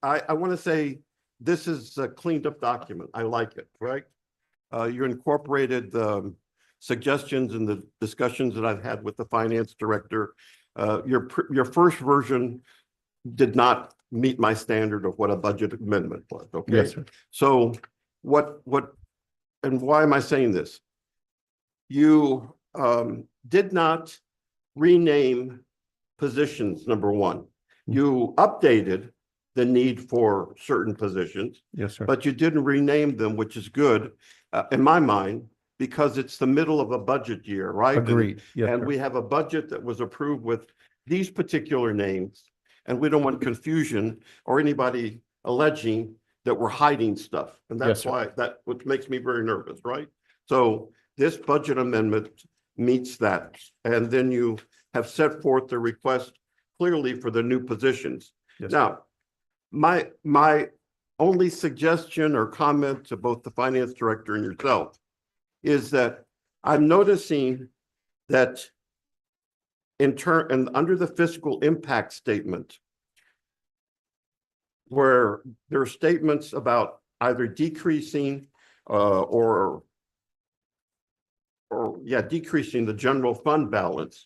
A: I want to say this is a cleaned up document. I like it, right? You incorporated the suggestions and the discussions that I've had with the finance director. Your first version did not meet my standard of what a budget amendment was, okay?
L: Yes, sir.
A: So and why am I saying this? You did not rename positions, number one. You updated the need for certain positions.
L: Yes, sir.
A: But you didn't rename them, which is good, in my mind, because it's the middle of a budget year, right?
L: Agreed. Yes,
A: And
L: sir.
A: we have a budget that was approved with these particular names, and we don't want confusion or anybody alleging that we're hiding stuff. And
L: Yes,
A: that's
L: sir.
A: why what makes me very nervous, right? So this budget amendment meets that. And then you have set forth the request clearly for the new positions.
L: Yes,
A: Now, my only suggestion or comment to both the finance director and yourself is that I'm noticing that and under the fiscal impact statement, where there are statements about either decreasing decreasing the general fund balance.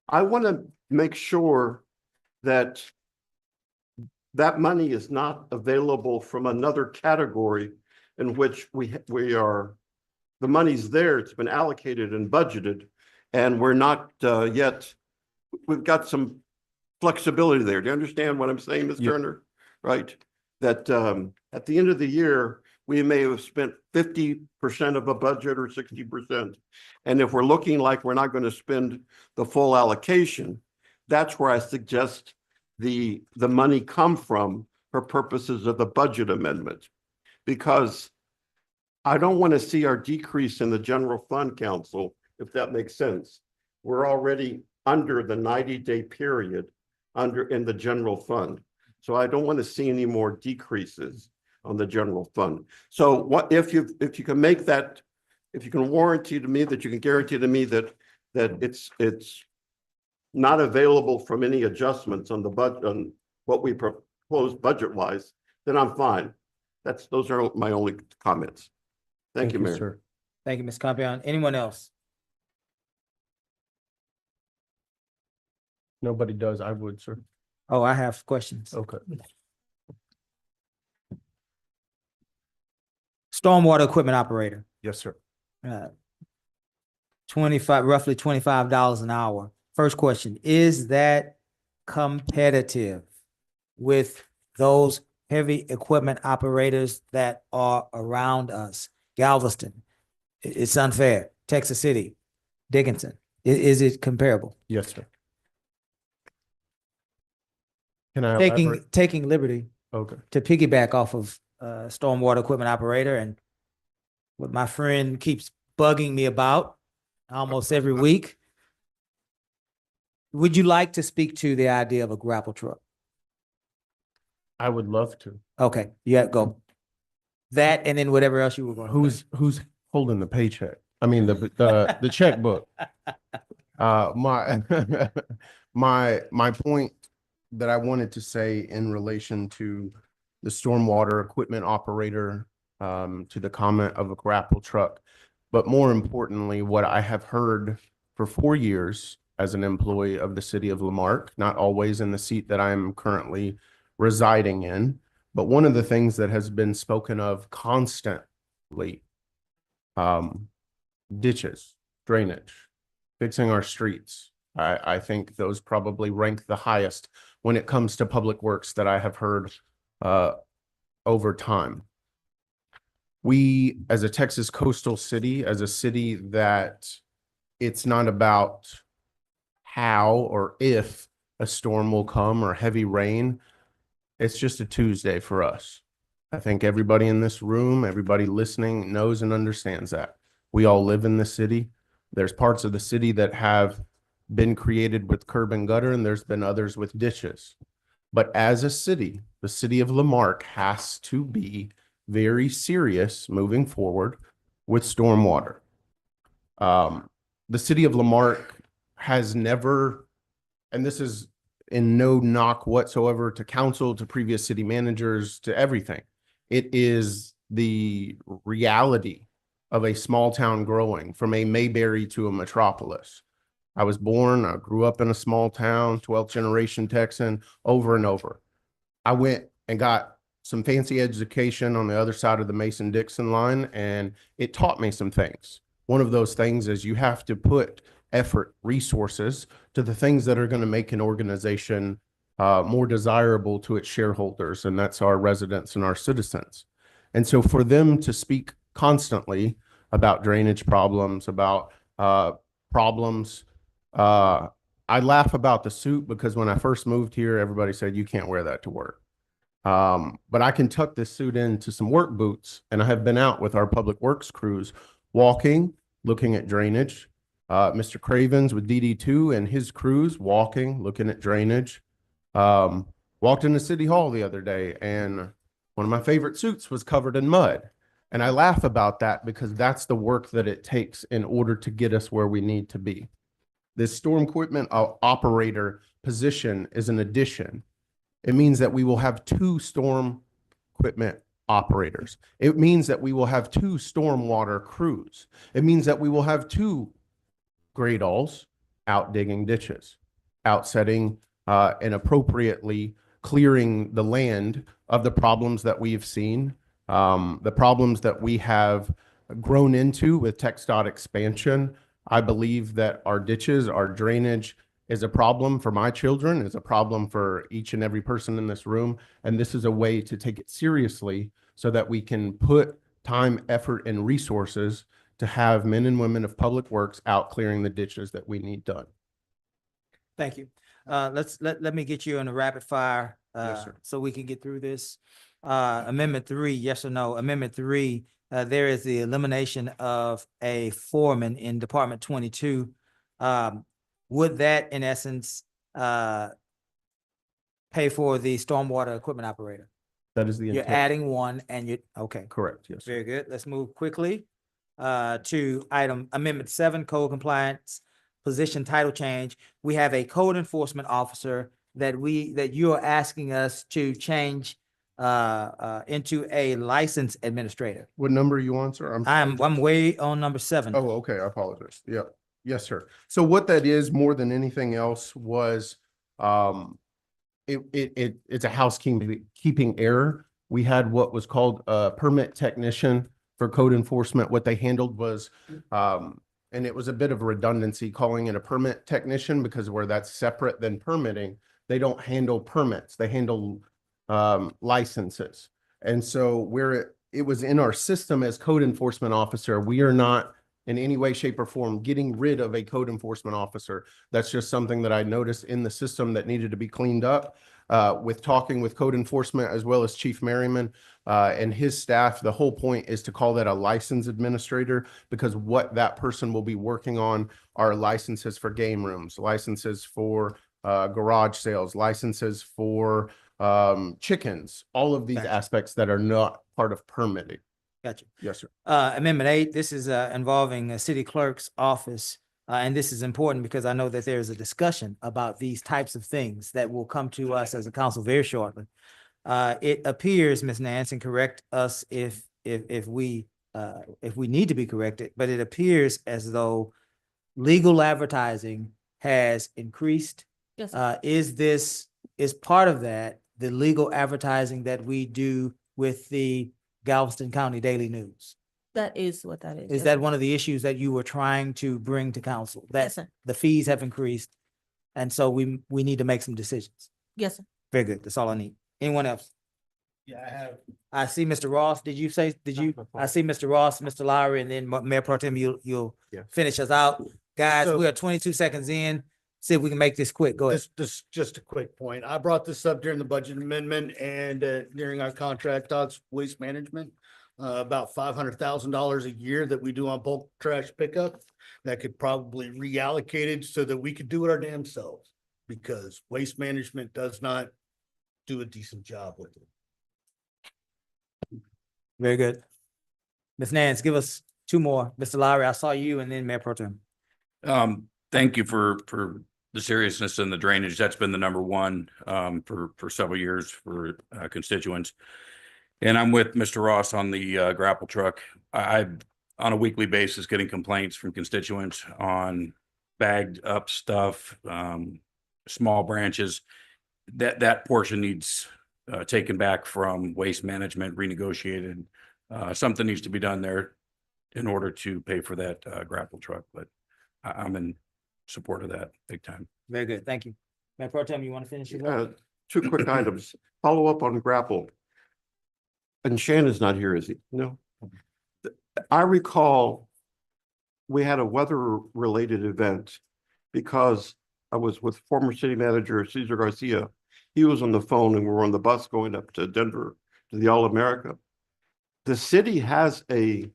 A: I want to make sure that that money is not available from another category in which the money's there, it's been allocated and budgeted, and we're not yet, we've got some flexibility there. Do you understand what I'm saying, Ms. Turner? Right? That at the end of the year, we may have spent 50% of a budget or 60%. And if we're looking like we're not going to spend the full allocation, that's where I suggest the money come from for purposes of the budget amendment. Because I don't want to see our decrease in the general fund, council, if that makes sense. We're already under the 90-day period in the general fund. So I don't want to see any more decreases on the general fund. So what if you can make that, if you can warranty to me that you can guarantee to me that it's not available from any adjustments on the budget, on what we propose budget wise, then I'm fine. Those are my only comments. Thank you, Mayor.
L: sir.
C: Thank you, Ms. Compion. Anyone else?
L: Nobody does. I would, sir.
C: Oh, I have questions.
L: Okay.
C: Stormwater equipment operator,
L: Yes, sir.
C: 25, roughly $25 an hour. First question, is that competitive with those heavy equipment operators that are around us? Galveston, it's unfair. Texas City, Dickinson, is it comparable?
L: Yes, sir. Can I
C: Taking
L: elaborate?
C: liberty
L: Okay.
C: to piggyback off of stormwater equipment operator and what my friend keeps bugging me about almost every week. Would you like to speak to the idea of a grapple truck?
L: I would love to.
C: Okay, yeah, go. That and then whatever else you were going to say.
L: Who's holding the paycheck? I mean, the checkbook. My point that I wanted to say in relation to the stormwater equipment operator, to the comment of a grapple truck, but more importantly, what I have heard for 4 years as an employee of the city of Lamarck, not always in the seat that I'm currently residing in, but one of the things that has been spoken of constantly, ditches, drainage, fixing our streets. I think those probably rank the highest when it comes to public works that I have heard over time. We, as a Texas coastal city, as a city that it's not about how or if a storm will come or heavy rain, it's just a Tuesday for us. I think everybody in this room, everybody listening knows and understands that. We all live in the city. There's parts of the city that have been created with curb and gutter, and there's been others with ditches. But as a city, the city of Lamarck has to be very serious moving forward with stormwater. The city of Lamarck has never, and this is in no knock whatsoever to council, to previous city managers, to everything. It is the reality of a small town growing from a Mayberry to a metropolis. I was born, I grew up in a small town, 12th generation Texan, over and over. I went and got some fancy education on the other side of the Mason-Dixon line, and it taught me some things. One of those things is you have to put effort, resources to the things that are going to make an organization more desirable to its shareholders, and that's our residents and our citizens. And so for them to speak constantly about drainage problems, about problems, I laugh about the suit because when I first moved here, everybody said, you can't wear that to work. But I can tuck this suit into some work boots, and I have been out with our public works crews walking, looking at drainage. Mr. Cravens with DD2 and his crews walking, looking at drainage. Walked into City Hall the other day, and one of my favorite suits was covered in mud. And I laugh about that because that's the work that it takes in order to get us where we need to be. This storm equipment operator position is an addition. It means that we will have 2 storm equipment operators. It means that we will have 2 stormwater crews. It means that we will have 2 gradals out digging ditches, out setting and appropriately clearing the land of the problems that we've seen, the problems that we have grown into with TxDOT expansion. I believe that our ditches, our drainage is a problem for my children, is a problem for each and every person in this room. And this is a way to take it seriously so that we can put time, effort, and resources to have men and women of public works out clearing the ditches that we need done.
C: Thank you. Let me get you in a rapid fire
L: sir.
C: so we can get through this. Amendment 3, yes or no? Amendment 3, there is the elimination of a foreman in Department 22. Would that in essence, pay for the stormwater equipment operator?
L: That is the
C: You're
L: intent.
C: adding one and you, okay.
L: Correct, yes.
C: Very good. Let's move quickly to item Amendment 7, code compliance, position title change. We have a code enforcement officer that you are asking us to change into a license administrator.
L: What number are you on, sir?
C: I'm way on number 7.
L: Oh, okay, I apologize. Yeah, yes, sir. So what that is more than anything else was, it's a housekeeping error. We had what was called a permit technician for code enforcement. What they handled was, and it was a bit of a redundancy calling it a permit technician because where that's separate than permitting, they don't handle permits, they handle licenses. And so where it was in our system as code enforcement officer, we are not in any way, shape, or form getting rid of a code enforcement officer. That's just something that I noticed in the system that needed to be cleaned up. With talking with code enforcement as well as Chief Merriman and his staff, the whole point is to call that a license administrator, because what that person will be working on are licenses for game rooms, licenses for garage sales, licenses for chickens, all of these aspects that are not part of permitting.
C: Gotcha.
L: Yes, sir.
C: Amendment 8, this is involving a city clerk's office. And this is important because I know that there's a discussion about these types of things that will come to us as a council very shortly. It appears, Ms. Nance, and correct us if we need to be corrected, but it appears as though legal advertising has increased.
N: Yes.
C: Is part of that the legal advertising that we do with the Galveston County Daily News?
N: That is what that is.
C: Is
N: yes,
C: that
N: sir.
C: one of the issues that you were trying to bring to council? That
N: Yes, sir.
C: the fees have increased, and so we need to make some decisions.
N: Yes, sir.
C: Very good. That's all I need. Anyone else?
F: Yeah, I have.
C: I see Mr. Ross. Did you? I see Mr. Ross, Mr. Lowry, and then Mayor Pro Tem, you'll
F: Yeah.
C: finish us out. Guys,
F: So-
C: we are 22 seconds in. See if we can make this quick. Go ahead.
F: This just a quick point. I brought this up during the budget amendment and during our contract talks, waste management. About $500,000 a year that we do on bulk trash pickup that could probably reallocated so that we could do it our damn selves. Because waste management does not do a decent job with it.
C: Very good. Ms. Nance, give us 2 more. Mr. Lowry, I saw you, and then Mayor Pro Tem.
D: Thank you for the seriousness and the drainage. That's been the number one for several years for constituents. And I'm with Mr. Ross on the grapple truck. I'm on a weekly basis getting complaints from constituents on bagged up stuff, small branches. That portion needs taken back from waste management, renegotiated. Something needs to be done there in order to pay for that grapple truck, but I'm in support of that big time.
C: Very good. Thank you. Mayor Pro Tem, you want to finish your work?
A: 2 quick items. Follow up on grapple. And Shannon's not here, is he? No. I recall we had a weather-related event because I was with former city manager Cesar Garcia. He was on the phone and we were on the bus going up to Denver to the All-America. The city has a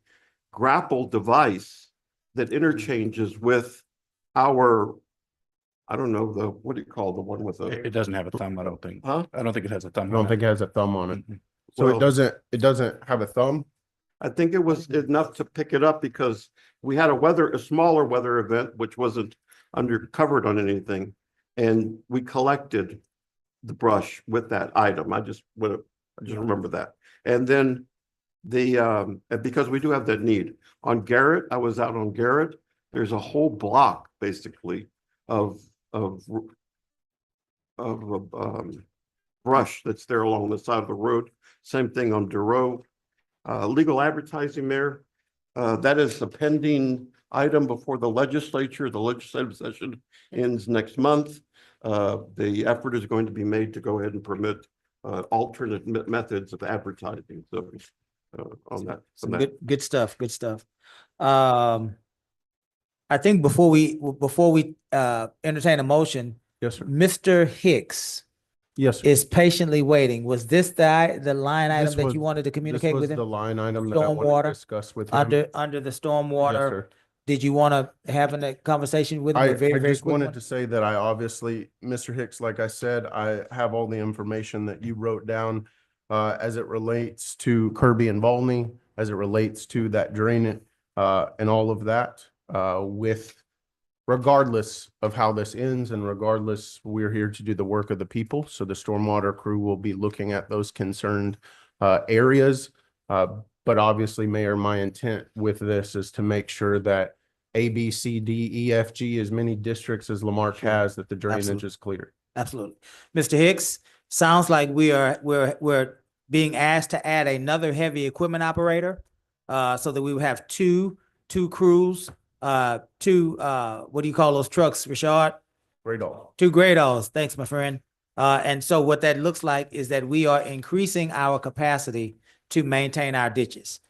A: grapple device that interchanges with our, I don't know, what do you call the one with
D: It doesn't have a thumb, I don't think.
A: Huh?
D: I don't think it has a thumb.
L: I don't think it has a thumb on it. So
A: Well-
L: it doesn't have a thumb?
A: I think it was enough to pick it up because we had a smaller weather event, which wasn't covered on anything. And we collected the brush with that item. I just remember that. And then because we do have that need on Garrett, I was out on Garrett. There's a whole block basically of brush that's there along the side of the road. Same thing on Duro. Legal advertising, Mayor, that is a pending item before the legislature. The legislative session ends next month. The effort is going to be made to go ahead and permit alternate methods of advertising. So on that.
C: Good stuff. Good stuff. I think before we entertain a motion,
L: yes, sir.
C: Mr. Hicks
L: Yes, sir.
C: is patiently waiting. Was this the line item
L: This
C: that
L: was-
C: you wanted to
L: This
C: communicate
L: was
C: with
L: the
C: him?
L: line item that I wanted
C: Stormwater,
L: to discuss with him.
C: under the
L: Yes,
C: stormwater?
L: sir.
C: Did you want to have a conversation with him?
L: I,
C: A very,
L: I
C: very
L: just
C: quick
L: wanted
C: one?
L: to say that I obviously, Mr. Hicks, like I said, I have all the information that you wrote down as it relates to Kirby and Volney, as it relates to that drain and all of that with regardless of how this ends and regardless, we're here to do the work of the people. So the stormwater crew will be looking at those concerned areas. But obviously, Mayor, my intent with this is to make sure that A, B, C, D, E, F, G, as many districts as Lamarck has, that the drainage
C: Absolutely.
L: is clear.
C: Absolutely. Mr. Hicks, sounds like we're being asked to add another heavy equipment operator. So that we will have two crews, what do you call those trucks, Rashad?
L: Great all.
C: Two Grados. Thanks, my friend. And so what that looks like is that we are increasing our capacity to maintain our ditches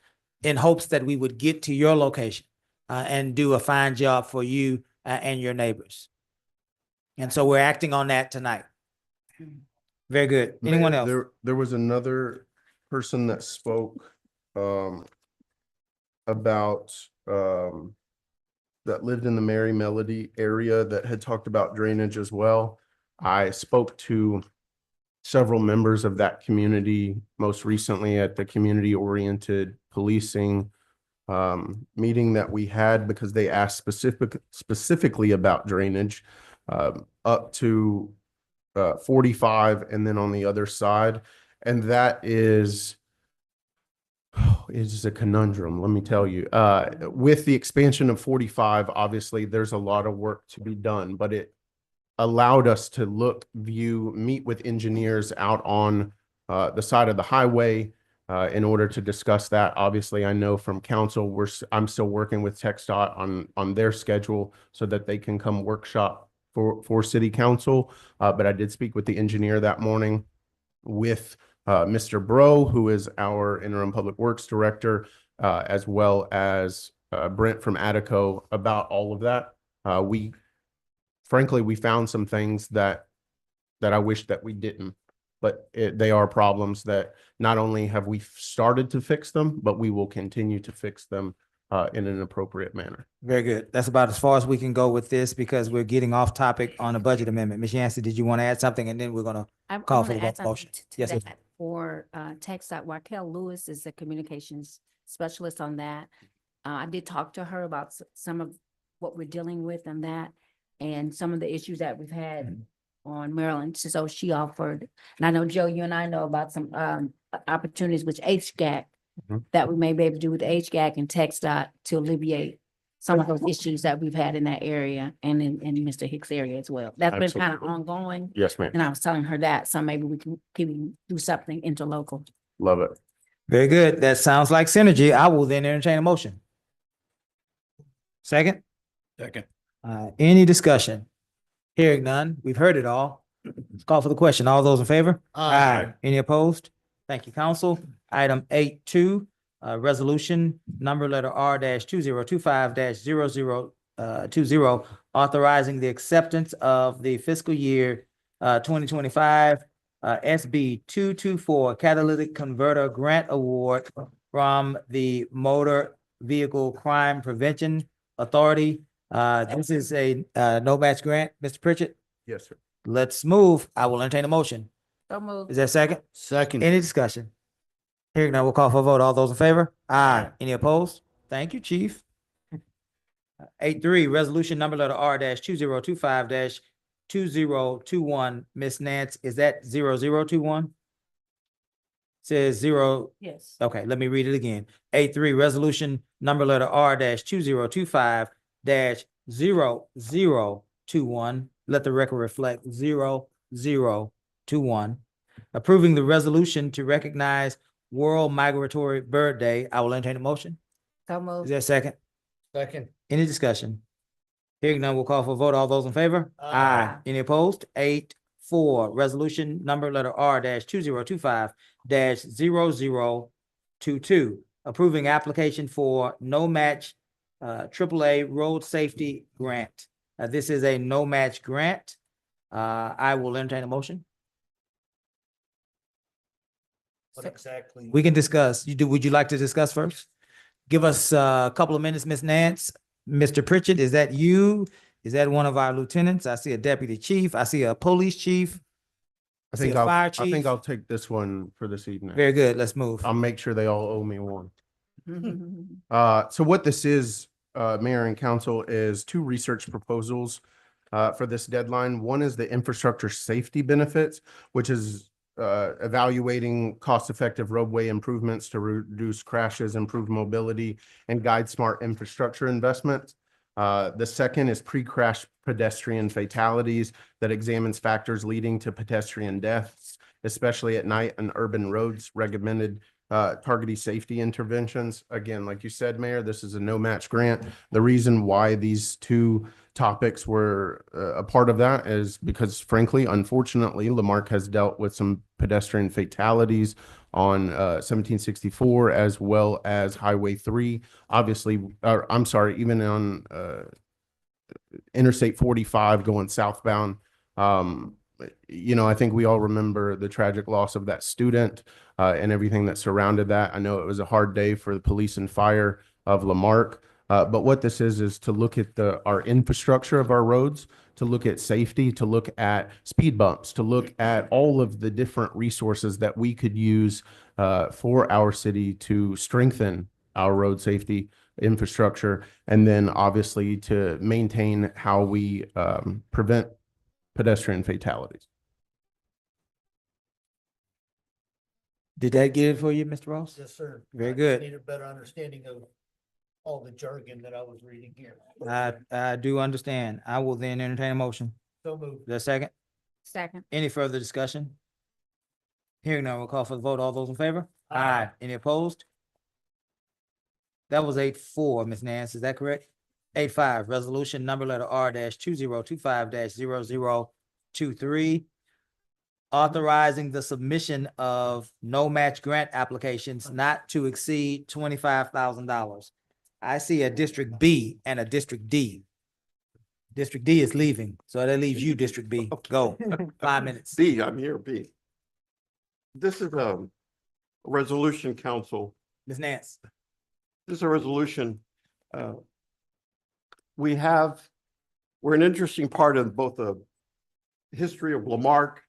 C: in hopes that we would get to your location and do a fine job for you and your neighbors. And so we're acting on that tonight. Very good. Anyone
L: Mayor,
C: else?
L: There was another person that spoke about that lived in the Mary Melody area that had talked about drainage as well. I spoke to several members of that community, most recently at the community-oriented policing meeting that we had, because they asked specifically about drainage up to 45 and then on the other side. And that is a conundrum, let me tell you. With the expansion of 45, obviously there's a lot of work to be done, but it allowed us to meet with engineers out on the side of the highway in order to discuss that. Obviously, I know from council, I'm still working with TxDOT on their schedule so that they can come workshop for city council. But I did speak with the engineer that morning with Mr. Bro, who is our interim public works director, as well as Brent from Attico about all of that. Frankly, we found some things that I wish that we didn't, but they are problems that not only have we started to fix them, but we will continue to fix them in an appropriate manner.
C: Very good. That's about as far as we can go with this because we're getting off topic on the budget amendment. Ms. Yancey, did you want to add something? And then we're going to call for the vote motion. Yes, sir.
G: For TxDOT, Raquel Lewis is the communications specialist on that. I did talk to her about some of what we're dealing with on that and some of the issues that we've had on Maryland. So she offered, and I know, Joe, you and I know about some opportunities with HGAC that we may be able to do with HGAC and TxDOT to alleviate some of those issues that we've had in that area and in Mr. Hicks' area as well. That's been kind of ongoing.
L: Yes, ma'am.
G: And I was telling her that, so maybe we can do something interlocal.
L: Love it.
C: Very good. That sounds like synergy. I will then entertain a motion. Second?
D: Second.
C: Any discussion? Hearing none. We've heard it all. Let's call for the question. All those in favor?
F: Aye.
C: Any opposed? Thank you, council. Item 8.2, resolution number letter R-2025-0020, authorizing the acceptance of the fiscal year 2025 SB 224 catalytic converter grant award from the Motor Vehicle Crime Prevention Authority. This is a no match grant. Mr. Pritchett,
L: Yes, sir.
C: let's move. I will entertain a motion.
G: So moved.
C: Is there a second?
F: Second.
C: Any discussion? Hearing none, we'll call for a vote. All those in favor? Aye. Any opposed? Thank you, chief. 8.3, resolution number letter R-2025-2021. Ms. Nance, is that 0021? Says 0.
G: Yes.
C: Okay, let me read it again. 8.3, resolution number letter R-2025-0021. Let the record reflect 0021. Approving the resolution to recognize World Migratory Bird Day. I will entertain a motion.
G: So
C: Is
G: moved.
C: there a second?
F: Second.
C: Any discussion? Hearing none, we'll call for a vote. All those in favor?
F: Aye.
C: Any opposed? 8.4, resolution number letter R-2025-0022, approving application for no match AAA road safety grant. This is a no match grant. I will entertain a motion.
F: What exactly?
C: We can discuss. Would you like to discuss first? Give us a couple of minutes, Ms. Nance. Mr. Pritchett, is that you? Is that one of our lieutenants? I see a deputy chief. I see a police chief.
L: I
C: See
L: think
C: a
L: I'll,
C: fire
L: I think
C: chief?
L: I'll take this one for this evening.
C: Very good. Let's move.
L: I'll make sure they all owe me one. So what this is, Mayor and Council, is two research proposals for this deadline. One is the infrastructure safety benefits, which is evaluating cost-effective roadway improvements to reduce crashes, improve mobility, and guide smart infrastructure investments. The second is pre-crash pedestrian fatalities that examines factors leading to pedestrian deaths, especially at night on urban roads, recommended targeting safety interventions. Again, like you said, Mayor, this is a no-match grant. The reason why these two topics were a part of that is because, frankly, unfortunately, Lamarck has dealt with some pedestrian fatalities on 1764 as well as Highway 3. Obviously, I'm sorry, even on Interstate 45 going southbound. I think we all remember the tragic loss of that student and everything that surrounded that. I know it was a hard day for the police and fire of Lamarck. But what this is to look at our infrastructure of our roads, to look at safety, to look at speed bumps, to look at all of the different resources that we could use for our city to strengthen our road safety infrastructure, and then obviously to maintain how we prevent pedestrian fatalities.
C: Did that get it for you, Mr. Ross?
F: Yes, sir.
C: Very
F: I
C: good.
F: Need a better understanding of all the jargon that I was reading here.
C: I do understand. I will then entertain a motion.
F: So moved.
C: The second,
G: Second.
C: any further discussion? Hearing none, we'll call for the vote. All those in favor? Aye. Any opposed? That was 8-4, Ms. Nance, is that correct? 8-5, resolution number letter R 2025 0023. Authorizing the submission of no match grant applications not to exceed $25,000. I see a District B and a District D. District D is leaving, so that leaves you, District B. Go, 5 minutes.
A: B, I'm here, B. This is a resolution, council.
C: Ms. Nance.
A: This is a resolution. We're an interesting part of both the history of Lamarck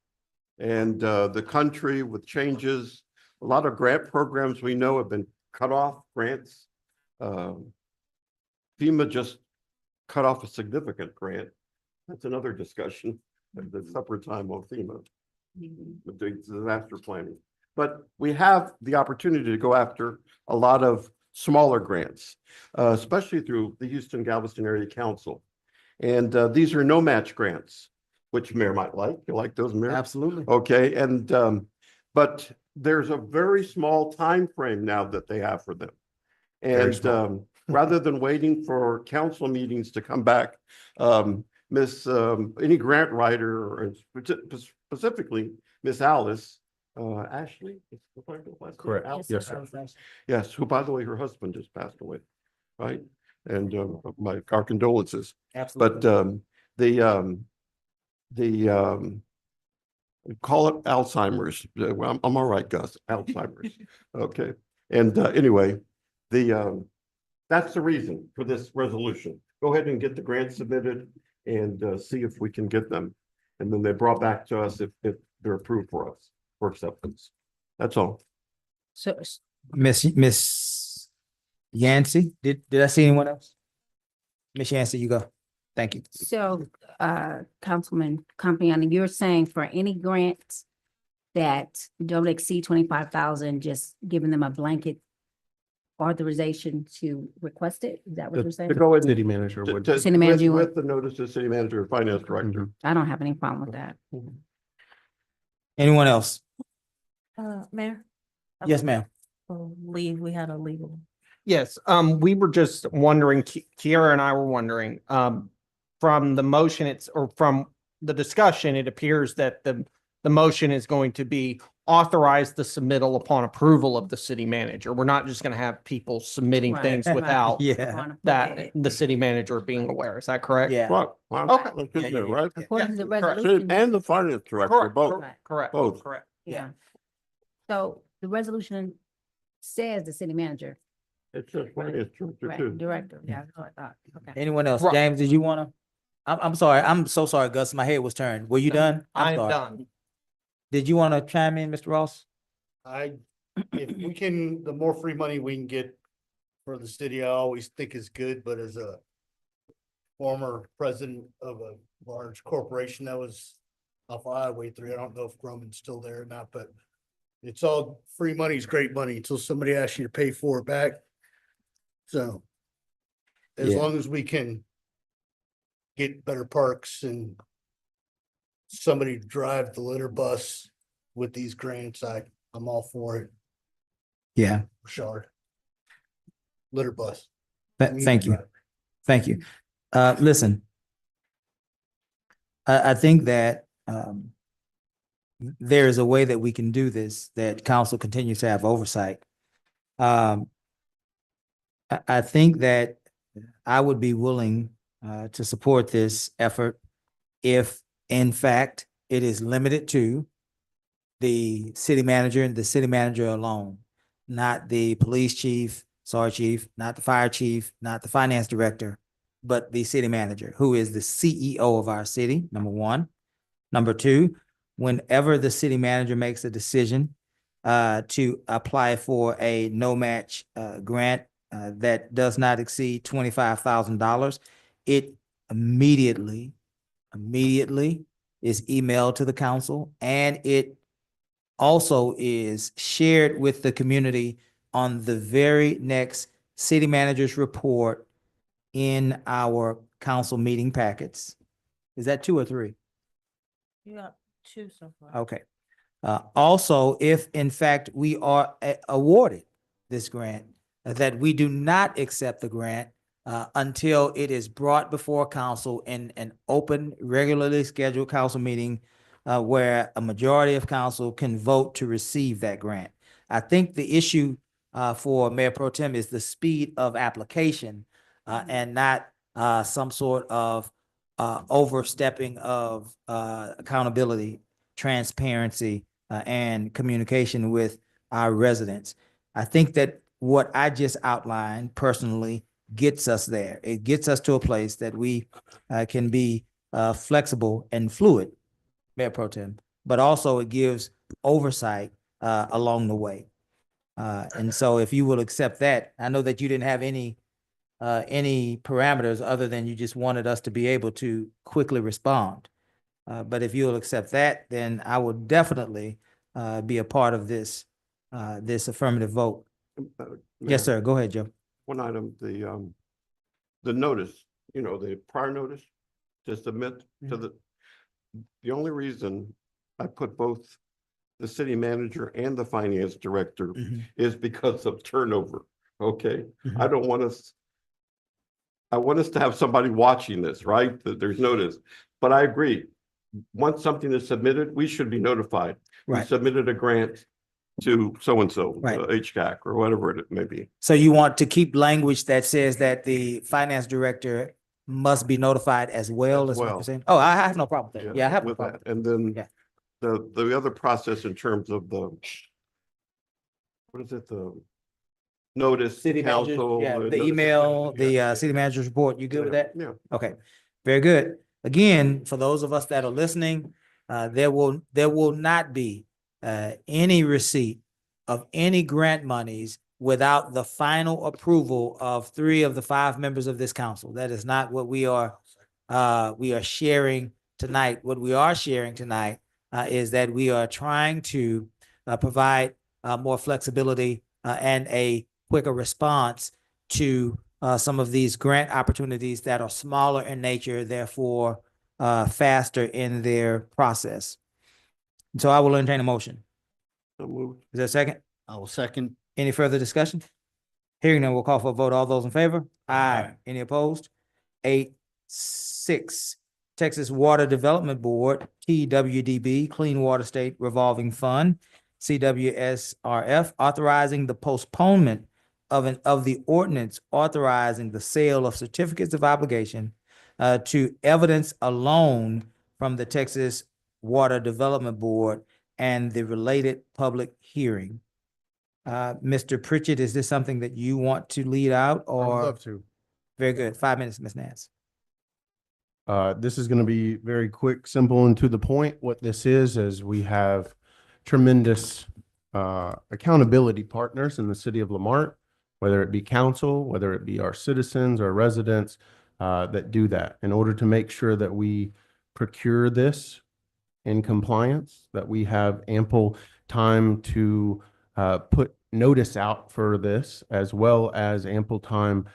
A: and the country with changes. A lot of grant programs we know have been cut off, grants. FEMA just cut off a significant grant. That's another discussion at the supper time on FEMA, with the disaster planning. But we have the opportunity to go after a lot of smaller grants, especially through the Houston Galveston Area Council. And these are no match grants, which Mayor might like. You like those, Mayor?
C: Absolutely.
A: Okay, and but there's a very small time frame now that they have for them. And rather than waiting for council meetings to come back, any grant writer, or specifically Miss Alice, Ashley?
L: Correct. Yes, sir.
A: Yes, who, by the way, her husband just passed away, right? And our condolences.
C: Absolutely.
A: But call it Alzheimer's. I'm all right, Gus. Alzheimer's. Okay. And anyway, that's the reason for this resolution. Go ahead and get the grant submitted and see if we can get them. And then they brought back to us if they're approved for us for acceptance. That's all.
G: So,
C: Miss Yancey, did I see anyone else? Miss Yancey, you go. Thank you.
G: so, Councilman Compiani, you're saying for any grants that don't exceed 25,000, just giving them a blanket authorization to request it? Is that what you're saying?
A: To go ahead and
L: City manager would.
G: City manager would-
A: with the notice of city manager and finance director.
G: I don't have any problem with that.
C: Anyone else?
B: Mayor?
C: Yes, ma'am.
B: We had a legal.
V: Yes, we were just wondering, Kiara and I were wondering, from the motion, or from the discussion, it appears that the motion is going to be authorize the submittal upon approval of the city manager. We're not just going to have people submitting
G: Right,
V: things
G: right.
V: without
C: Yeah.
V: that the city manager being aware. Is that correct?
C: Yeah.
A: Right. Well,
V: Okay.
A: let's get there, right?
G: According to the
V: correct.
G: resolution.
A: And the finance director,
V: Correct,
A: both.
V: correct,
A: Both.
V: correct.
G: Yeah. So The resolution says the city manager,
A: It says finance director
G: right,
A: too.
G: director. Yeah, that's what I thought. Okay.
C: Anyone else?
V: Right.
C: James, did you wanna? I'm sorry. I'm so sorry, Gus. My head was turned. Were you done?
V: I am
C: sorry.
V: done.
C: Did you wanna chime in, Mr. Ross?
F: If we can, the more free money we can get for the city, I always think is good, but as a former president of a large corporation that was off Highway 3, I don't know if Grumman's still there or not, but it's all free money is great money until somebody asks you to pay for it back. So as
C: Yeah.
F: long as we can get better parks and somebody to drive the litter bus with these grants, I'm all for it.
C: Yeah.
F: Shard. Litter bus.
C: Thank you. Thank you. Listen. I think that, there is a way that we can do this, that council continues to have oversight. I think that I would be willing, to support this effort if, in fact, it is limited to the city manager and the city manager alone, not the police chief, sergeant chief, not the fire chief, not the finance director, but the city manager, who is the CEO of our city, number one. Number two, whenever the city manager makes a decision to apply for a no match grant that does not exceed $25,000, it immediately is emailed to the council, and it also is shared with the community on the very next city manager's report in our council meeting packets. Is that 2 or 3?
B: You got 2 so far.
C: Okay. Also, if in fact we are awarded this grant, that we do not accept the grant until it is brought before council in an open, regularly scheduled council meeting where a majority of council can vote to receive that grant. I think the issue for Mayor Pro Tem is the speed of application and not some sort of overstepping of accountability, transparency, and communication with our residents. I think that what I just outlined personally gets us there. It gets us to a place that we can be flexible and fluid, Mayor Pro Tem, but also it gives oversight along the way. And so if you will accept that, I know that you didn't have any parameters other than you just wanted us to be able to quickly respond. But if you'll accept that, then I will definitely be a part of this affirmative vote. Yes, sir. Go ahead, Joe.
A: One item, the notice, the prior notice to submit to the only reason I put both the city manager and the finance director is because of turnover. Okay. I want us to have somebody watching this, right? That there's notice, but I agree. Once something is submitted, we should be notified.
C: Right.
A: We submitted a grant to so-and-so,
C: Right.
A: HCAC or whatever it may be.
C: So you want to keep language that says that the finance director must be notified as well,
A: As
C: is what
A: well.
C: you're saying? Oh, I have no problem with that. Yeah, I have no
A: With
C: problem.
A: that. And then
C: Yeah.
A: the other process in terms of what is it, the notice,
C: City manager,
A: council.
C: yeah, the
A: notice-
C: email, the
A: Yeah.
C: city manager's report. You good with that?
A: Yeah.
C: Okay, very good. Again, for those of us that are listening, there will not be any receipt of any grant monies without the final approval of 3 of the 5 members of this council. That is not what we are sharing tonight. What we are sharing tonight is that we are trying to provide more flexibility and a quicker response to some of these grant opportunities that are smaller in nature, therefore faster in their process. And so I will entertain a motion.
A: So moved.
C: Is there a second?
F: I will second.
C: Any further discussion? Hearing none, we'll call for a vote. All those in favor? Aye. Any opposed? 8-6. Texas Water Development Board, TWDB, Clean Water State Revolving Fund, CWSRF, authorizing the postponement of the ordinance authorizing the sale of certificates of obligation to evidence a loan from the Texas Water Development Board and the related public hearing. Mr. Pritchett, is this something that you want to lead out
L: I'd
C: or?
L: love to.
C: Very good. 5 minutes, Ms. Nance.
L: This is going to be very quick, simple, and to the point. What this is we have tremendous accountability partners in the city of Lamar, whether it be council, whether it be our citizens or residents that do that in order to make sure that we procure this in compliance, that we have ample time to put notice out for this, as well as ample time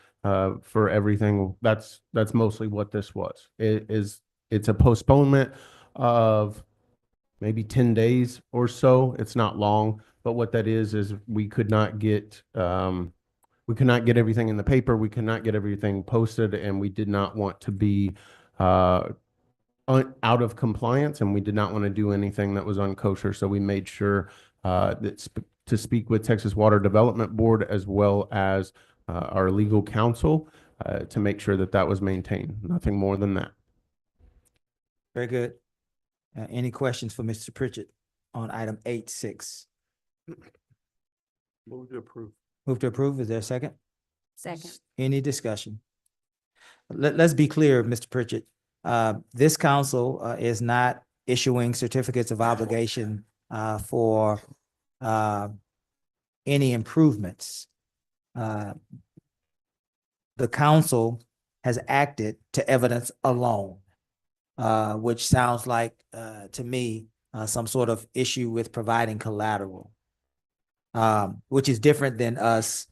L: for everything. That's mostly what this was. It's a postponement of maybe 10 days or so. It's not long, but what that is we could not get everything in the paper. We could not get everything posted, and we did not want to be out of compliance, and we did not want to do anything that was unkosher. So we made sure to speak with Texas Water Development Board as well as our legal counsel to make sure that that was maintained. Nothing more than that.
C: Very good. Any questions for Mr. Pritchett on item 8.6?
A: Move to approve.
C: Move to approve. Is there a second?
G: Second.
C: Any discussion? Let's be clear, Mr. Pritchett. This council is not issuing certificates of obligation for any improvements. The council has acted to evidence alone, which sounds like, to me, some sort of issue with providing collateral, which is different than us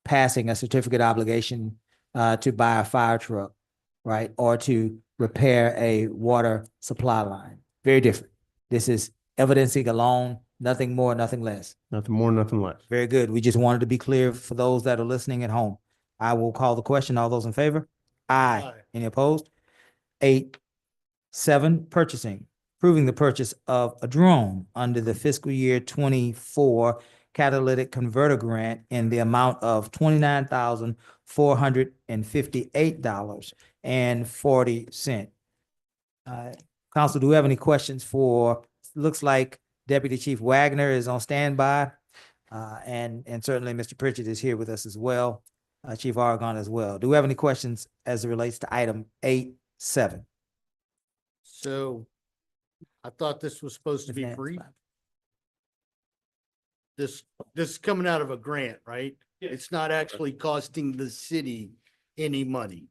C: passing a certificate obligation to buy a fire truck, right? Or to repair a water supply line. Very different. This is evidencing alone, nothing more, nothing less.
L: Nothing more, nothing less.
C: Very good. We just wanted to be clear for those that are listening at home. I will call the question. All those in favor? Aye. Any opposed? 8.7, purchasing. Approving the purchase of a drone under the fiscal year 24 catalytic converter grant in the amount of $29,458.40. Council, do we have any questions for, looks like Deputy Chief Wagner is on standby. And certainly Mr. Pritchett is here with us as well, Chief Oregon as well. Do we have any questions as it relates to item 8.7?
F: So I thought this was supposed to be free. This is coming out of a grant, right? It's not actually costing the city any money.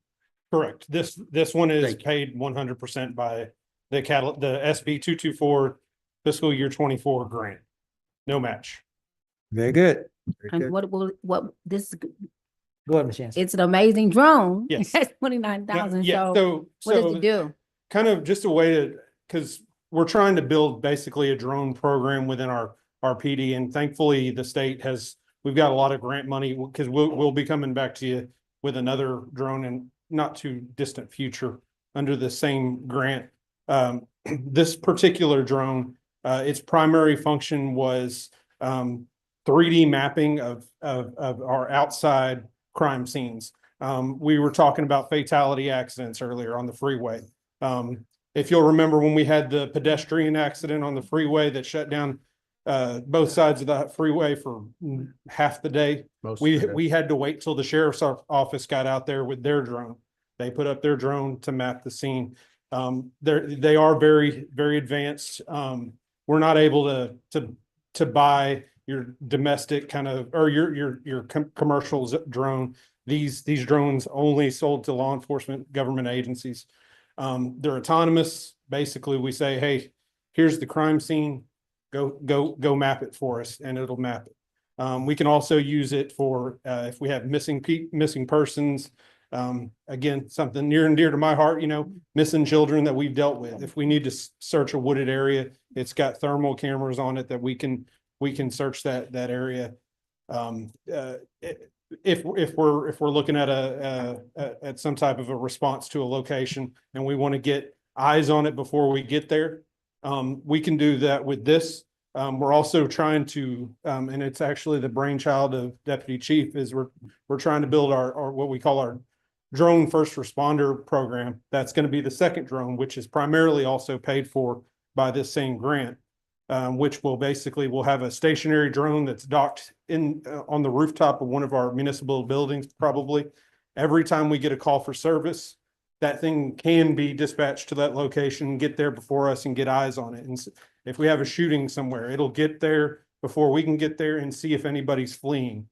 E: Correct. This one is
F: Thank you.
E: paid 100% by the SB 224 fiscal year 24 grant. No match.
C: Very good.
G: And what this,
C: Go ahead, Ms. Jansen.
G: it's an amazing drone.
E: Yes.
G: That's 29,000.
E: Yeah,
G: So what does it do?
E: Kind of just a way to, because we're trying to build basically a drone program within our PD, and thankfully the state we've got a lot of grant money, because we'll be coming back to you with another drone in not too distant future under the same grant. This particular drone, its primary function was 3D mapping of our outside crime scenes. We were talking about fatality accidents earlier on the freeway. If you'll remember when we had the pedestrian accident on the freeway that shut down both sides of the freeway for half the day, we had to wait till the sheriff's office got out there with their drone. They put up their drone to map the scene. They are very, very advanced. We're not able to buy your domestic kind of, or your commercial drone. These drones only sold to law enforcement government agencies. They're autonomous. Basically, we say, hey, here's the crime scene. Go map it for us, and it'll map it. We can also use it for if we have missing persons. Again, something near and dear to my heart, missing children that we've dealt with. If we need to search a wooded area, it's got thermal cameras on it that we can search that area. If we're looking at some type of a response to a location and we want to get eyes on it before we get there, we can do that with this. We're also trying to, and it's actually the brainchild of Deputy Chief, is we're trying to build our what we call our drone first responder program. That's going to be the second drone, which is primarily also paid for by this same grant. which will basically, we'll have a stationary drone that's docked in, on the rooftop of one of our municipal buildings, probably. Every time we get a call for service, that thing can be dispatched to that location, get there before us and get eyes on it. And if we have a shooting somewhere, it'll get there before we can get there and see if anybody's fleeing.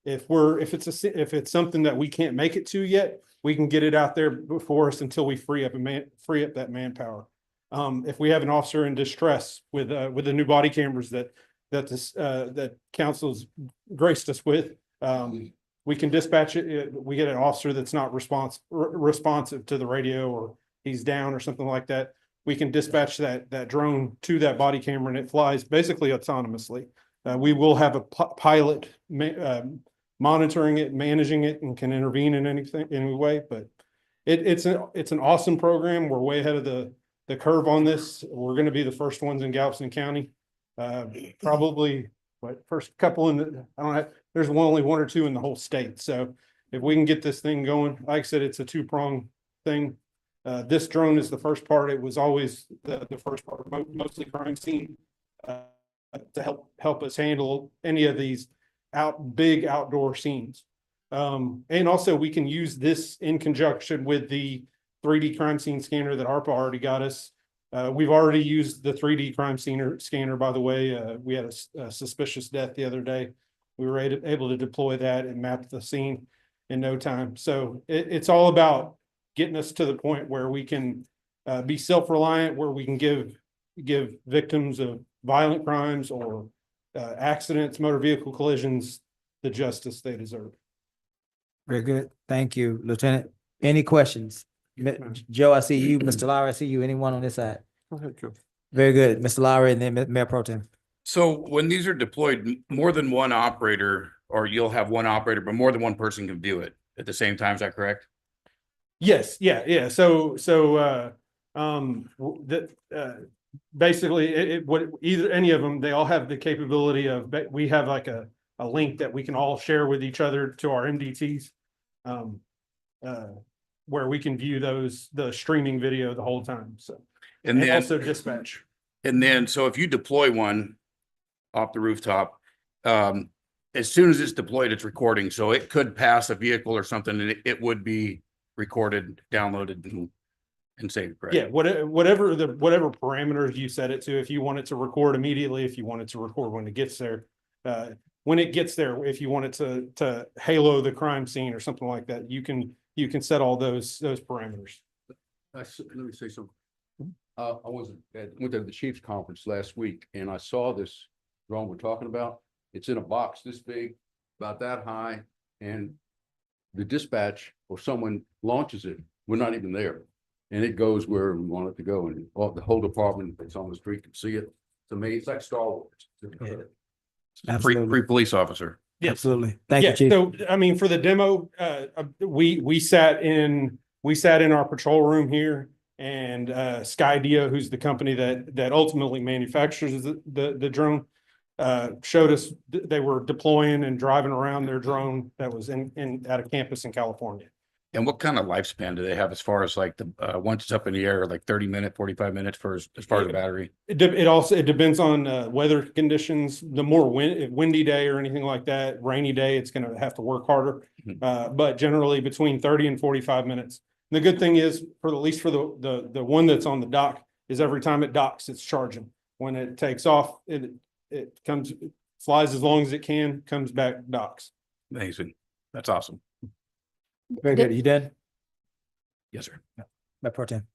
E: If it's something that we can't make it to yet, we can get it out there before us until we free up that manpower. If we have an officer in distress with the new body cameras that council's graced us with, we can dispatch it. We get an officer that's not responsive to the radio, or he's down or something like that. We can dispatch that drone to that body camera, and it flies basically autonomously. We will have a pilot monitoring it, managing it, and can intervene in any way. But it's an awesome program. We're way ahead of the curve on this. We're going to be the first ones in Galveston County. Probably first couple I don't know. There's only one or two in the whole state. So if we can get this thing going, like I said, it's a two-pronged thing. This drone is the first part. It was always the first part, mostly crime scene, to help us handle any of these big outdoor scenes. And also we can use this in conjunction with the 3D crime scene scanner that ARPA already got us. We've already used the 3D crime scanner, by the way. We had a suspicious death the other day. We were able to deploy that and map the scene in no time. So it's all about getting us to the point where we can be self-reliant, where we can give victims of violent crimes or accidents, motor vehicle collisions, the justice they deserve.
C: Very good. Thank you, Lieutenant. Any questions? Joe, I see you. Mr. Lowry, I see you. Anyone on this side?
A: Go ahead, Joe.
C: Very good. Mr. Lowry and then Mayor Pro Tem.
D: So when these are deployed, more than one operator, or you'll have one operator, but more than one person can view it at the same time, is that correct?
E: Yes, yeah. So basically any of them, they all have the capability of, we have like a link that we can all share with each other to our MDTs, where we can view the streaming video the whole time. So, and then also dispatch.
D: And then, so if you deploy one off the rooftop, as soon as it's deployed, it's recording. So it could pass a vehicle or something, and it would be recorded, downloaded, and saved, correct?
E: Yeah, whatever parameters you set it to. If you want it to record immediately, if you want it to record when it gets there, if you want it to halo the crime scene or something like that, you can set all those parameters.
H: Let me say something. I went to the Chiefs conference last week, and I saw this drone we're talking about. It's in a box this big, about that high, and the dispatch or someone launches it. We're not even there, and it goes where we want it to go, and the whole department that's on the street can see it. To me, it's like Star Wars.
D: Free police officer.
E: Yes.
C: Absolutely. Thank you, Chief.
E: So I mean, for the demo, we sat in our patrol room here, and Skydio, who's the company that ultimately manufactures the drone, showed us they were deploying and driving around their drone that was at a campus in California.
D: And what kind of lifespan do they have as far as like the once it's up in the air, like 30-minute, 45 minutes as far as the battery?
E: It depends on weather conditions. The more windy day or anything like that, rainy day, it's going to have to work harder. But generally between 30 and 45 minutes. And the good thing is, at least for the one that's on the dock, is every time it docks, it's charging. When it takes off, it flies as long as it can, comes back, docks.
D: Amazing. That's awesome.
C: Very good. You done?
D: Yes, sir.
C: Mayor Pro Tem.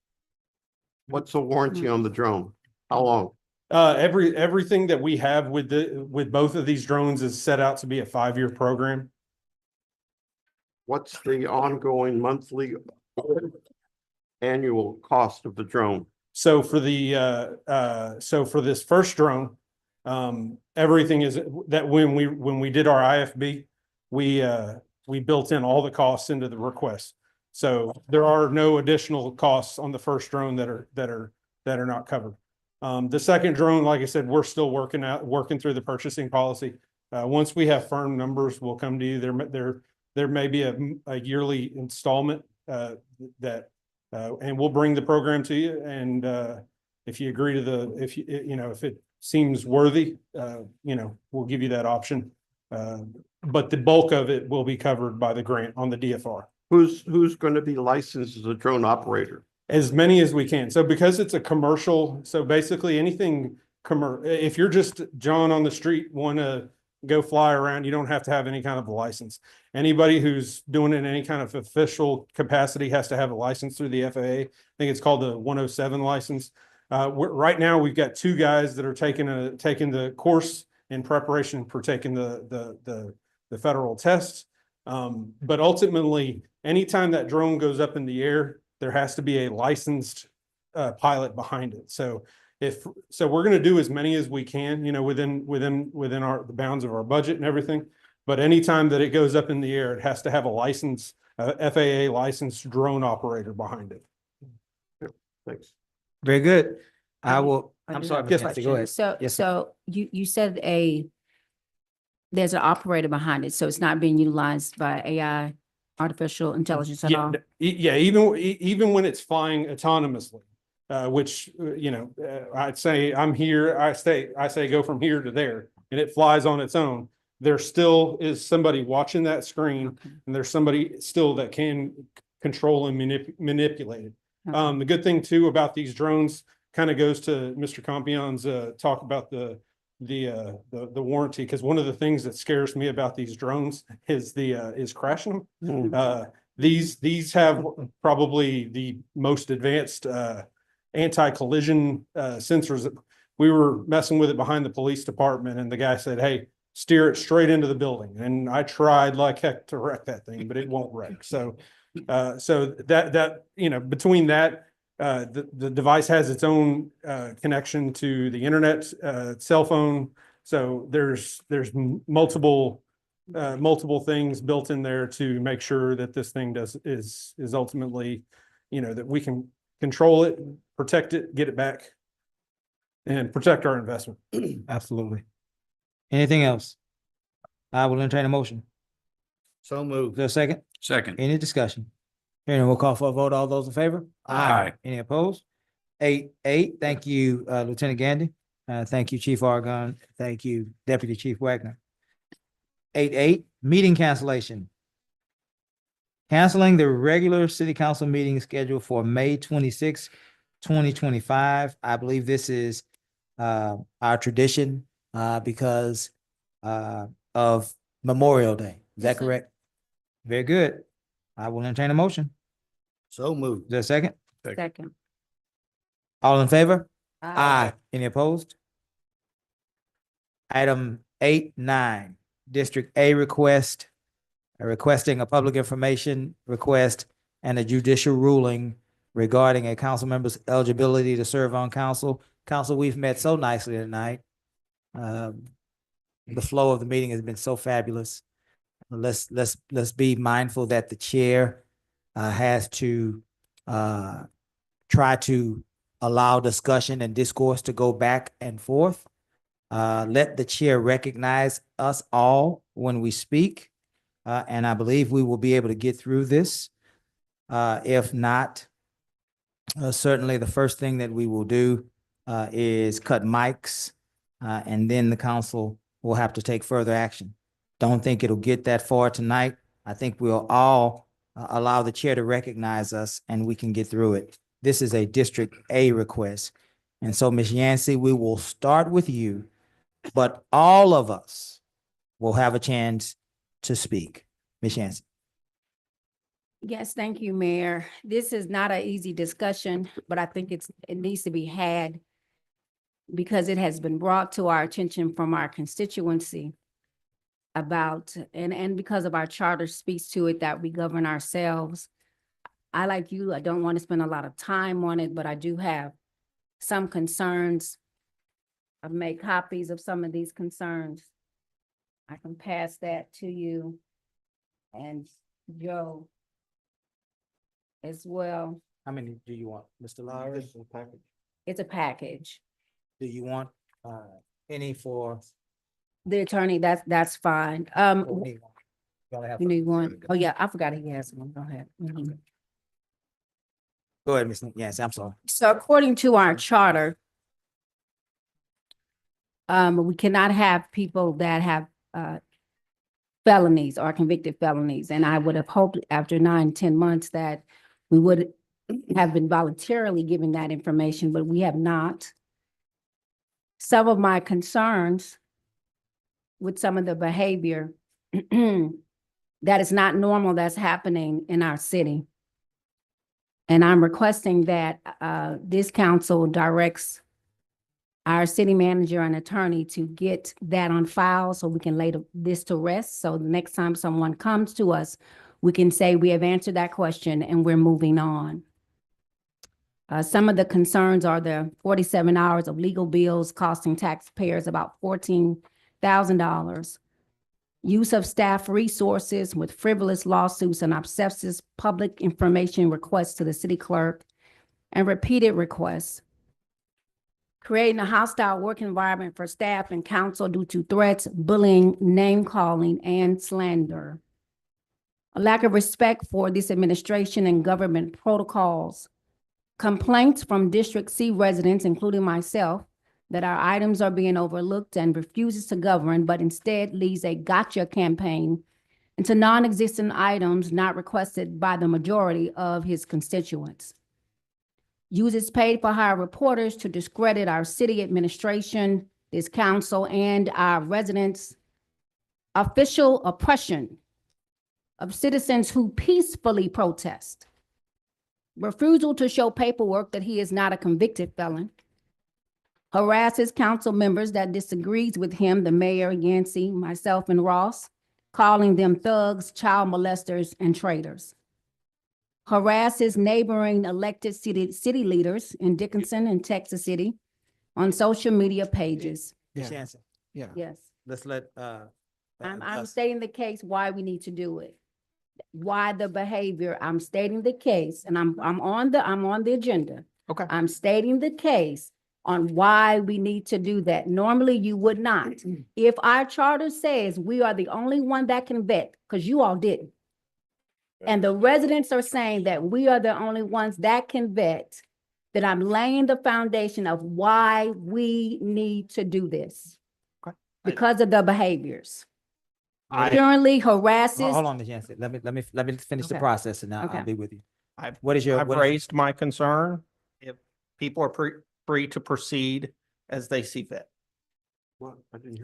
A: What's the warranty on the drone? How long?
E: Everything that we have with both of these drones is set out to be a 5-year program.
A: What's the ongoing monthly annual cost of the drone?
E: So for this first drone, everything is that when we did our IFB, we built in all the costs into the request. So there are no additional costs on the first drone that are not covered. The second drone, like I said, we're still working through the purchasing policy. Once we have firm numbers, we'll come to you. There may be a yearly installment and we'll bring the program to you, and if you agree to if if it seems worthy, we'll give you that option. But the bulk of it will be covered by the grant on the DFR.
A: Who's going to be licensed as a drone operator?
E: As many as we can. So because it's a commercial, so basically anything if you're just John on the street, want to go fly around, you don't have to have any kind of a license. Anybody who's doing it in any kind of official capacity has to have a license through the FAA. I think it's called the 107 license. Right now we've got 2 guys that are taking the course in preparation for taking the federal tests. But ultimately, anytime that drone goes up in the air, there has to be a licensed pilot behind it. So we're going to do as many as we can, within the bounds of our budget and everything. But anytime that it goes up in the air, it has to have a license, FAA licensed drone operator behind it.
A: Thanks.
C: Very good. I
G: I do-
C: will,
G: I
C: I'm
G: do
C: sorry,
G: have a
C: Ms. Nancy, go
G: question.
C: ahead.
G: So,
C: Yes,
G: so you said there's an operator behind it, so it's not being utilized by AI, artificial intelligence at all?
E: Yeah, even when it's flying autonomously, which, I'd say I'm here, I say go from here to there, and it flies on its own. There still is somebody watching that screen, and there's somebody still that can control and manipulate it. The good thing too about these drones kind of goes to Mr. Compion's talk about the warranty, because one of the things that scares me about these drones is crashing them. These have probably the most advanced anti-collision sensors. We were messing with it behind the police department, and the guy said, "Hey, steer it straight into the building." And I tried like heck to wreck that thing, but it won't wreck. So that between that, the device has its own connection to the internet, cell phone. So there's multiple things built in there to make sure that this thing is ultimately, that we can control it, protect it, get it back, and protect our investment.
C: absolutely. Anything else? I will entertain a motion.
F: So
C: Is
F: moved.
C: there a second?
D: Second.
C: Any discussion? Hearing, we'll call for a vote. All those in favor?
D: Aye.
C: Any opposed? 8-8. Thank you, Lieutenant Gandy. Thank you, Chief Argon. Thank you, Deputy Chief Wagner. 8-8, meeting cancellation. Canceling the regular city council meeting scheduled for May 26, 2025. I believe this is our tradition because of Memorial Day. Is that
G: Yes, sir.
C: correct? Very good. I will entertain a motion.
F: So moved.
C: Is there a second?
G: Second.
C: All in favor?
G: Aye.
C: Any opposed? Item 8-9, District A requesting a public information request and a judicial ruling regarding a council member's eligibility to serve on council. Council, we've met so nicely tonight. The flow of the meeting has been so fabulous. Let's be mindful that the chair has to try to allow discussion and discourse to go back and forth. Let the chair recognize us all when we speak, and I believe we will be able to get through this. If not, certainly the first thing that we will do is cut mics, and then the council will have to take further action. Don't think it'll get that far tonight. I think we'll all allow the chair to recognize us and we can get through it. This is a District A request. And so, Ms. Yancey, we will start with you, but all of us will have a chance to speak. Ms. Yancey.
G: Yes, thank you, Mayor. This is not an easy discussion, but I think it needs to be had because it has been brought to our attention from our constituency about, and because of our charter speaks to it that we govern ourselves. I, like you, I don't want to spend a lot of time on it, but I do have some concerns. I've made copies of some of these concerns. I can pass that to you and Joe as well.
C: How many do you want, Mr. Lowry?
G: It's a package.
C: Do you want any for?
G: The attorney, that's fine. You need one? Oh, yeah, I forgot he has one. Go ahead. Mhm.
C: Go ahead, Ms. Yes, I'm sorry.
G: So according to our charter, we cannot have people that have felonies or convicted felonies. And I would have hoped after 9-10 months that we would have been voluntarily given that information, but we have not. Some of my concerns with some of the behavior that is not normal that's happening in our city. And I'm requesting that this council directs our city manager and attorney to get that on file so we can lay this to rest. So the next time someone comes to us, we can say we have answered that question and we're moving on. Some of the concerns are the 47 hours of legal bills costing taxpayers about $14,000. Use of staff resources with frivolous lawsuits and obsessive public information requests to the city clerk and repeated requests. Creating a hostile work environment for staff and council due to threats, bullying, name calling, and slander. A lack of respect for this administration and government protocols. Complaints from District C residents, including myself, that our items are being overlooked and refuses to govern, but instead leads a gotcha campaign into non-existent items not requested by the majority of his constituents. Uses paid for hire reporters to discredit our city administration, this council, and our residents. Official oppression of citizens who peacefully protest. Refusal to show paperwork that he is not a convicted felon. Harasses council members that disagrees with him, the mayor, Yancey, myself, and Ross, calling them thugs, child molesters, and traitors. Harasses neighboring elected city leaders in Dickinson and Texas City on social media pages.
C: Ms. Jansen,
V: Yeah.
G: Yes,
C: let's let,
G: I'm stating the case why we need to do it. Why the behavior, I'm stating the case, and I'm on the agenda.
V: Okay.
G: I'm stating the case on why we need to do that. Normally you would not. If our charter says we are the only one that can vet, because you all didn't. And the residents are saying that we are the only ones that can vet, that I'm laying the foundation of why we need to do this.
V: Okay.
G: Because of the behaviors.
V: I-
G: Currently harasses.
C: hold on, Ms. Jansen. Let me finish the
G: Okay.
C: process and I'll
G: Okay.
C: be with you.
V: I've,
C: What is your,
V: I've
C: what is-
V: raised my concern. If people are free to proceed as they see fit.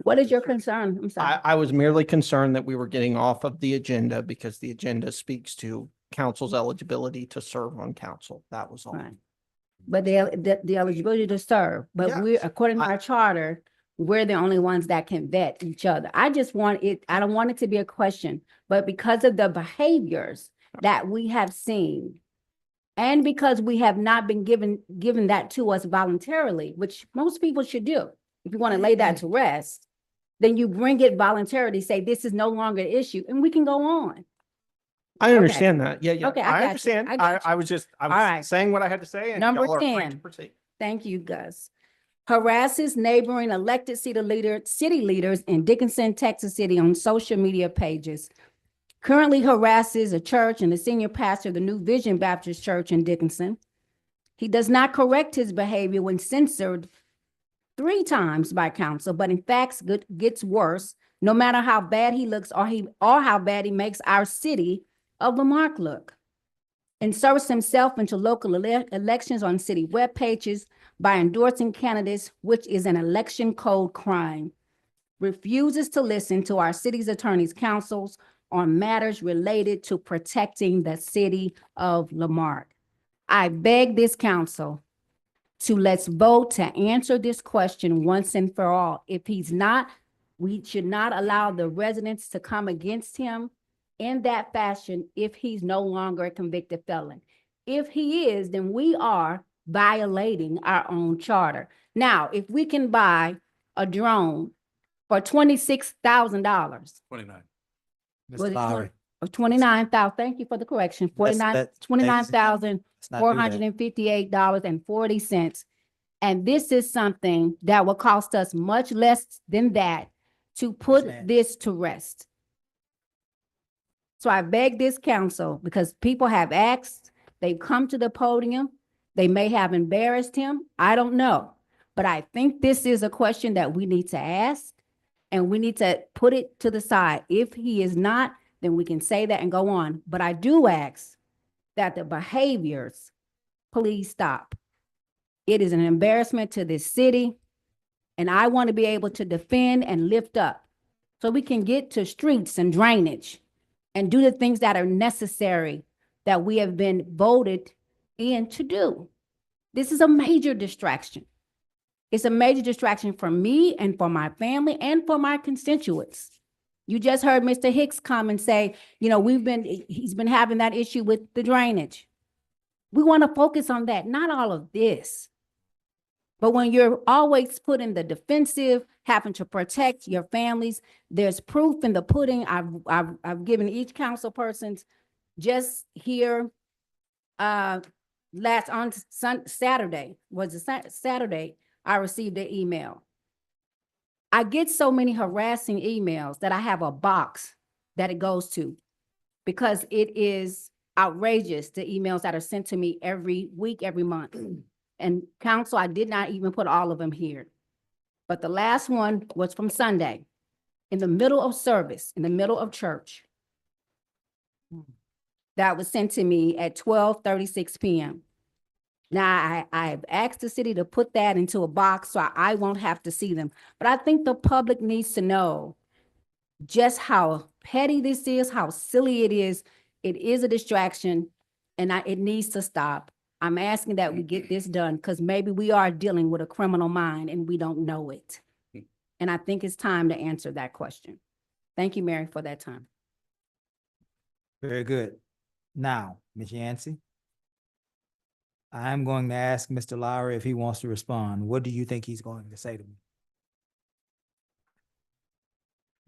G: What is your concern? I'm sorry.
V: I was merely concerned that we were getting off of the agenda because the agenda speaks to council's eligibility to serve on council. That was all.
G: Right. But the eligibility to serve, but we're,
V: Yes.
G: according to our charter, we're the only ones that can vet each other. I just want it, I don't want it to be a question, but because of the behaviors that we have seen, and because we have not been given that to us voluntarily, which most people should do. If you want to lay that to rest, then you bring it voluntarily, say this is no longer an issue, and we can go on.
V: I understand that. Yeah, yeah.
G: Okay, I got
V: I
G: you.
V: understand.
G: I got
V: I was
G: All right.
V: was saying what I had to say and
G: Number
V: y'all are free to
G: 10.
V: proceed.
G: Thank you, Gus. Harasses neighboring elected city leaders in Dickinson, Texas City on social media pages. Currently harasses a church and the senior pastor of the New Vision Baptist Church in Dickinson. He does not correct his behavior when censored 3 times by council, but in fact gets worse, no matter how bad he looks or how bad he makes our city of Lamarck look. Inserts himself into local elections on city web pages by endorsing candidates, which is an election code crime. Refuses to listen to our city's attorney's counsels on matters related to protecting the city of Lamarck. I beg this council to let's vote to answer this question once and for all. If he's not, we should not allow the residents to come against him in that fashion if he's no longer a convicted felon. If he is, then we are violating our own charter. Now, if we can buy a drone for $26,000.
D: 29.
C: Ms.
G: Was it
C: Lowry,
G: Or 29,000, thank you for the correction,
C: Let's-
G: $29,458.40. And this is something that will cost us much less than that to put
C: ma'am.
G: this to rest. So I beg this council, because people have asked They've come to the podium. They may have embarrassed him. I don't know. But I think this is a question that we need to ask, and we need to put it to the side. If he is not, then we can say that and go on. But I do ask that the behaviors, please stop. It is an embarrassment to this city, and I want to be able to defend and lift up so we can get to streets and drainage and do the things that are necessary that we have been voted in to do. This is a major distraction. It's a major distraction for me and for my family and for my constituents. You just heard Mr. Hicks come and say, you know, he's been having that issue with the drainage. We want to focus on that, not all of this. But when you're always put in the defensive, having to protect your families, there's proof in the pudding. I've given each council person's just here Saturday, I received an email. I get so many harassing emails that I have a box that it goes to because it is outrageous, the emails that are sent to me every week, every month. And council, I did not even put all of them here. But the last one was from Sunday, in the middle of service, in the middle of church. That was sent to me at 12:36 p.m. Now, I've asked the city to put that into a box so I won't have to see them. But I think the public needs to know just how petty this is, how silly it is. It is a distraction, and it needs to stop. I'm asking that we get this done because maybe we are dealing with a criminal mind and we don't know it. And I think it's time to answer that question. Thank you, Mary, for that time.
C: Very good. Now, Ms. Yancey, I'm going to ask Mr. Lowry if he wants to respond. What do you think he's going to say to me?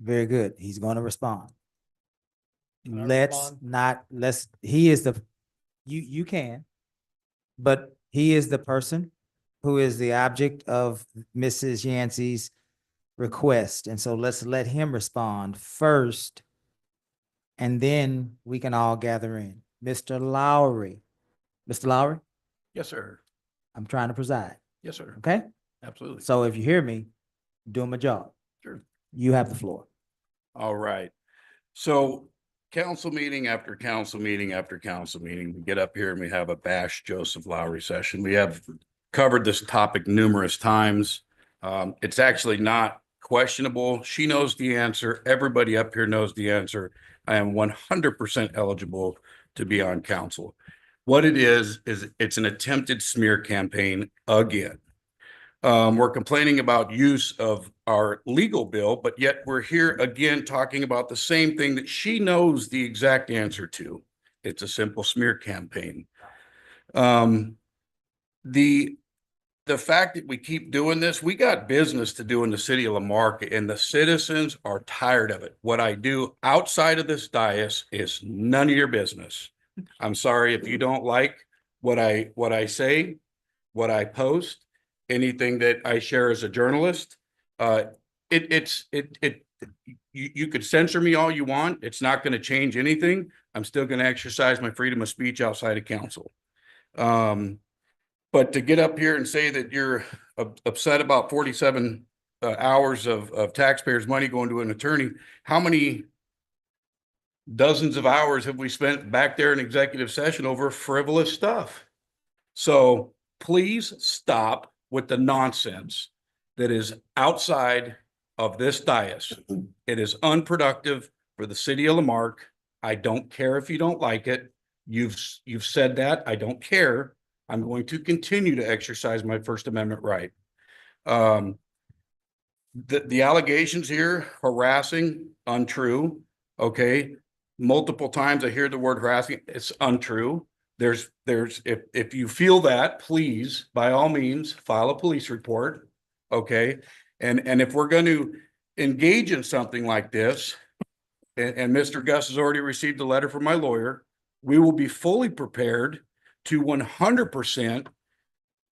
C: Very good. He's going to respond. He is the, you can, but he is the person who is the object of Mrs. Yancey's request. And so let's let him respond first, and then we can all gather in. Mr. Lowry. Mr. Lowry?
D: Yes, sir.
C: I'm trying to preside.
D: Yes, sir.
C: Okay?
D: Absolutely.
C: So if you hear me, doing my job.
D: Sure.
C: You have the floor.
D: All right. So council meeting after council meeting after council meeting, we get up here and we have a bash Joseph Lowry session. We have covered this topic numerous times. It's actually not questionable. She knows the answer. Everybody up here knows the answer. I am 100% eligible to be on council. What it is it's an attempted smear campaign again. We're complaining about use of our legal bill, but yet we're here again talking about the same thing that she knows the exact answer to. It's a simple smear campaign. The fact that we keep doing this, we got business to do in the city of Lamarck, and the citizens are tired of it. What I do outside of this dais is none of your business. I'm sorry if you don't like what I say, what I post, anything that I share as a journalist. You could censor me all you want. It's not going to change anything. I'm still going to exercise my freedom of speech outside of council. But to get up here and say that you're upset about 47 hours of taxpayers' money going to an attorney, how many dozens of hours have we spent back there in executive session over frivolous stuff? So please stop with the nonsense that is outside of this dais. It is unproductive for the city of Lamarck. I don't care if you don't like it. You've said that. I don't care. I'm going to continue to exercise my First Amendment right. The allegations here, harassing, untrue. Okay. Multiple times I hear the word harassing. It's untrue. If you feel that, please, by all means, file a police report. Okay. And if we're going to engage in something like this, and Mr. Gus has already received a letter from my lawyer, we will be fully prepared to 100%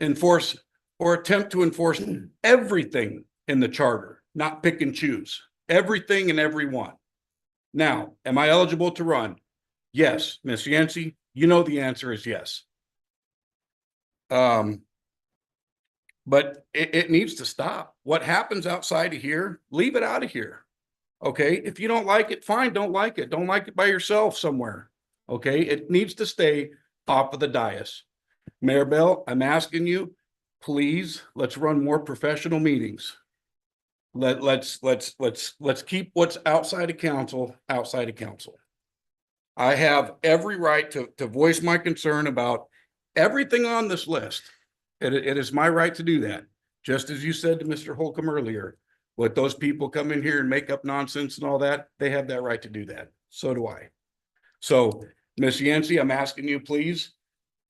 D: enforce or attempt to enforce everything in the charter, not pick and choose everything and everyone. Now, am I eligible to run? Yes, Ms. Yancey, You know, the answer is yes. But it needs to stop. What happens outside of here, leave it out of here. Okay, if you don't like it, fine, don't like it. Don't like it by yourself somewhere. Okay, it needs to stay off of the dais. Mayor Bell, I'm asking you, please, let's run more professional meetings. Let's keep what's outside of council, outside of council. I have every right to voice my concern about everything on this list. It is my right to do that. Just as you said to Mr. Holcomb earlier, what those people come in here and make up nonsense and all that, they have that right to do that. So do I. So, Ms. Yancey, I'm asking you, please,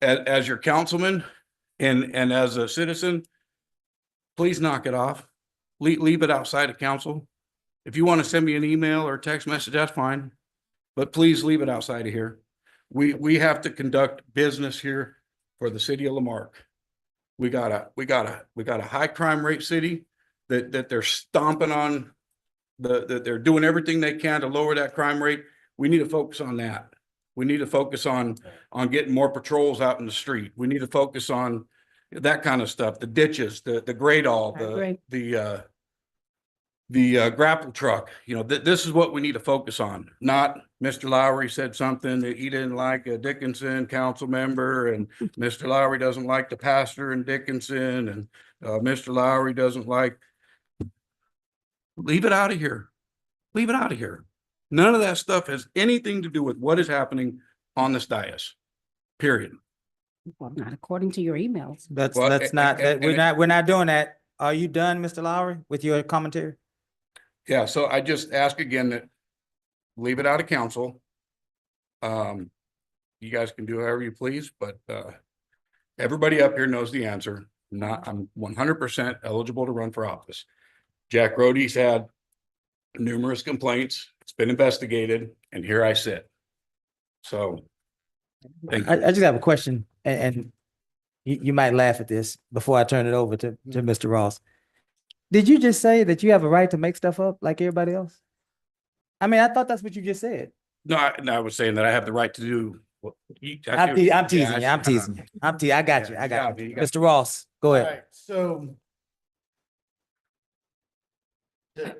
D: as your councilman and as a citizen, please knock it off. Leave it outside of council. If you want to send me an email or text message, that's fine. But please leave it outside of here. We have to conduct business here for the city of Lamarck. We got a high crime rate city that they're stomping on, that they're doing everything they can to lower that crime rate. We need to focus on that. We need to focus on getting more patrols out in the street. We need to focus on that kind of stuff, the ditches, the grade all, the grapple truck. You know, this is what we need to focus on. Not Mr. Lowry said something that he didn't like a Dickinson council member, and Mr. Lowry doesn't like the pastor in Dickinson, and Mr. Lowry doesn't like. Leave it out of here. Leave it out of here. None of that stuff has anything to do with what is happening on this dais. Period.
G: Well, not according to your emails.
C: We're not doing that. Are you done, Mr. Lowry, with your commentary?
D: Yeah, so I just ask again that leave it out of council. You guys can do however you please, but everybody up here knows the answer. I'm 100% eligible to run for office. Jack Rody's had numerous complaints. It's been investigated, and here I sit. So thank you.
C: I just have a question, and you might laugh at this before I turn it over to Mr. Ross. Did you just say that you have a right to make stuff up like everybody else? I mean, I thought that's what you just said.
D: No, I was saying that I have the right to do.
C: I'm teasing you. I got you. Mr. Ross, go ahead.
F: All right, so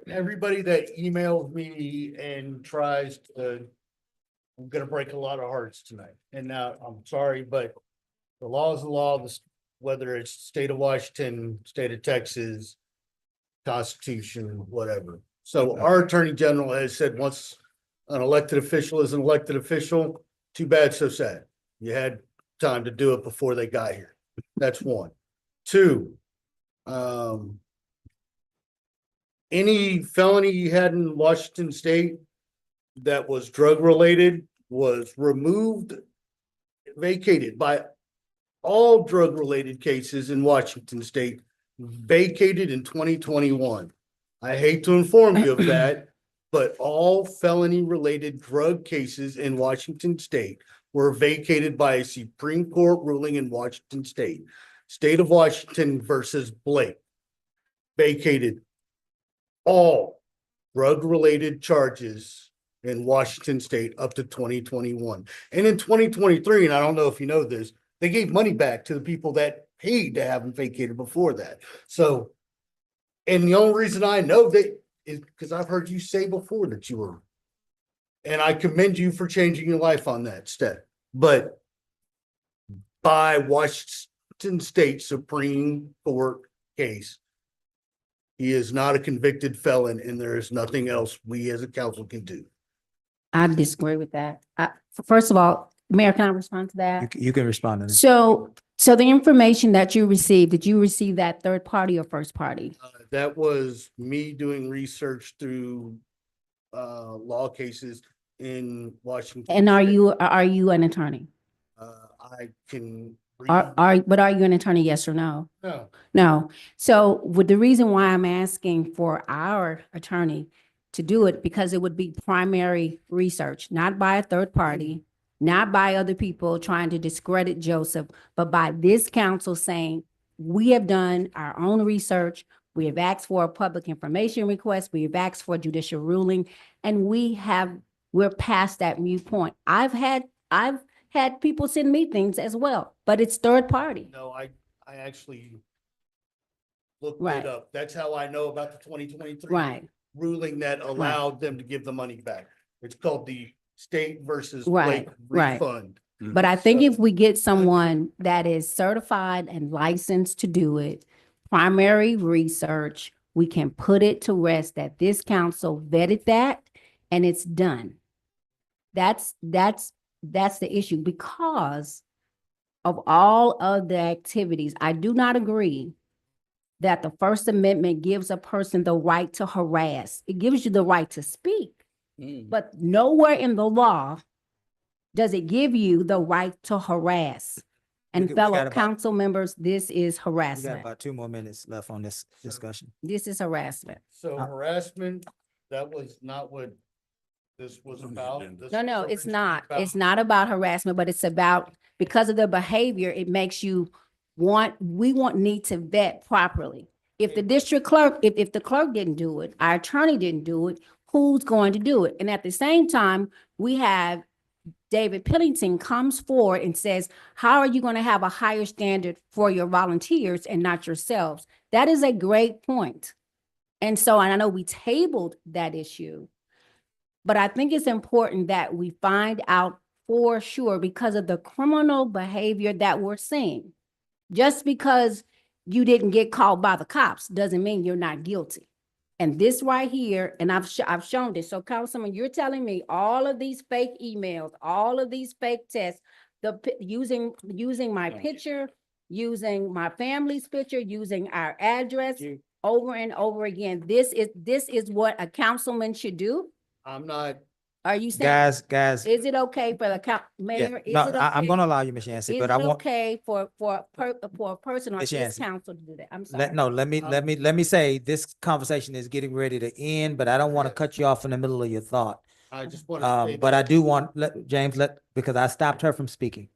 F: everybody that emails me and tries to, I'm gonna break a lot of hearts tonight. And now I'm sorry, but the law is the law, whether it's state of Washington, state of Texas, Constitution, whatever. So our Attorney General has said once an elected official is an elected official, too bad, so sad. You had time to do it before they got here. That's one. Two, any felony you had in Washington State that was drug related was removed, vacated by all drug related cases in Washington State, vacated in 2021. I hate to inform you of that, but all felony related drug cases in Washington State were vacated by a Supreme Court ruling in Washington State. State of Washington versus Blake vacated all drug related charges in Washington State up to 2021. And in 2023, and I don't know if you know this, they gave money back to the people that paid to have them vacated before that. So, and the only reason I know that is because I've heard you say before that you were, and I commend you for changing your life on that step. But by Washington State Supreme Court case, he is not a convicted felon, and there is nothing else we as a council can do.
G: I disagree with that. First of all, Mayor, can I respond to that?
C: You can respond to this.
G: So the information that you received, did you receive that third party or first party?
F: That was me doing research through law cases in Washington.
G: And are
F: State.
G: you an attorney?
F: I can.
G: But are you an attorney? Yes or no?
F: No.
G: No. So with the reason why I'm asking for our attorney to do it, because it would be primary research, not by a third party, not by other people trying to discredit Joseph, but by this council saying, we have done our own research. We have asked for a public information request. We have asked for a judicial ruling, and we're past that mute point. I've had people send me things as well, but it's third party.
F: No, I actually looked
G: Right.
F: it up. That's how I know about the 2023
G: Right,
F: ruling that allowed them to give the money back. It's called the state versus
G: Right,
F: Blake
G: right.
F: refund.
G: but I think
F: So-
G: if we get someone that is certified and licensed to do it, primary research, we can put it to rest that this council vetted that and it's done. That's the issue because of all of the activities. I do not agree that the First Amendment gives a person the right to harass. It gives you the right to speak, but nowhere in the law does it give you the right to harass. And
C: We got
G: fellow
C: about-
G: council members, this is
C: We got
G: harassment.
C: about 2 more minutes left on this discussion.
G: This is harassment.
F: So harassment, that was not what this was about. This
G: No,
F: was
G: it's not.
F: about-
G: It's not about harassment, but it's about, because of their behavior, it makes you need to vet properly. If the district clerk, if the clerk didn't do it, our attorney didn't do it, who's going to do it? And at the same time, we have David Pillington comes forward and says, how are you going to have a higher standard for your volunteers and not yourselves? That is a great point. And so, and I know we tabled that issue, but I think it's important that we find out for sure because of the criminal behavior that we're seeing. Just because you didn't get called by the cops doesn't mean you're not guilty. And this right here, and I've shown this. So Councilman, you're telling me all of these fake emails, all of these fake tests, using my picture, using my family's picture, using our address over and over again. This is what a councilman should do?
F: I'm not,
G: Are you saying?
C: Guys,
G: Is it okay for the mayor? Is
C: no,
G: it
C: I'm
G: okay-
C: gonna allow you, Ms. Yancey,
G: Is
C: but
G: it
C: I want,
G: okay for a person on
C: Ms.
G: this
C: Yancey,
G: council to do that? I'm sorry.
C: let me say, this conversation is getting ready to end, but I don't want to cut you off in the middle of your thought.
F: I just want to say.
C: But I do want, James, because I stopped her from speaking,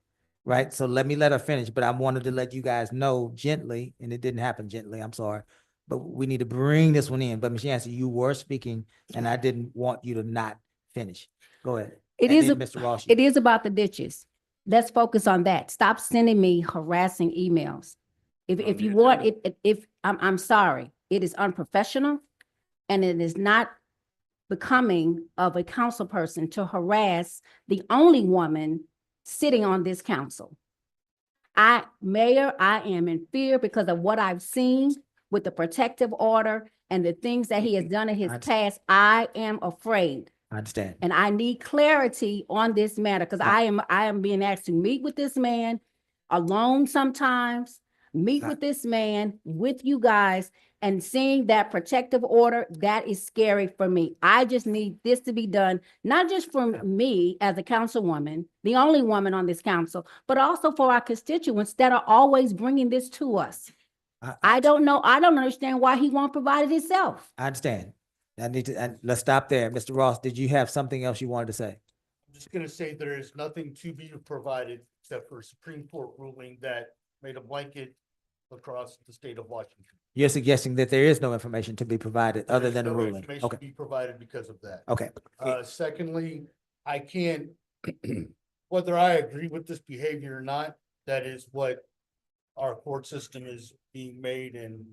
C: right? So let me let her finish, but I wanted to let you guys know gently, and it didn't happen gently, I'm sorry. But we need to bring this one in. But Ms. Yancey, you were speaking, and I didn't want you to not finish. Go ahead.
G: It
C: And
G: is,
C: then Mr. Ross.
G: it is about the ditches. Let's focus on that. Stop sending me harassing emails. If you want, if, I'm sorry, it is unprofessional and it is not becoming of a council person to harass the only woman sitting on this council. Mayor, I am in fear because of what I've seen with the protective order and the things that he has done in his past. I am afraid.
C: I understand.
G: And I need clarity on this matter because I am being asked to meet with this man alone sometimes, meet with this man, with you guys, and seeing that protective order, that is scary for me. I just need this to be done, not just for me as a councilwoman, the only woman on this council, but also for our constituents that are always bringing this to us. I don't know. I don't understand why he won't provide it himself.
C: I understand. Let's stop there. Mr. Ross, did you have something else you wanted to say?
F: I'm just gonna say there is nothing to be provided except for a Supreme Court ruling that made a blanket across the state of Washington.
C: You're suggesting that there is no information to be provided other
F: There's
C: than a
F: no
C: ruling.
F: information
C: Okay,
F: to be provided because of that.
C: okay.
F: Secondly, I can't, whether I agree with this behavior or not, that is what our court system is being made, and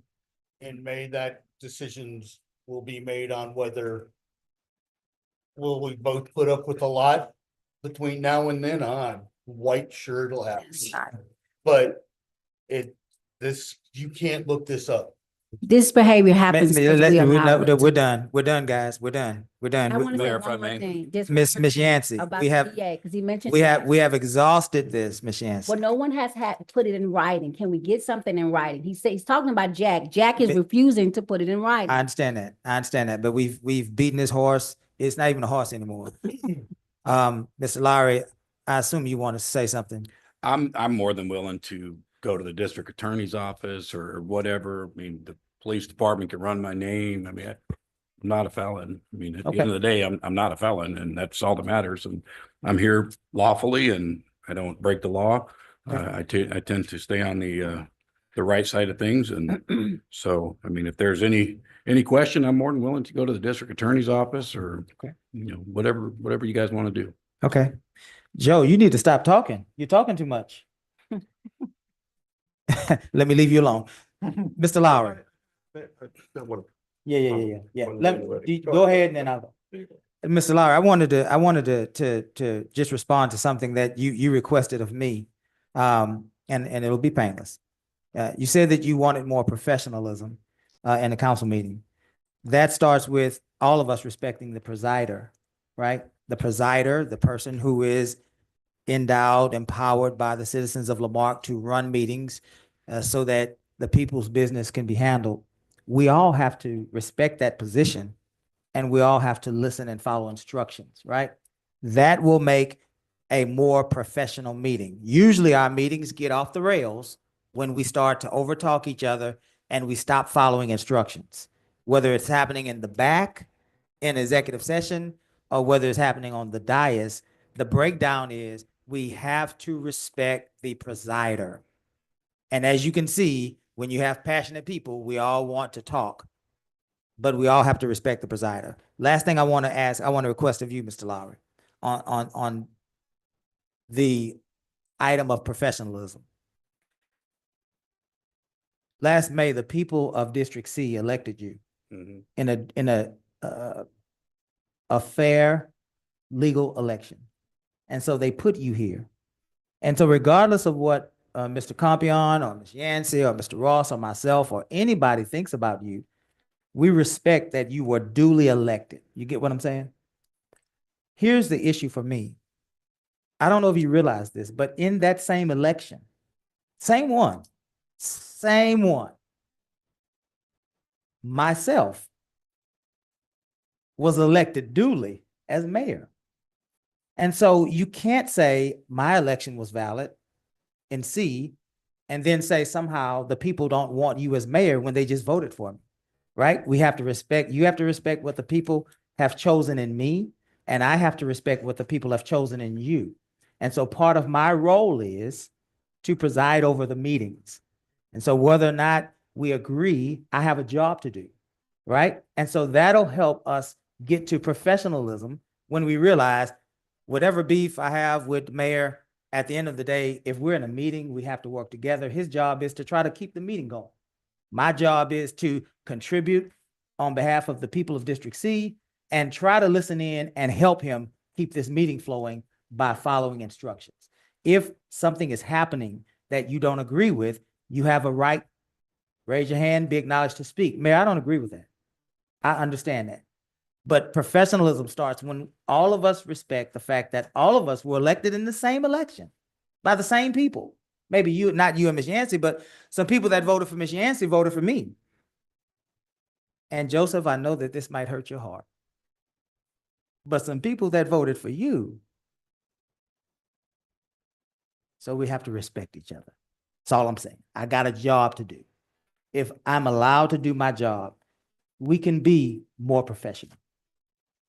F: in May, that decisions will be made on whether will we both put up with a lot between now and then. I'm quite sure it'll happen. But you can't look this up.
G: This behavior happens because we allow it.
C: We're done. We're done, guys. We're done. We're done.
G: I want to say
D: Mayor, if I
G: one more
D: may.
G: thing. Just
C: Miss
G: one more thing
C: Yancey,
G: about
C: we
G: the
C: have-
G: DA, because he mentioned.
C: We have exhausted this, Ms. Yancey.
G: Well, no one has put it in writing. Can we get something in writing? He's talking about Jack. Jack is refusing to put it in writing.
C: I understand that, but we've beaten this horse. It's not even a horse anymore. Mr. Lowry, I assume you want to say something.
D: I'm more than willing to go to the district attorney's office or whatever. I mean, the police department can run my name. I mean, I'm not a felon. I mean, at the end of the day, I'm not a felon, and that's all that matters. And I'm here lawfully, and I don't break the law. I tend to stay on the right side of things. And so, I mean, if there's any question, I'm more than willing to go to the district attorney's office or, whatever you guys want to do.
C: Okay. Joe, you need to stop talking. You're talking too much. Let me leave you alone. Mr. Lowry. Yeah. Go ahead and then I'll go. Mr. Lowry, I wanted to just respond to something that you requested of me. And it'll be painless. You said that you wanted more professionalism in the council meeting. That starts with all of us respecting the presider, right? The presider, the person who is endowed, empowered by the citizens of Lamarck to run meetings so that the people's business can be handled. We all have to respect that position, and we all have to listen and follow instructions, right? That will make a more professional meeting. Usually our meetings get off the rails when we start to overtalk each other and we stop following instructions, whether it's happening in the back in executive session or whether it's happening on the dais. The breakdown is we have to respect the presider. And as you can see, when you have passionate people, we all want to talk, but we all have to respect the presider. Last thing I want to request of you, Mr. Lowry, on the item of professionalism. Last May, the people of District C elected you in a fair legal election. And so they put you here. And so regardless of what Mr. Compion or Ms. Yancey or Mr. Ross or myself or anybody thinks about you, we respect that you were duly elected. You get what I'm saying? Here's the issue for me. I don't know if you realize this, but in that same election, same one, myself was elected duly as mayor. And so you can't say my election was valid in C and then say somehow the people don't want you as mayor when they just voted for me, right? We have to respect, you have to respect what the people have chosen in me, and I have to respect what the people have chosen in you. And so part of my role is to preside over the meetings. And so whether or not we agree, I have a job to do, right? And so that'll help us get to professionalism when we realize whatever beef I have with the mayor, at the end of the day, if we're in a meeting, we have to work together. His job is to try to keep the meeting going. My job is to contribute on behalf of the people of District C and try to listen in and help him keep this meeting flowing by following instructions. If something is happening that you don't agree with, you have a right, raise your hand, be acknowledged to speak. Mayor, I don't agree with that. I understand that. But professionalism starts when all of us respect the fact that all of us were elected in the same election by the same people. Maybe you, not you and Ms. Yancey, but some people that voted for Ms. Yancey voted for me. And Joseph, I know that this might hurt your heart, but some people that voted for you. So we have to respect each other. That's all I'm saying. I got a job to do. If I'm allowed to do my job, we can be more professional.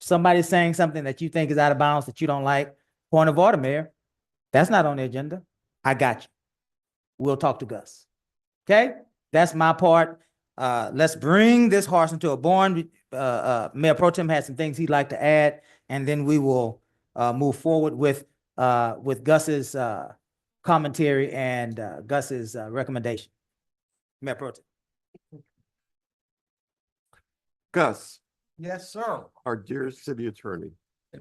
C: Somebody's saying something that you think is out of bounds that you don't like, point of order, Mayor. That's not on the agenda. I got you. We'll talk to Gus. Okay? That's my part. Let's bring this horse into a barn. Mayor Pro Tem has some things he'd like to add, and then we will move forward with Gus's commentary and Gus's recommendation. Mayor Pro Tem.
A: Gus,
V: Yes, sir.
A: our dear city attorney.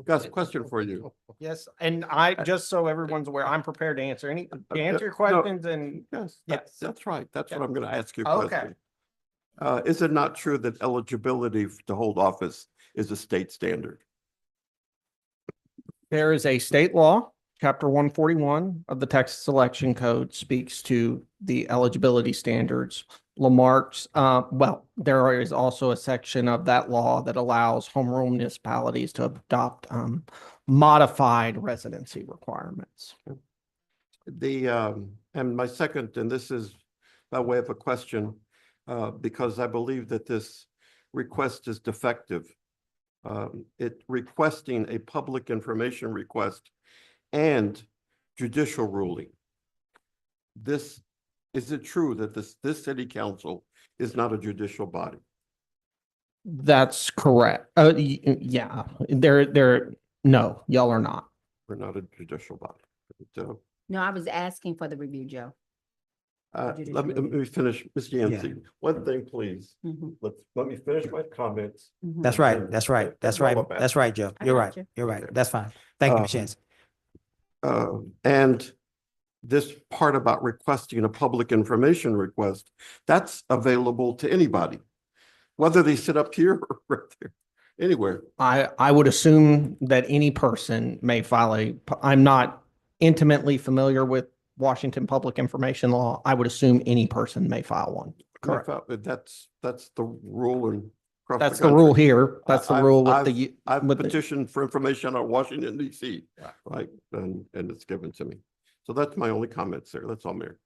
A: Gus, question for you.
V: Yes, and just so everyone's aware, I'm prepared to answer your
A: No,
V: questions and.
A: Yes,
V: Yes.
A: that's right. That's what I'm going to ask you a
V: Okay.
A: question. Is it not true that eligibility to hold office is a state standard?
V: There is a state law, Chapter 141 of the Texas Election Code speaks to the eligibility standards. Lamarck's, there is also a section of that law that allows home rule municipalities to adopt modified residency requirements.
A: And my second, and this is by way of a question, because I believe that this request is defective. Requesting a public information request and judicial ruling. Is it true that this city council is not a judicial body?
V: That's correct. Yeah, no, y'all are not.
A: We're not a judicial body. But,
G: No, I was asking for the review, Joe.
A: let me finish, Ms. Yancey. One thing, please.
G: Mhm.
A: Let me finish my comments.
G: Mhm.
C: That's right. That's right. That's right. That's right, Joe.
G: I
C: You're
G: got
C: right.
G: you.
C: You're right. That's fine. Thank you, Ms.
A: Um,
C: Yancey.
A: And this part about requesting a public information request, that's available to anybody, whether they sit up here or right there, anywhere.
V: I would assume that any person may file I'm not intimately familiar with Washington public information law. I would assume any person may file one. Correct.
A: That's the rule and.
V: That's the rule here. That's the rule with the.
A: I've
V: with the-
A: petitioned for information on Washington DC, right, and it's given to me. So that's my only comments there. That's all, Mayor.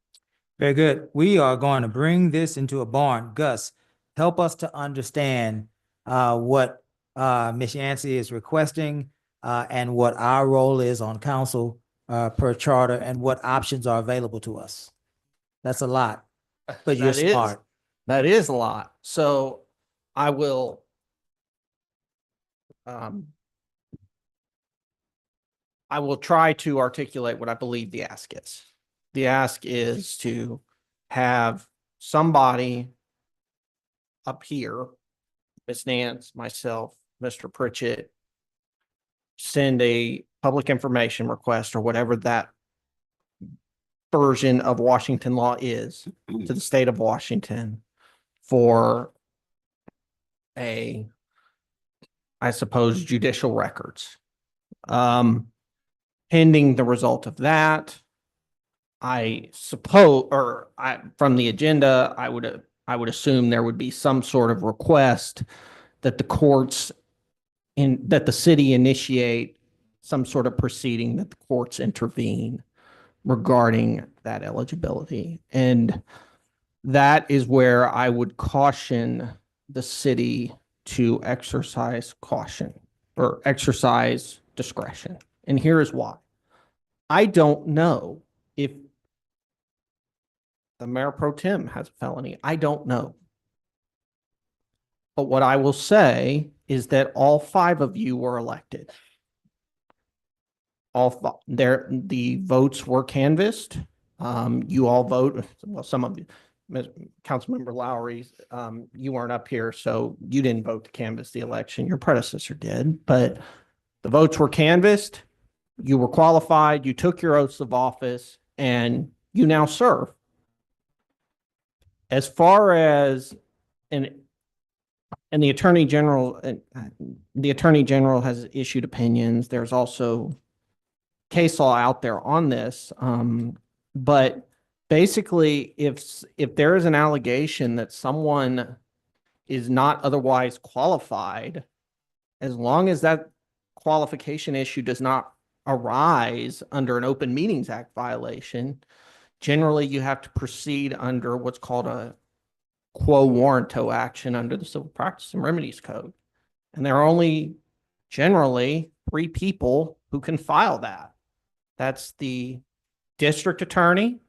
C: Very good. We are going to bring this into a barn. Gus, help us to understand what Ms. Yancey is requesting and what our role is on council per charter and what options are available to us. That's a lot, but you're
V: That is-
C: smart.
V: That is a lot. So I will try to articulate what I believe the ask is. The ask is to have somebody up here, Ms. Nance, myself, Mr. Pritchett, send a public information request or whatever that version of Washington law is to the state of Washington for I suppose, judicial records. Pending the result of that, I suppose, from the agenda, I would assume there would be some sort of request that that the city initiate some sort of proceeding, that the courts intervene regarding that eligibility. And that is where I would caution the city to exercise caution or exercise discretion. And here is why. I don't know if the mayor pro tem has a felony. I don't know. But what I will say is that all 5 of you were elected. The votes were canvassed. You all vote. Well, some of you, Councilmember Lowry, you weren't up here, so you didn't vote to canvass the election. Your predecessor did, but the votes were canvassed. You were qualified. You took your oaths of office, and you now serve. As far as and the Attorney General, has issued opinions. There's also case law out there on this, but basically, if there is an allegation that someone is not otherwise qualified, as long as that qualification issue does not arise under an Open Meetings Act violation, generally you have to proceed under what's called a quo warranto action under the Civil Practice and Remedies Code. And there are only generally 3 people who can file that. That's the district attorney,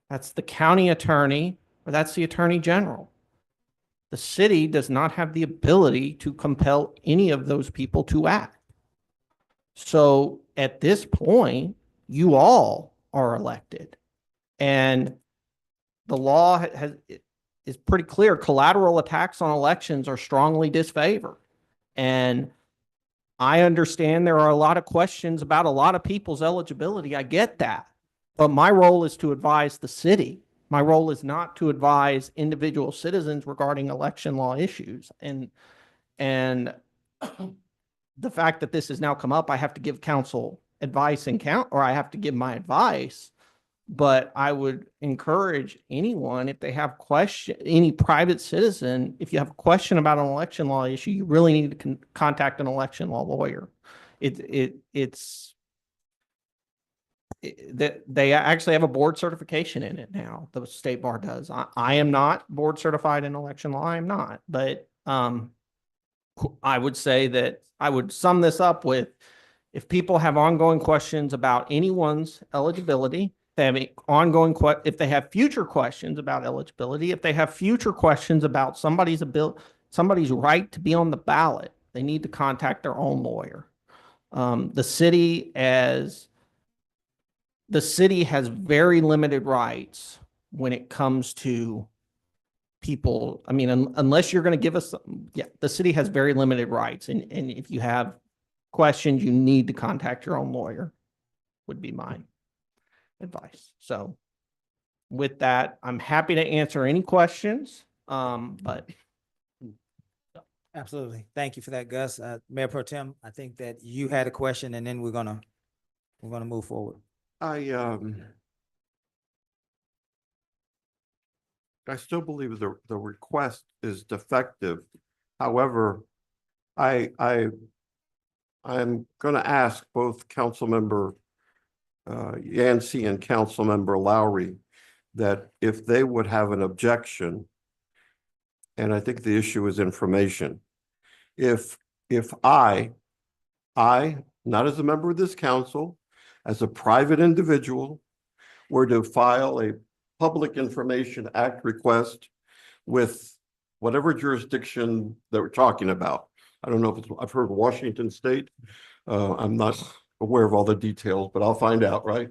V: that's the county attorney, or that's the attorney general. The city does not have the ability to compel any of those people to act. So at this point, you all are elected. And the law is pretty clear. Collateral attacks on elections are strongly disfavored. And I understand there are a lot of questions about a lot of people's eligibility. I get that. But my role is to advise the city. My role is not to advise individual citizens regarding election law issues. And the fact that this has now come up, I have to give council advice or I have to give my advice. But I would encourage anyone, if they have any private citizen, if you have a question about an election law issue, you really need to contact an election law lawyer. They actually have a board certification in it now. The state bar does. I am not board certified in election law. I am not. But I would say that I would sum this up with, if people have ongoing questions about anyone's eligibility, if they have future questions about eligibility, if they have future questions about somebody's right to be on the ballot, they need to contact their own lawyer. The city, as the city has very limited rights when it comes to people. I mean, unless you're going to give us, yeah, the city has very limited rights. And if you have questions, you need to contact your own lawyer, would be my advice. So with that, I'm happy to answer any questions. But
C: Absolutely. Thank you for that, Gus. Mayor Pro Tem, I think that you had a question and then we're gonna move forward.
A: I still believe the request is defective. However, I'm gonna ask both Councilmember Yancey and Councilmember Lowry that if they would have an objection, and I think the issue is information. If I, not as a member of this council, as a private individual, were to file a Public Information Act request with whatever jurisdiction that we're talking about. I don't know if it's, I've heard Washington State. I'm not aware of all the details, but I'll find out, right?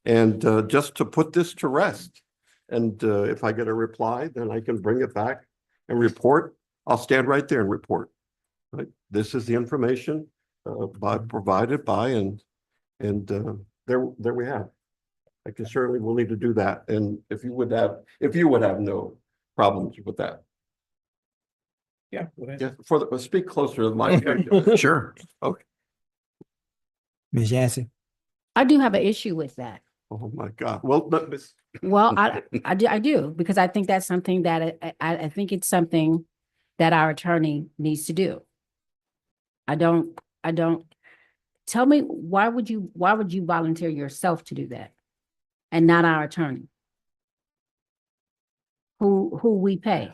A: And just to put this to rest. And if I get a reply, then I can bring it back and report. I'll stand right there and report. Right? This is the information provided by, and there we have. I can certainly will need to do that. And if you would have no problems with that.
V: yeah.
A: Yeah, speak closer to the mic.
D: Sure.
A: Okay.
C: Ms. Yancey?
G: I do have an issue with that.
A: Oh, my God. Well, but Ms.
G: Well, I do, because I think that's something that I think it's something that our attorney needs to do. I don't, tell me, why would you volunteer yourself to do that? And not our attorney? Who we pay?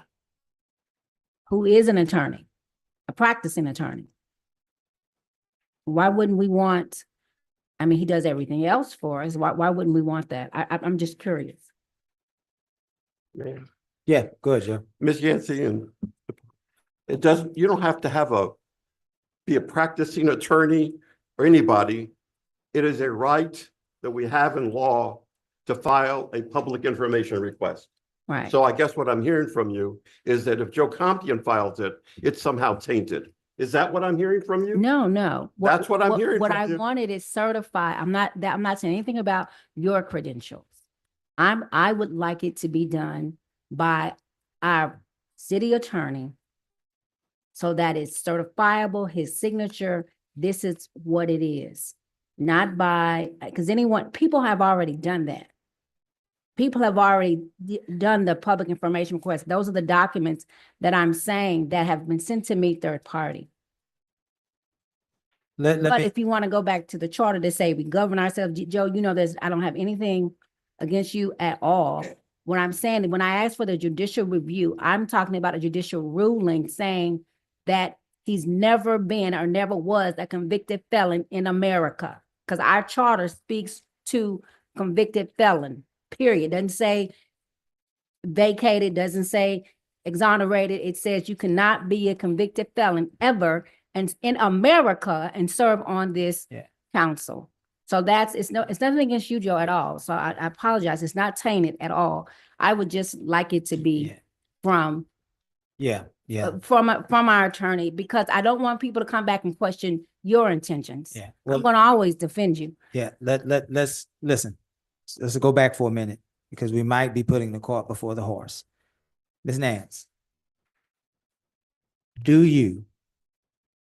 G: Who is an attorney? A practicing attorney? Why wouldn't we want, I mean, he does everything else for us. Why wouldn't we want that? I'm just curious.
A: Man.
C: Yeah, good, Joe.
A: Ms. Yancey, and you don't have to be a practicing attorney or anybody. It is a right that we have in law to file a public information request.
G: Right.
A: So I guess what I'm hearing from you is that if Joe Compion files it, it's somehow tainted. Is that what I'm hearing from you?
G: No.
A: That's what I'm hearing
G: What
A: from
G: I
A: you.
G: wanted is certified. I'm not saying anything about your credentials. I would like it to be done by our city attorney so that it's certifiable, his signature, this is what it is. Not by, because people have already done that. People have already done the public information request. Those are the documents that I'm saying that have been sent to me third party. But if you want to go back to the charter to say we govern ourselves, Joe, I don't have anything against you at all. What I'm saying, when I ask for the judicial review, I'm talking about a judicial ruling saying that he's never been or never was a convicted felon in America. Because our charter speaks to convicted felon, period. Doesn't say vacated, doesn't say exonerated. It says you cannot be a convicted felon ever and in America and serve on this council. So it's nothing against you, Joe, at all. So I apologize. It's not tainted at all. I would just like it to be from our attorney, because I don't want people to come back and question your intentions.
C: Yeah.
G: I'm going to always defend you.
C: Yeah, let's listen. Let's go back for a minute because we might be putting the cart before the horse. Ms. Nance, do you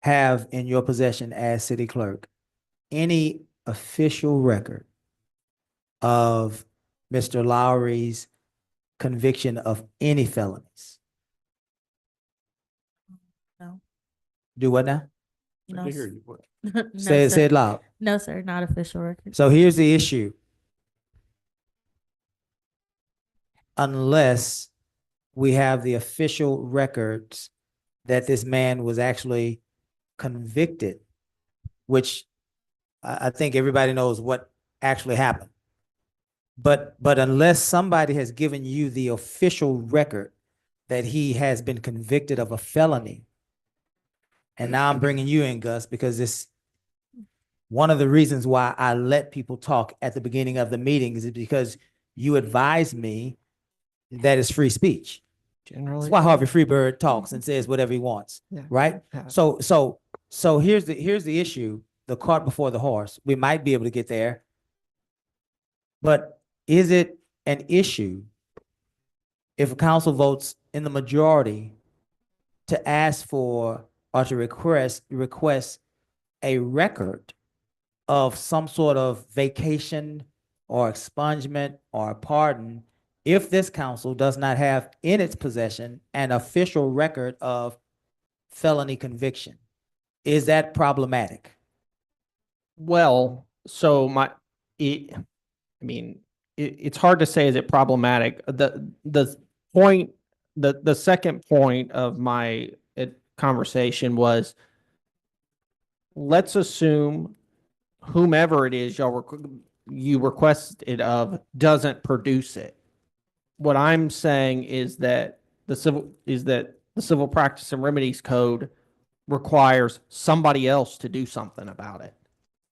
C: have in your possession as city clerk any official record of Mr. Lowry's conviction of any felonies?
B: No.
C: Do what now?
B: No,
A: No,
C: Say it loud.
B: No, sir, not official record.
C: So here's the issue. Unless we have the official records that this man was actually convicted, which I think everybody knows what actually happened. But unless somebody has given you the official record that he has been convicted of a felony, and now I'm bringing you in, Gus, because one of the reasons why I let people talk at the beginning of the meeting is because you advised me that it's free speech.
V: Generally.
C: That's why Harvey Freebird talks and says whatever he wants,
V: Yeah.
C: right?
V: Yeah.
C: So here's the issue, the cart before the horse. We might be able to get there. But is it an issue if a council votes in the majority to ask for or to request a record of some sort of vacation or expungement or pardon if this council does not have in its possession an official record of felony conviction? Is that problematic?
V: Well, so it's hard to say, is it problematic? The point, the second point of my conversation was, let's assume whomever it is you requested of doesn't produce it. What I'm saying is that the Civil Practice and Remedies Code requires somebody else to do something about it,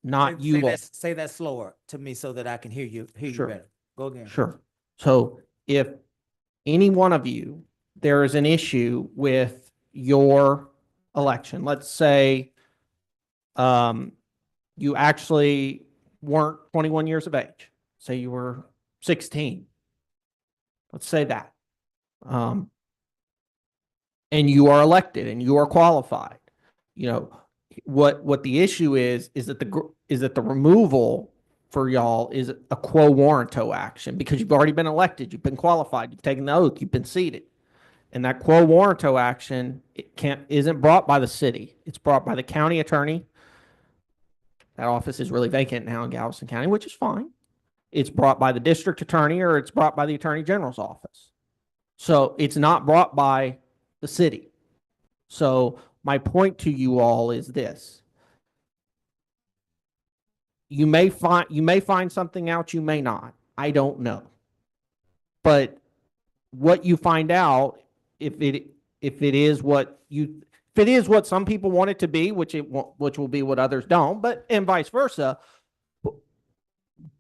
V: not
C: Say-
V: you
C: say
V: all.
C: that- Say that slower to me so that I can hear you
V: Sure.
C: better. Go again.
V: Sure. So if any one of you, there is an issue with your election, let's say you actually weren't 21 years of age, say you were 16. Let's say that. And you are elected and you are qualified. You know, what the issue is that the removal for y'all is a quo warranto action, because you've already been elected, you've been qualified, you've taken the oath, you've been seated. And that quo warranto action, isn't brought by the city. It's brought by the county attorney. That office is really vacant now in Galveston County, which is fine. It's brought by the district attorney, or it's brought by the attorney general's office. So it's not brought by the city. So my point to you all is this: you may find something out, you may not. I don't know. But what you find out, if it is what some people want it to be, which will be what others don't, and vice versa.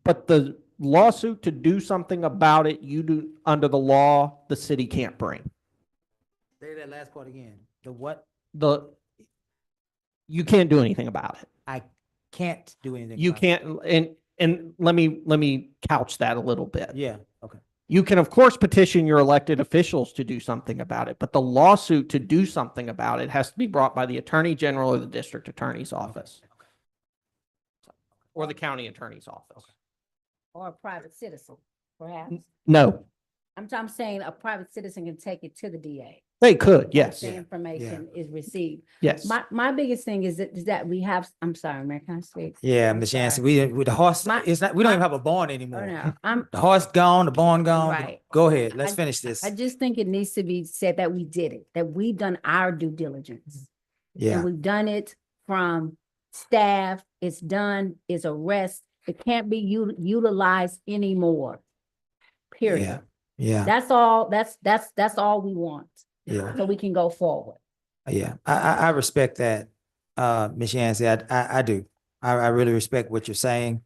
V: But the lawsuit to do something about it, you do under the law, the city can't bring.
C: Say that last part again. The what?
V: You can't do anything about it.
C: I can't do anything.
V: You
C: about it.
V: can't, and let me couch that a little bit.
C: Yeah. Okay.
V: You can, of course, petition your elected officials to do something about it, but the lawsuit to do something about it has to be brought by the attorney general or the district attorney's office, or the county attorney's office.
G: Or a private citizen, perhaps.
V: No,
G: I'm saying a private citizen can take it to the DA.
V: they could, yes.
G: The information is received.
V: Yes.
G: My biggest thing is that we have, I'm sorry, Mayor, can I speak?
C: Yeah,
G: I'm
C: Ms. Yancey,
G: sorry.
C: with the horse, it's not. We don't even have a barn
G: Oh,
C: anymore.
G: no,
C: The horse gone, the barn gone.
G: Right.
C: Go ahead. Let's finish this.
G: I just think it needs to be said that we did it, that we've done our due diligence.
C: Yeah.
G: And we've done it from staff, it's done, it's arrest. It can't be utilized anymore. Period.
C: Yeah. Yeah.
G: That's all, that's all we want.
C: Yeah.
G: So we can go forward.
C: Yeah. I respect that, Ms. Yancey. I do. I really respect what you're saying.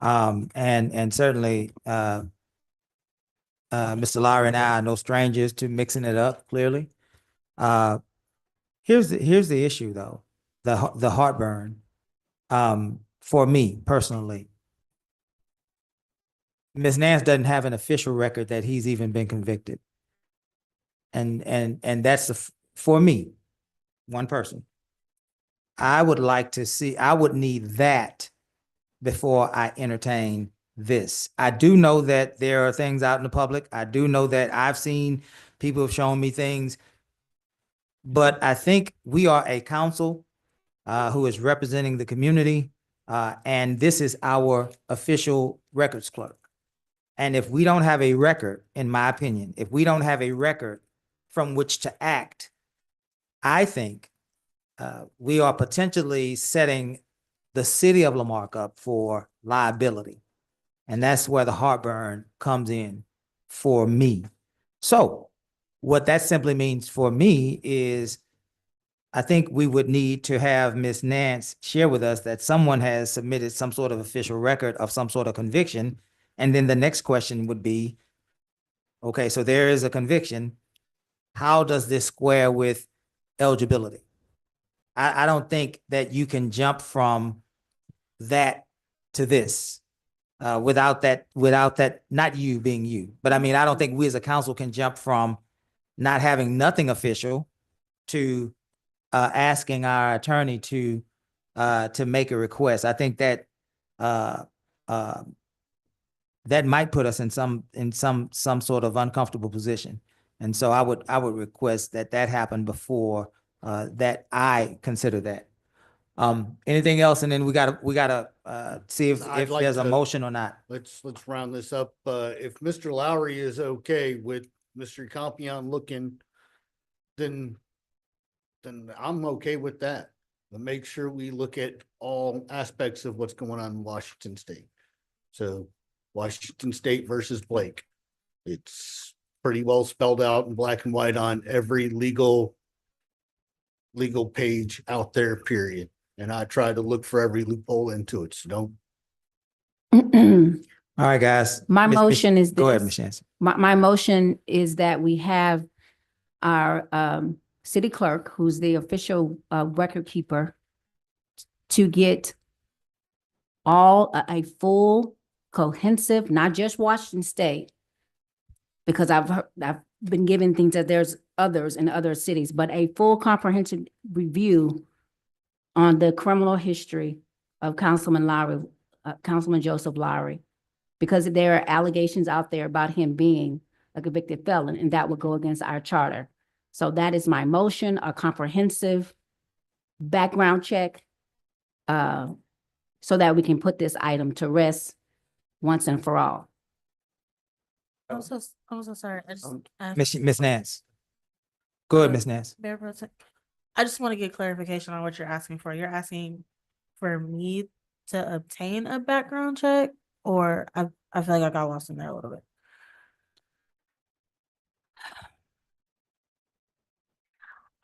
C: And certainly, Mr. Lowry and I are no strangers to mixing it up, clearly. Here's the issue though, the heartburn. For me personally, Ms. Nance doesn't have an official record that he's even been convicted. And that's for me, one person. I would like to see, I would need that before I entertain this. I do know that there are things out in the public. I do know that I've seen people have shown me things, but I think we are a council who is representing the community. And this is our official records clerk. And if we don't have a record, in my opinion, if we don't have a record from which to act, I think we are potentially setting the city of Lamarck up for liability. And that's where the heartburn comes in for me. So what that simply means for me is I think we would need to have Ms. Nance share with us that someone has submitted some sort of official record of some sort of conviction. And then the next question would be, okay, so there is a conviction. How does this square with eligibility? I don't think that you can jump from that to this without that, not you being you. But I mean, I don't think we as a council can jump from not having nothing official to asking our attorney to make a request. I think that that might put us in some sort of uncomfortable position. And so I would request that happen before that I consider that. Anything else? And then we gotta see if
F: I'd like
C: there's a
F: to-
C: motion or not.
F: Let's round this up. If Mr. Lowry is okay with Mr. Compion looking, then I'm okay with that. But make sure we look at all aspects of what's going on in Washington State. So Washington State versus Blake. It's pretty well spelled out in black and white on every legal page out there, period. And I try to look for every loophole into it. So don't.
C: All right, guys.
G: My motion is
C: Go ahead,
G: this.
C: Ms. Yancy.
G: My motion is that we have our city clerk, who's the official record keeper, to get a full, cohesive, not just Washington State, because I've been given things that there's others in other cities, but a full comprehensive review on the criminal history of Councilman Lowry, Councilman Joseph Lowry, because there are allegations out there about him being a convicted felon, and that would go against our charter. So that is my motion, a comprehensive background check, so that we can put this item to rest once and for all.
B: I'm so sorry. I just
C: Ms. Nance. Go ahead, Ms. Nance.
B: Mayor Pro Tem, I just want to get clarification on what you're asking for. You're asking for me to obtain a background check, or I feel like I got lost in there a little bit.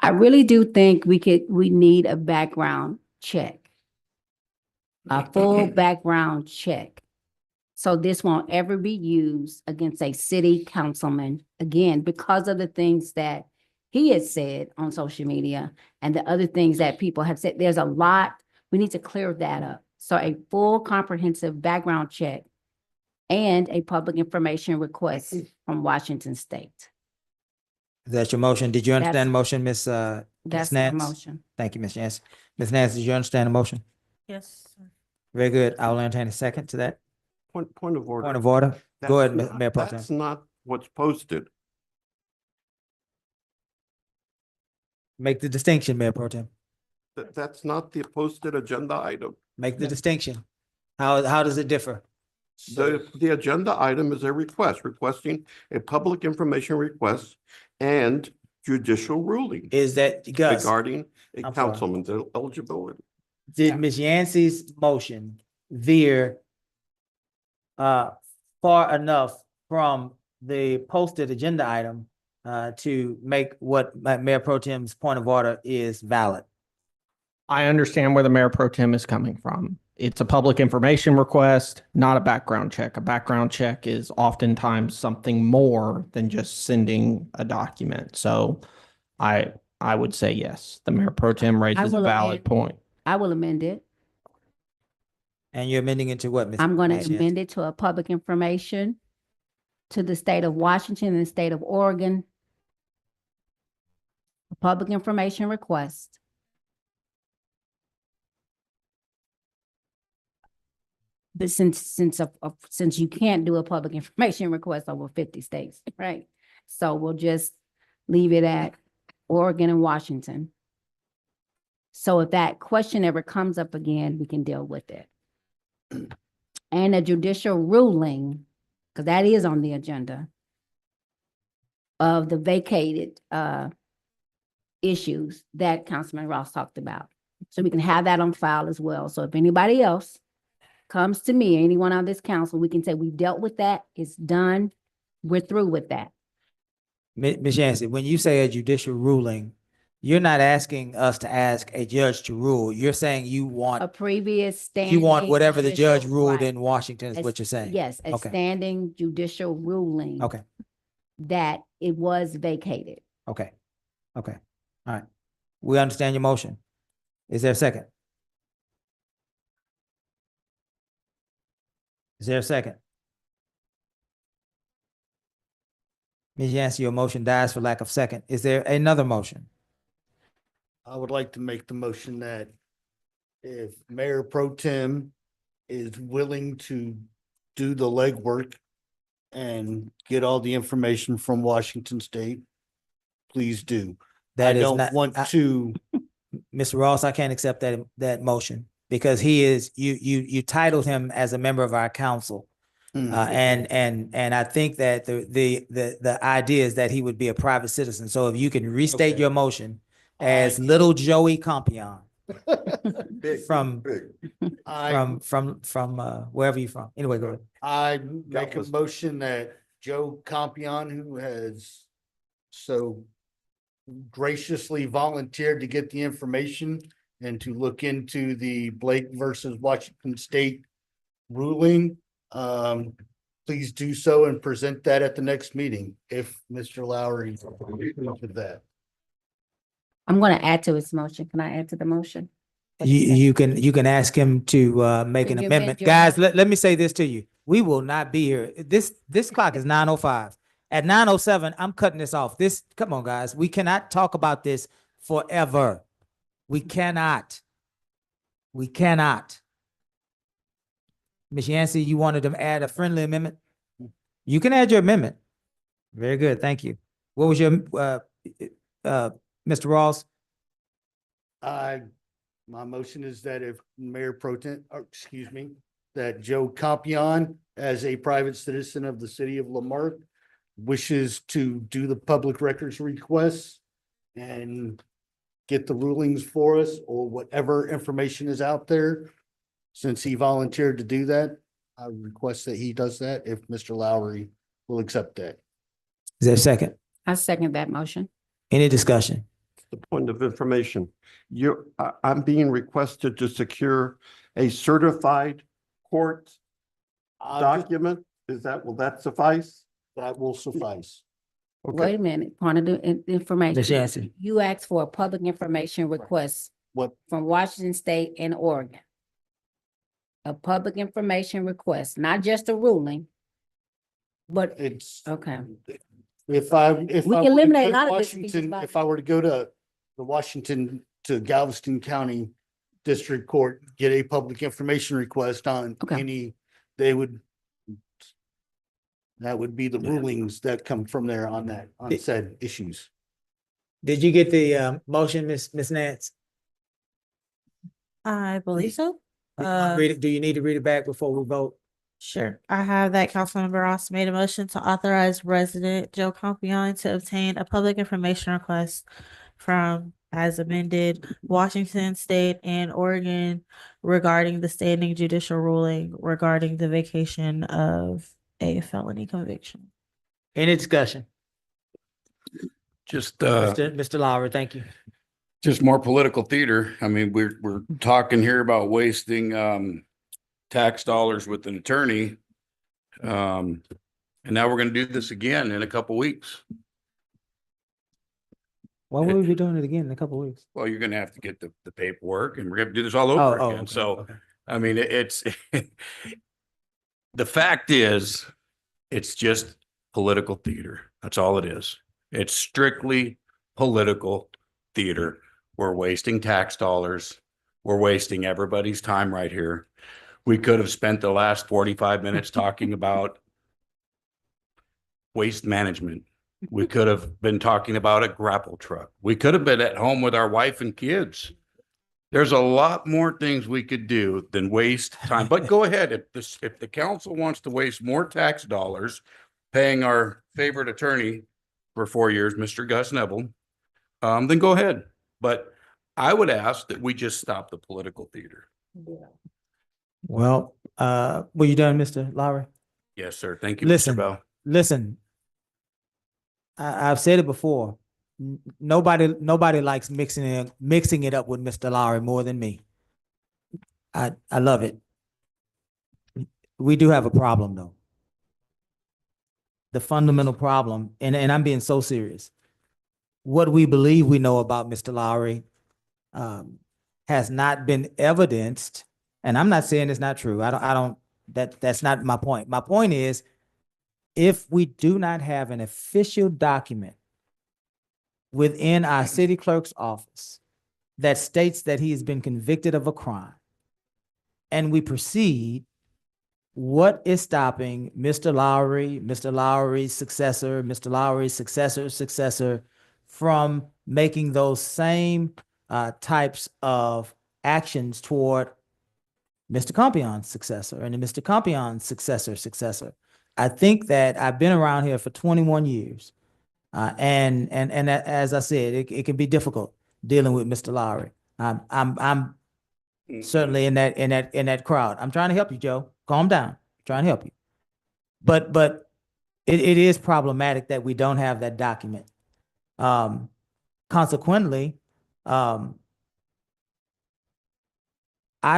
G: I really do think we need a background check. A full background check. So this won't ever be used against a city councilman, again, because of the things that he has said on social media and the other things that people have said. There's a lot, we need to clear that up. So a full comprehensive background check and a public information request from Washington State.
C: Is that your motion? Did you understand the motion, Ms.
G: That's the
C: Nance?
G: motion.
C: Thank you, Ms. Nance. Ms. Nance, did you understand the motion?
B: Yes, sir.
C: Very good. I will entertain a second to that.
A: Point of order.
C: Point of order. Go ahead,
A: That's not-
C: Mayor Pro Tem.
A: That's not what's posted.
C: Make the distinction, Mayor Pro Tem.
A: That's not the posted agenda item.
C: Make the distinction. How does it differ?
A: The agenda item is a request, requesting a public information request and judicial ruling
C: Is that, Gus,
A: regarding a
C: I'm sorry.
A: councilman's eligibility.
C: did Ms. Yancey's motion veer far enough from the posted agenda item to make what Mayor Pro Tem's point of order is valid?
V: I understand where the mayor pro tem is coming from. It's a public information request, not a background check. A background check is oftentimes something more than just sending a document. So I would say yes, the mayor pro tem raises a
G: will
V: valid
G: amend-
V: point.
G: I will amend it.
C: And you're amending it to what, Ms.?
G: I'm going to
C: Ms. Yancey?
G: amend it to a public information to the state of Washington and the state of Oregon. A public information request. But since you can't do a public information request over 50 states, right? So we'll just leave it at Oregon and Washington. So if that question ever comes up again, we can deal with it. And a judicial ruling, because that is on the agenda, of the vacated issues that Councilman Ross talked about. So we can have that on file as well. So if anybody else comes to me, anyone on this council, we can say we've dealt with that, it's done, we're through with that.
C: Ms. Yancey, when you say a judicial ruling, You're not asking us to ask a judge to rule. You're saying you
G: A
C: want,
G: previous standing.
C: you want whatever the judge
G: judicial-
C: ruled
G: right.
C: in Washington is
G: As-
C: what you're saying?
G: Yes, a
C: Okay.
G: standing judicial ruling.
C: Okay,
G: That it was vacated.
C: okay, okay. All right. We understand your motion. Is there a second? Is there a second? Ms. Yancey, your motion dies for lack of second. Is there another motion?
F: I would like to make the motion that if Mayor Pro Tem is willing to do the legwork and get all the information from Washington State, please do. I
C: That is
F: don't
C: not-
F: want
C: I-
F: to,
C: Mr. Ross, I can't accept that motion because he is, you titled him as a member of our council. And I think that the idea is that he would be a private citizen. So if you can restate
F: Okay.
C: your motion as little Joey Compion from,
F: I,
C: from wherever you're from. Anyway, go ahead.
F: I make a motion that Joe Compion, who has so graciously volunteered to get the information and to look into the Blake versus Washington State ruling, please do so and present that at the next meeting if Mr. Lowry agrees with that.
G: I'm going to add to his motion. Can I add to the motion?
C: You can ask him to make an
G: Can you
C: amendment.
G: amend your
C: Guys,
G: motion?
C: let me say this to you. We will not be here. This clock is 9:05. At 9:07, I'm cutting this off. Come on, guys. We cannot talk about this forever. We cannot. We cannot. Ms. Yancey, you wanted to add a friendly amendment? You can add your amendment. Very good. Thank you. What was your Mr. Ross?
F: My motion is that if Mayor Pro Tem, excuse me, that Joe Compion, as a private citizen of the city of Lamarck, wishes to do the public records requests and get the rulings for us or whatever information is out there. Since he volunteered to do that, I request that he does that if Mr. Lowry will accept that.
C: Is there a second?
G: I second that motion.
C: Any discussion?
A: The point of information, I'm being requested to secure a certified court document. Will that suffice?
F: That will suffice.
G: Wait a minute, point of the
C: Ms.
G: information.
C: Yancey.
G: You asked for a public information request
F: What,
G: from Washington State and Oregon. A public information request, not just a ruling. But,
F: it's,
G: okay,
F: if
G: We
F: I
G: can
F: were to
G: eliminate
F: go
G: a lot
F: to
G: of different pieces
F: Washington,
G: about
F: if I were to go to the Washington to Galveston County District Court, get a public information request on
G: Okay.
F: that would be the rulings that come from there on that, on said issues.
C: Did you get the motion, Miss Nance?
B: I believe so.
C: Do you need to read it back before we vote?
B: Sure. I have that Councilmember Ross made a motion to authorize resident Joe Compion to obtain a public information request from, as amended, Washington State and Oregon regarding the standing judicial ruling regarding the vacation of a felony conviction.
C: Any discussion?
D: Just,
C: Mr. Lowry, thank you.
D: just more political theater. I mean, we're talking here about wasting, tax dollars with an attorney. And now we're gonna do this again in a couple weeks.
C: Why would we be doing it again in a couple of weeks?
D: Well, you're gonna have to get the paperwork and we're gonna do this all
C: Oh,
D: over
C: oh,
D: again.
C: okay,
D: So,
C: okay.
D: I mean, it's, the fact is, it's just political theater. That's all it is. It's strictly political theater. We're wasting tax dollars. We're wasting everybody's time right here. We could have spent the last 45 minutes talking about waste management. We could have been talking about a grapple truck. We could have been at home with our wife and kids. There's a lot more things we could do than waste time. But go ahead, if the council wants to waste more tax dollars paying our favorite attorney for 4 years, Mr. Gus Neville, then go ahead. But I would ask that we just stop the political theater.
C: Well, were you done, Mr. Lowry?
D: Yes, sir. Thank you,
C: Listen,
D: Mr. Bell.
C: listen. I've said it before. nobody likes mixing it up with Mr. Lowry more than me. I love it. We do have a problem though. The fundamental problem, and I'm being so serious. What we believe we know about Mr. Lowry has not been evidenced, and I'm not saying it's not true. That's not my point. My point is, if we do not have an official document within our city clerk's office that states that he has been convicted of a crime, and we proceed, what is stopping Mr. Lowry, Mr. Lowry's successor, Mr. Lowry's successor from making those same types of actions toward Mr. Compion's successor and Mr. Compion's successor? I think that I've been around here for 21 years. And as I said, it can be difficult dealing with Mr. Lowry. I'm certainly in that crowd. I'm trying to help you, Joe. Calm down. I'm trying to help you. But it is problematic that we don't have that document. Consequently, I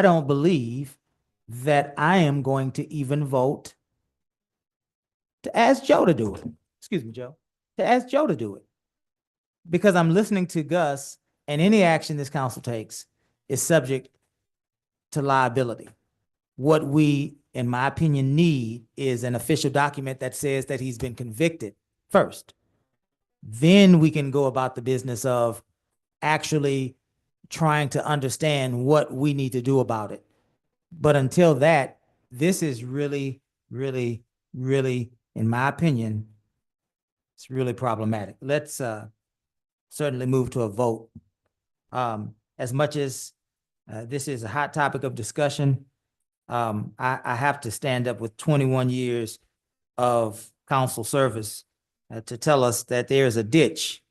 C: don't believe that I am going to even vote to ask Joe to do it. Excuse me, Joe. To ask Joe to do it. Because I'm listening to Gus, and any action this council takes is subject to liability. What we, in my opinion, need is an official document that says that he's been convicted first. Then we can go about the business of actually trying to understand what we need to do about it. But until that, this is really, really, really, in my opinion, it's really problematic. Let's certainly move to a vote. As much as this is a hot topic of discussion, I have to stand up with 21 years of council service to tell us that there is a ditch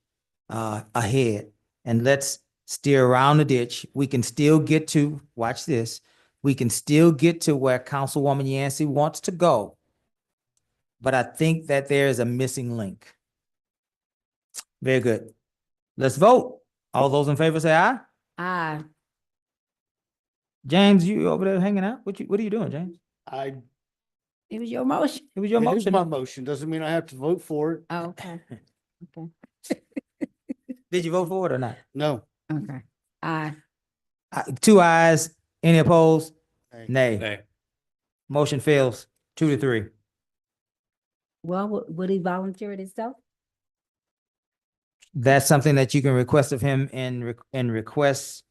C: ahead, and let's steer around the ditch. We can still get to, watch this, we can still get to where Councilwoman Yancey wants to go, but I think that there is a missing link. Very good. Let's vote. All those in favor say aye.
G: Aye.
C: James, you over there hanging out? What are you doing, James?
G: It was your motion.
C: It was your
F: It is
C: motion.
F: my motion. Doesn't mean I have to vote for it.
G: Oh, okay. Okay.
C: Did you vote for it or not?
F: No.
G: Okay. Aye.
C: 2 ayes. Any opposed?
F: Nay.
C: Nay.
D: Nay.
C: Motion fails 2-3.
G: Well, would he volunteer it himself?
C: That's something that you can request of him in requests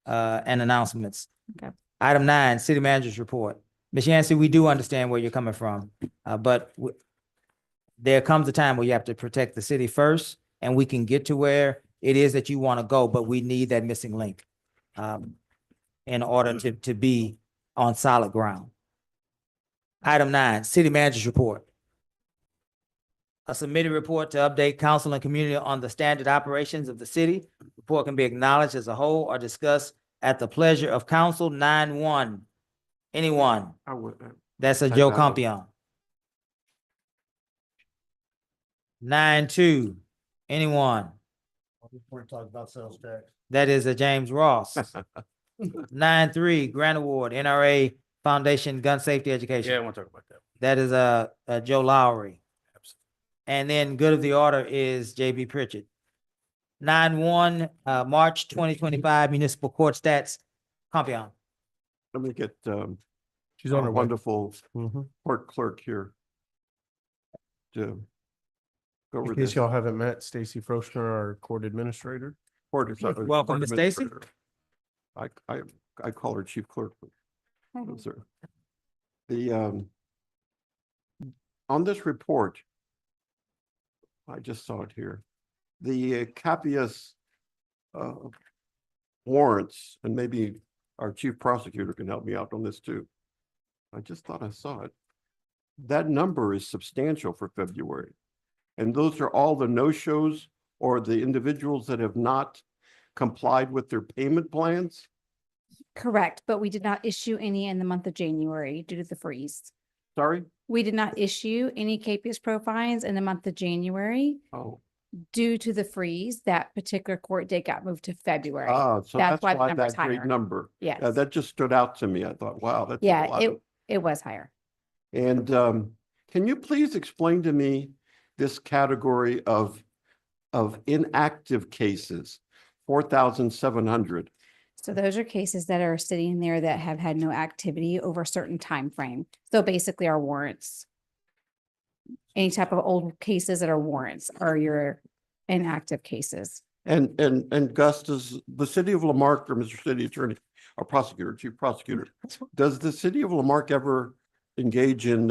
C: and announcements.
G: Okay.
C: Item 9, City Manager's Report. Ms. Yancey, we do understand where you're coming from, but there comes a time where you have to protect the city first, and we can get to where it is that you want to go, but we need that missing link in order to be on solid ground. Item 9, City Manager's Report. A submitted report to update council and community on the standard operations of the city. Report can be acknowledged as a whole or discussed at the pleasure of council. 9-1. Anyone?
A: I would,
C: That's a
A: take
C: Joe
A: that one.
C: Compion. 9-2. Anyone?
F: Want to talk about sales tax?
C: That is a James Ross. 9-3, Grant Award, NRA Foundation Gun Safety Education.
D: Yeah, I want to talk about that.
C: That is a Joe Lowry. And then good of the order is JB Pritchett. 9-1, March 2025 Municipal Court Stats. Compion.
A: Let me get
L: She's on
A: our
L: her way.
A: wonderful court clerk here to go over
L: In case
A: this.
L: y'all haven't met, Stacy Froschner, our court administrator.
C: Welcome, Ms. Stacy.
A: I call her chief clerk. Sir. The on this report, I just saw it here. The capias warrants, and maybe our chief prosecutor can help me out on this too. I just thought I saw it. That number is substantial for February. And those are all the no-shows or the individuals that have not complied with their payment plans?
I: Correct, but we did not issue any in the month of January due to the freeze.
A: Sorry?
I: We did not issue any KPS pro fines in the month of January.
A: Oh,
I: due to the freeze, that particular court date got moved to February.
A: So that's
I: why the
A: why
I: number's
A: that great
I: higher.
A: number.
I: Yes.
A: That just stood out to me. I thought, wow, that's a
I: Yeah,
A: lot.
I: it was higher.
A: And can you please explain to me this category of inactive cases, 4,700?
I: So those are cases that are sitting there that have had no activity over a certain time frame. So basically our warrants. Any type of old cases that are warrants are your inactive cases.
A: And Gus, does the city of Lamarck or Mr. City Attorney or Prosecutor, Chief Prosecutor, does the city of Lamarck ever engage in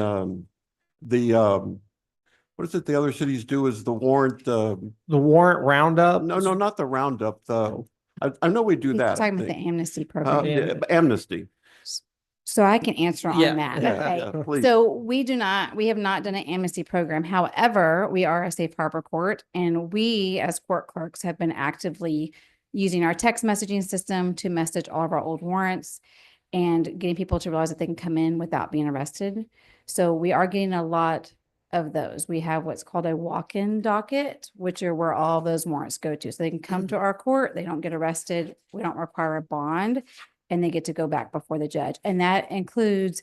A: what is it the other cities do is the warrant?
V: The warrant roundup?
A: No, not the roundup. I know we do
I: He's
A: that.
I: talking about the amnesty program.
A: Amnesty.
I: So I can answer
V: Yeah.
I: on that.
A: Yeah,
I: Okay.
A: yeah, please.
I: So we have not done an amnesty program. However, we are a safe harbor court, and we as court clerks have been actively using our text messaging system to message all of our old warrants and getting people to realize that they can come in without being arrested. So we are getting a lot of those. We have what's called a walk-in docket, which are where all those warrants go to. So they can come to our court, they don't get arrested, we don't require a bond, and they get to go back before the judge. And that includes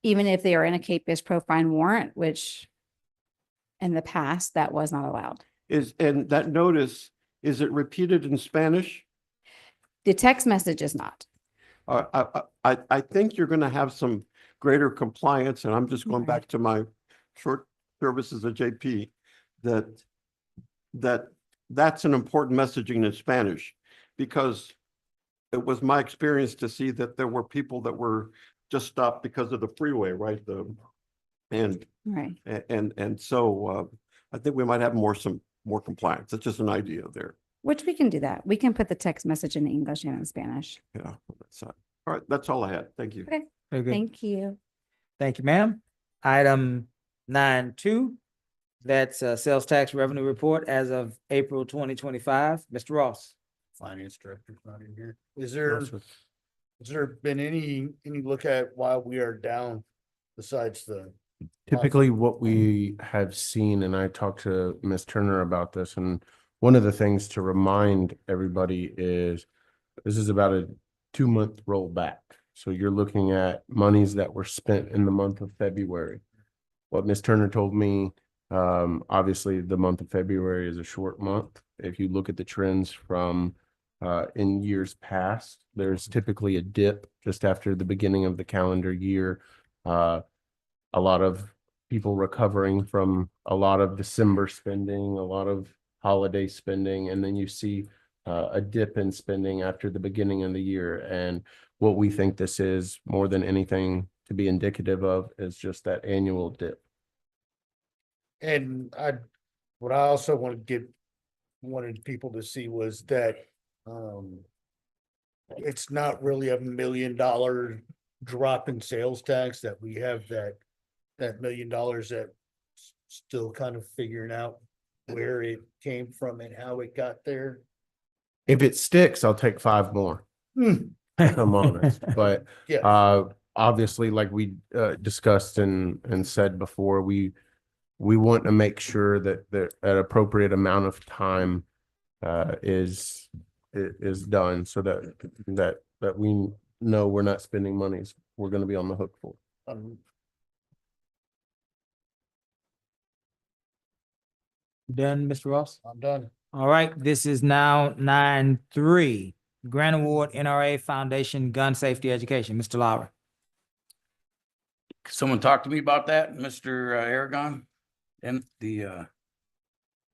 I: even if they are in a capious pro fine warrant, which in the past, that was not allowed.
A: And that notice, is it repeated in Spanish?
I: The text message is not.
A: I think you're going to have some greater compliance, and I'm just going
I: Right.
A: back to my short services at JP, that's an important messaging in Spanish, because it was my experience to see that there were people that were just stopped because of the freeway, right?
I: Right.
A: And so I think we might have more compliance. That's just an idea there.
I: Which we can do that. We can put the text message in English and in Spanish.
A: Yeah, that's all right. That's all I had. Thank you.
I: Okay.
C: Very good.
I: Thank you.
C: Thank you, ma'am. Item 9.2, that's sales tax revenue report as of April 2025. Mr. Ross.
F: Finance director's not in here. Has there been any look at why we are down besides the?
L: Typically, what we have seen, and I talked to Ms. Turner about this, and one of the things to remind everybody is this is about a 2-month rollback. So you're looking at monies that were spent in the month of February. What Ms. Turner told me, obviously the month of February is a short month. If you look at the trends from in years past, there's typically a dip just after the beginning of the calendar year. A lot of people recovering from a lot of December spending, a lot of holiday spending, and then you see a dip in spending after the beginning of the year. And what we think this is more than anything to be indicative of is just that annual dip.
F: And what I also wanted people to see was that, it's not really $1 million drop in sales tax, that we have that $1 million that still kind of figuring out where it came from and how it got there.
L: If it sticks, I'll take 5 more. If I'm honest, but
F: Yeah.
L: obviously, like we discussed and said before, we want to make sure that an appropriate amount of time is done, so that we know we're not spending monies we're going to be on the hook for.
C: Done, Mr. Ross?
F: I'm done.
C: All right, this is now 9.3, Grant Award NRA Foundation Gun Safety Education. Mr. Lowry.
D: Someone talk to me about that, Mr. Aragon, and the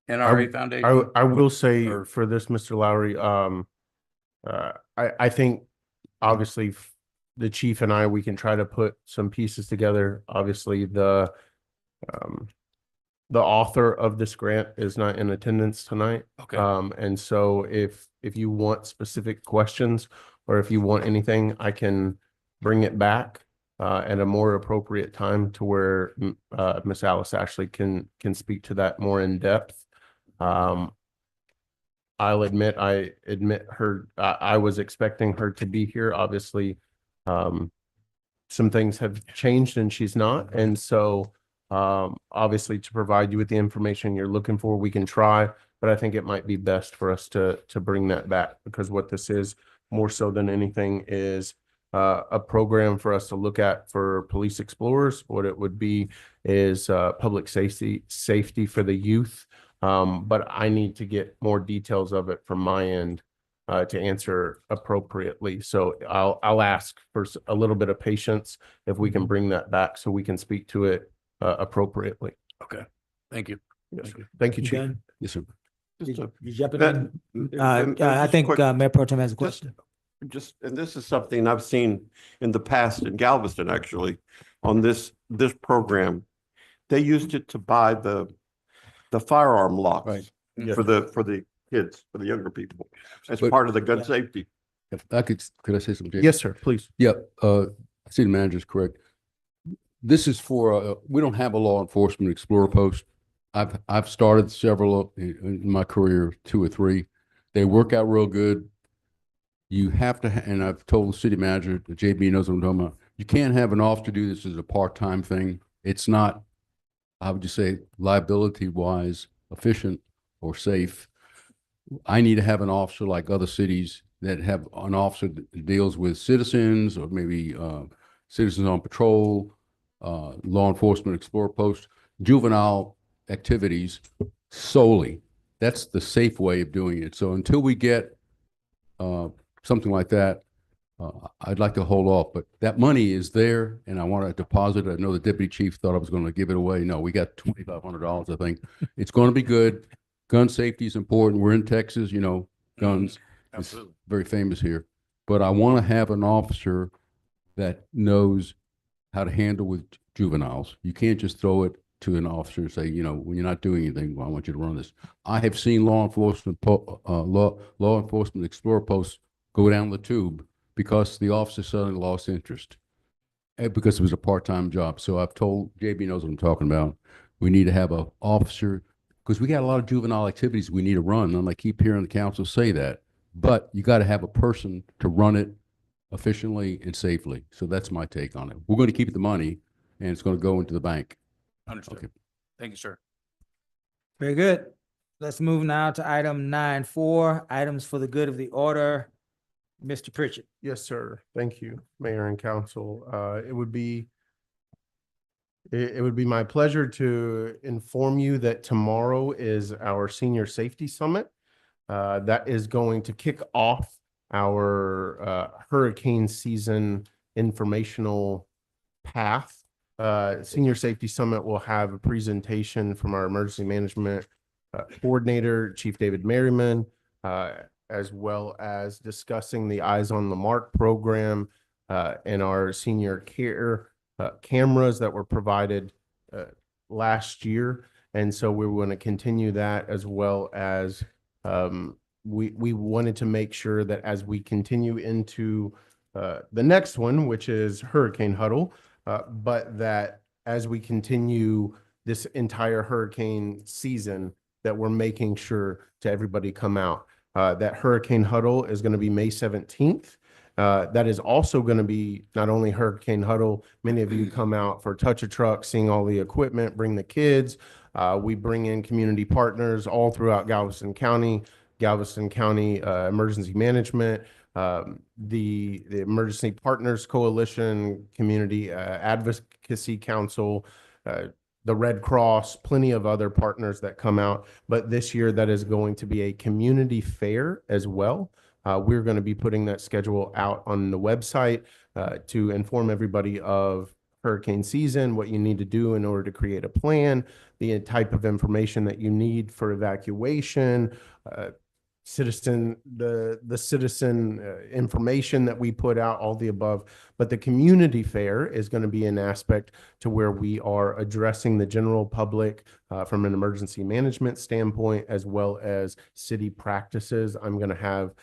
D: NRA Foundation?
L: I will say
D: Or-
L: for this, Mr. Lowry, I think obviously the chief and I, we can try to put some pieces together. Obviously, the author of this grant is not in attendance tonight.
D: Okay.
L: And so if you want specific questions or if you want anything, I can bring it back at a more appropriate time to where Miss Alice Ashley can speak to that more in depth. I'll admit, I was expecting her to be here. Obviously, some things have changed and she's not. And so obviously to provide you with the information you're looking for, we can try. but I think it might be best for us to bring that back, because what this is more so than anything is a program for us to look at for police explorers. What it would be is public safety for the youth. But I need to get more details of it from my end to answer appropriately. So I'll ask for a little bit of patience if we can bring that back so we can speak to it appropriately.
D: Okay, thank you.
L: Yes, sir. Thank you,
C: You
L: Chief.
C: done?
H: Yes, sir.
A: Just a-
C: You jumping
A: that-
C: in?
A: and
C: I
A: just
C: think
A: quick-
C: Mayor Pro Tem has a
A: just-
C: question.
A: And this is something I've seen in the past in Galveston, actually, on this program. They used it to buy the firearm locks
H: Right.
A: for the kids, for the younger people, as
H: But-
A: part of the gun
C: Yeah.
A: safety.
H: If I could I say something?
L: Yes, sir, please.
H: Yeah, city manager is correct. This is for, we don't have a law enforcement explorer post. I've started several in my career, 2 or 3. They work out real good. You have to, and I've told the city manager, the JB knows what I'm talking about. You can't have an officer do this as a part-time thing. It's not, I would just say, liability wise, efficient or safe. I need to have an officer like other cities that have an officer that deals with citizens or maybe citizens on patrol, law enforcement explorer post, juvenile activities solely. That's the safe way of doing it. So until we get something like that, I'd like to hold off, but that money is there and I want to deposit it. I know the deputy chief thought I was going to give it away. No, we got $2,500, I think. It's going to be good. Gun safety is important. We're in Texas, you know, guns.
D: Absolutely.
H: It's very famous here. But I want to have an officer that knows how to handle with juveniles. You can't just throw it to an officer and say, you know, when you're not doing anything, well, I want you to run this. I have seen law enforcement explorer posts go down the tube because the officer suddenly lost interest because it was a part-time job. So I've told, JB knows what I'm talking about. We need to have an officer because we got a lot of juvenile activities we need to run. And I keep hearing the council say that, but you got to have a person to run it efficiently and safely. So that's my take on it. We're going to keep the money and it's going to go into the bank.
D: Understood.
H: Okay.
D: Thank you, sir.
C: Very good. Let's move now to item 9.4, items for the good of the order. Mr. Pritchett.
L: Yes, sir. Thank you, Mayor and Council. It would be my pleasure to inform you that tomorrow is our Senior Safety Summit. That is going to kick off our hurricane season informational path. Senior Safety Summit will have a presentation from our emergency management coordinator, Chief David Merriman, as well as discussing the Eyes on the Mark program and our senior care cameras that were provided last year. And so we want to continue that, as well as we wanted to make sure that as we continue into the next one, which is Hurricane Huddle, but that as we continue this entire hurricane season, that we're making sure to everybody come out. That Hurricane Huddle is going to be May 17th. That is also going to be not only Hurricane Huddle, many of you come out for Touch a Truck, seeing all the equipment, bring the kids. We bring in community partners all throughout Galveston County Emergency Management, the Emergency Partners Coalition, Community Advocacy Council, the Red Cross, plenty of other partners that come out. But this year that is going to be a community fair as well. We're going to be putting that schedule out on the website to inform everybody of hurricane season, what you need to do in order to create a plan, the type of information that you need for evacuation, citizen information that we put out, all the above. But the community fair is going to be an aspect to where we are addressing the general public from an emergency management standpoint, as well as city practices. I'm going to have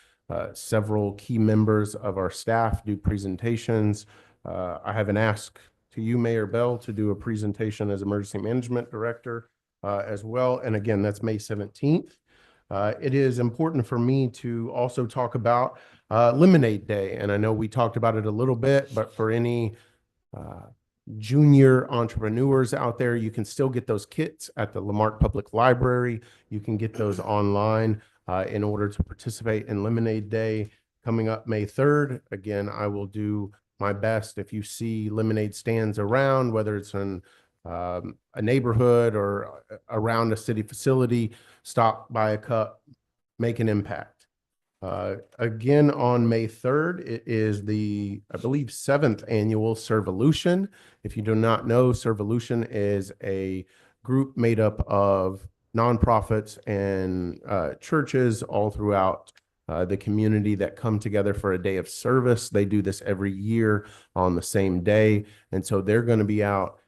L: several key members of our staff do presentations. I have an ask to you, Mayor Bell, to do a presentation as Emergency Management Director as well. And again, that's May 17th. It is important for me to also talk about Lemonade Day. And I know we talked about it a little bit, but for any junior entrepreneurs out there, you can still get those kits at the Lamarck Public Library. You can get those online in order to participate in Lemonade Day coming up May 3rd. Again, I will do my best. If you see lemonade stands around, whether it's in a neighborhood or around a city facility, stop, buy a cup, make an impact. Again, on May 3rd, it is the, I believe, 7th annual Servolution. If you do not know, Servolution is a group made up of nonprofits and churches all throughout the community that come together for a day of service. They do this every year on the same day. And so they're going to be out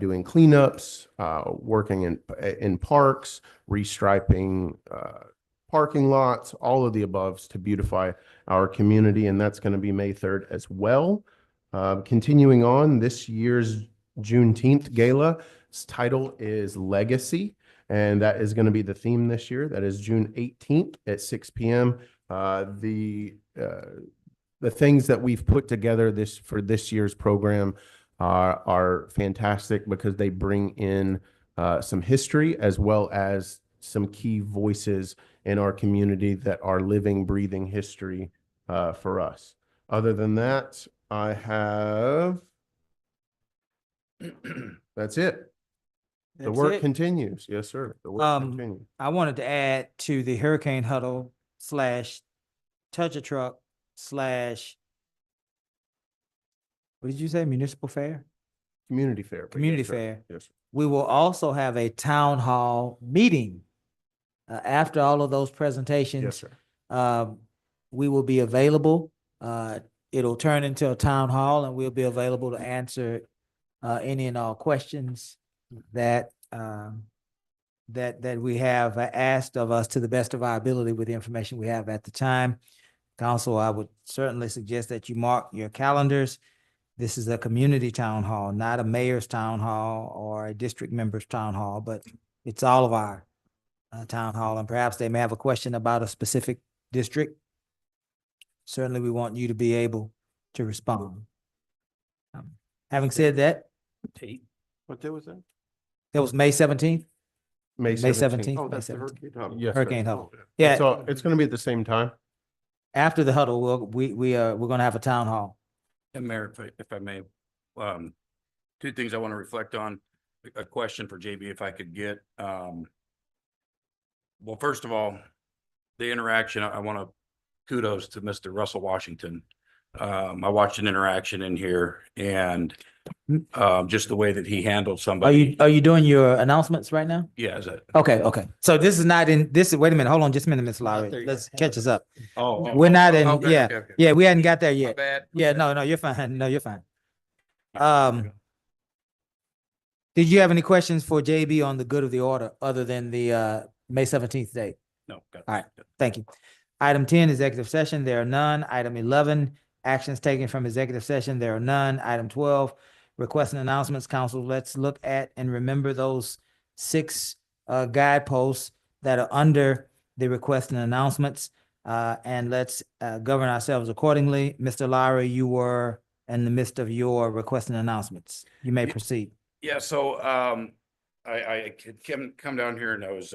L: doing cleanups, working in parks, restriping parking lots, all of the aboves to beautify our community. And that's going to be May 3rd as well. Continuing on, this year's Juneteenth Gala's title is Legacy. And that is going to be the theme this year. That is June 18th at 6 p.m. The things that we've put together for this year's program are fantastic because they bring in some history as well as some key voices in our community that are living, breathing history for us. Other than that, I have, that's it. The
C: That's
L: work
C: it?
L: continues. Yes, sir. The work continues.
C: I wanted to add to the hurricane huddle / touch a truck / what did you say? Municipal fair?
L: Community fair.
C: Community
L: Yes, sir.
C: fair.
L: Yes, sir.
C: We will also have a town hall meeting after all of those presentations.
L: Yes, sir.
C: We will be available. It'll turn into a town hall and we'll be available to answer any and all questions that we have asked of us to the best of our ability with the information we have at the time. Council, I would certainly suggest that you mark your calendars. This is a community town hall, not a mayor's town hall or a district member's town hall, but it's all of our town hall, and perhaps they may have a question about a specific district. Certainly, we want you to be able to respond. Having said that,
A: What day was that?
C: that was May 17th.
L: May
C: May
L: 17th.
C: 17th.
A: Oh,
C: May
A: that's the
C: 17th.
A: hurricane huddle.
L: Yes, sir.
C: Hurricane huddle.
L: And
C: Yeah.
L: so it's going to be at the same time.
C: After the huddle, we're going to have a town hall.
D: And Mayor, if I may, two things I want to reflect on. A question for JB, if I could get, well, first of all, the interaction, I want to kudos to Mr. Russell Washington. I watched an interaction in here and just the way that he handled somebody.
C: Are you doing your announcements right now?
D: Yeah, is it?
C: Okay. So this is not in this. Wait a minute. Hold on, just a minute, Ms. Lowry. Let's catch us up. We're not in.
D: Okay,
C: Yeah,
D: okay.
C: yeah. We hadn't got there yet.
D: My bad.
C: Yeah, no, you're fine. No, you're fine. Did you have any questions for JB on the good of the order other than the May 17th date?
D: No. Got it.
C: All right, thank you. Item 10, executive session, there are none. Item 11, actions taken from executive session, there are none. Item 12, requests and announcements. Council, let's look at and remember those 6 guideposts that are under the requests and announcements, and let's govern ourselves accordingly. Mr. Lowry, you were in the midst of your requests and announcements. You may proceed.
D: Yeah, so I come down here and I was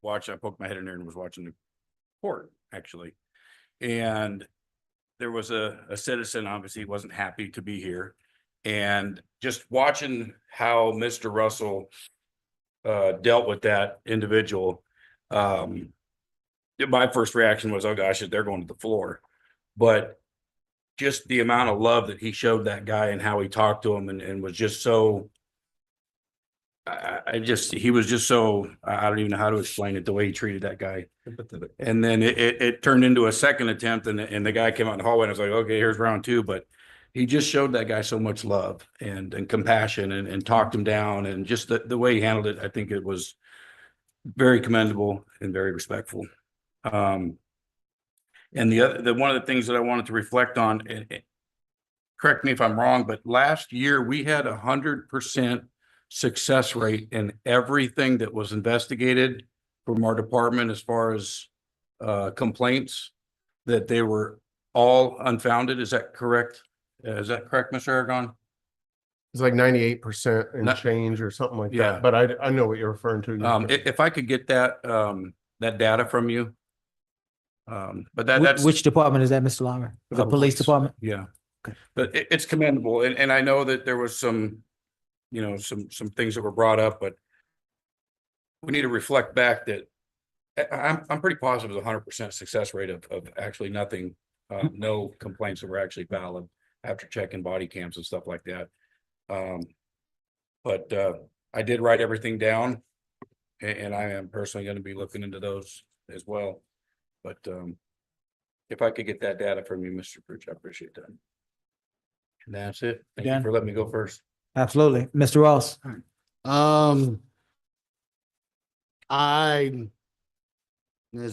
D: watching, I poked my head in there and was watching the court actually. And there was a citizen, obviously wasn't happy to be here. And just watching how Mr. Russell dealt with that individual, my first reaction was, oh gosh, they're going to the floor. But just the amount of love that he showed that guy and how he talked to him and was just so, he was just so, I don't even know how to explain it, the way he treated that guy. And then it turned into a second attempt and the guy came out in the hallway and I was like, okay, here's round 2. But he just showed that guy so much love and compassion and talked him down, and just the way he handled it, I think it was very commendable and very respectful. And one of the things that I wanted to reflect on, and correct me if I'm wrong, but last year we had 100% success rate in everything that was investigated from our department as far as complaints, that they were all unfounded. Is that correct? Is that correct, Mr. Aragon?
L: It's like 98% and
D: Not-
L: change or something like
D: Yeah.
L: that, but I know what you're referring to.
D: If I could get that, that data from you. But that's.
C: Which department is that, Mr. Lawler? The police department?
D: Yeah. But it's commendable. And I know that there was some, some things that were brought up, but we need to reflect back that I'm pretty positive it's 100% success rate of actually nothing, no complaints that were actually valid after checking body cams and stuff like that. But I did write everything down, and I am personally going to be looking into those as well. But if I could get that data from you, Mr. Pritch, I appreciate that. And that's it. Thank you
C: Done.
D: for letting me go first.
C: Absolutely. Mr. Ross?
F: As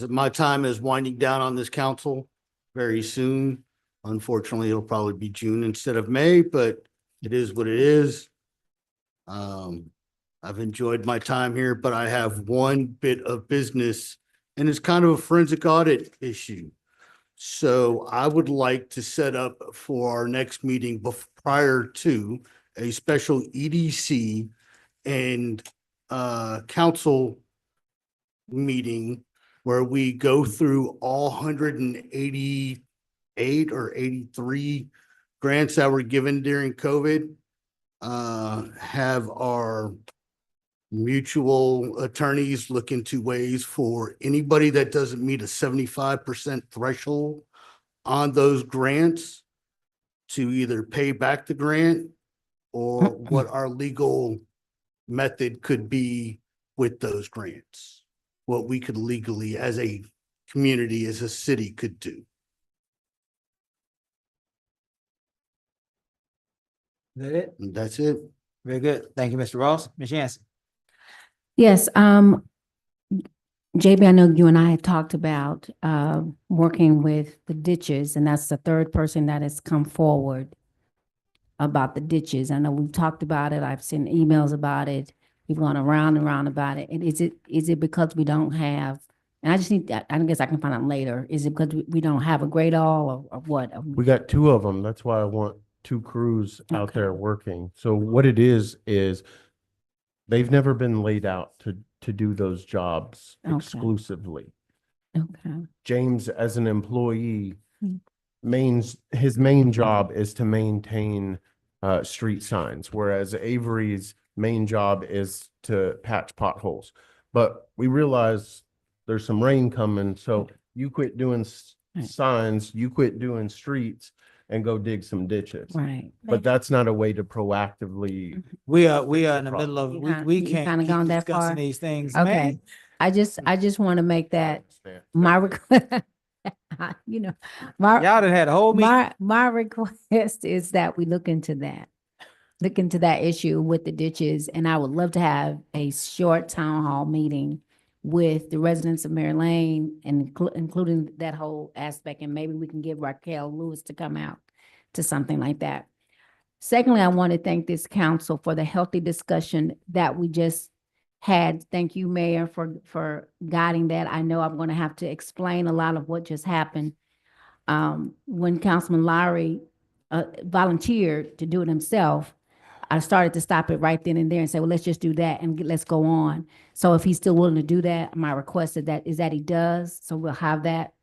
F: my time is winding down on this council very soon. Unfortunately, it'll probably be June instead of May, but it is what it is. I've enjoyed my time here, but I have one bit of business and it's kind of a forensic audit issue. So I would like to set up for our next meeting prior to a special EDC and council meeting where we go through all 188 or 83 grants that were given during COVID. Have our mutual attorneys look into ways for anybody that doesn't meet a 75% threshold on those grants to either pay back the grant or what our legal method could be with those grants. What we could legally, as a community, as a city, could do.
C: Is that it?
F: And that's it.
C: Very good. Thank you, Mr. Ross. Ms. Yancey?
G: Yes, JB, I know you and I have talked about working with the ditches, and that's the third person that has come forward about the ditches. I know we've talked about it. I've seen emails about it. We've gone around and around about it. And is it because we don't have, and I just need, I guess I can find out later. Is it because we don't have a grade all or what?
L: We got two of them. That's why I want two crews out there working. So what it is they've never been laid out to do those jobs exclusively.
G: Okay.
L: James, as an employee,
G: Hmm.
L: his main job is to maintain street signs, whereas Avery's main job is to patch potholes. But we realize there's some rain coming, so you quit doing signs, you quit doing streets, and go dig some ditches.
G: Right.
L: But that's not a way to proactively.
C: We are in the middle of, we
G: You
C: can't
G: kinda
C: keep
G: gone that
C: discussing
G: far?
C: these things,
G: Okay.
C: man.
G: I just want to make that my request. My
C: Y'all done had a whole meeting.
G: my request is that we look into that issue with the ditches, and I would love to have a short town hall meeting with the residents of Mary Lane and including that whole aspect, and maybe we can get Raquel Lewis to come out to something like that. Secondly, I want to thank this council for the healthy discussion that we just had. Thank you, Mayor, for guiding that. I know I'm going to have to explain a lot of what just happened. When Councilman Lowry volunteered to do it himself, I started to stop it right then and there and say, well, let's just do that and let's go on. So if he's still willing to do that, my request is that he does. So we'll have that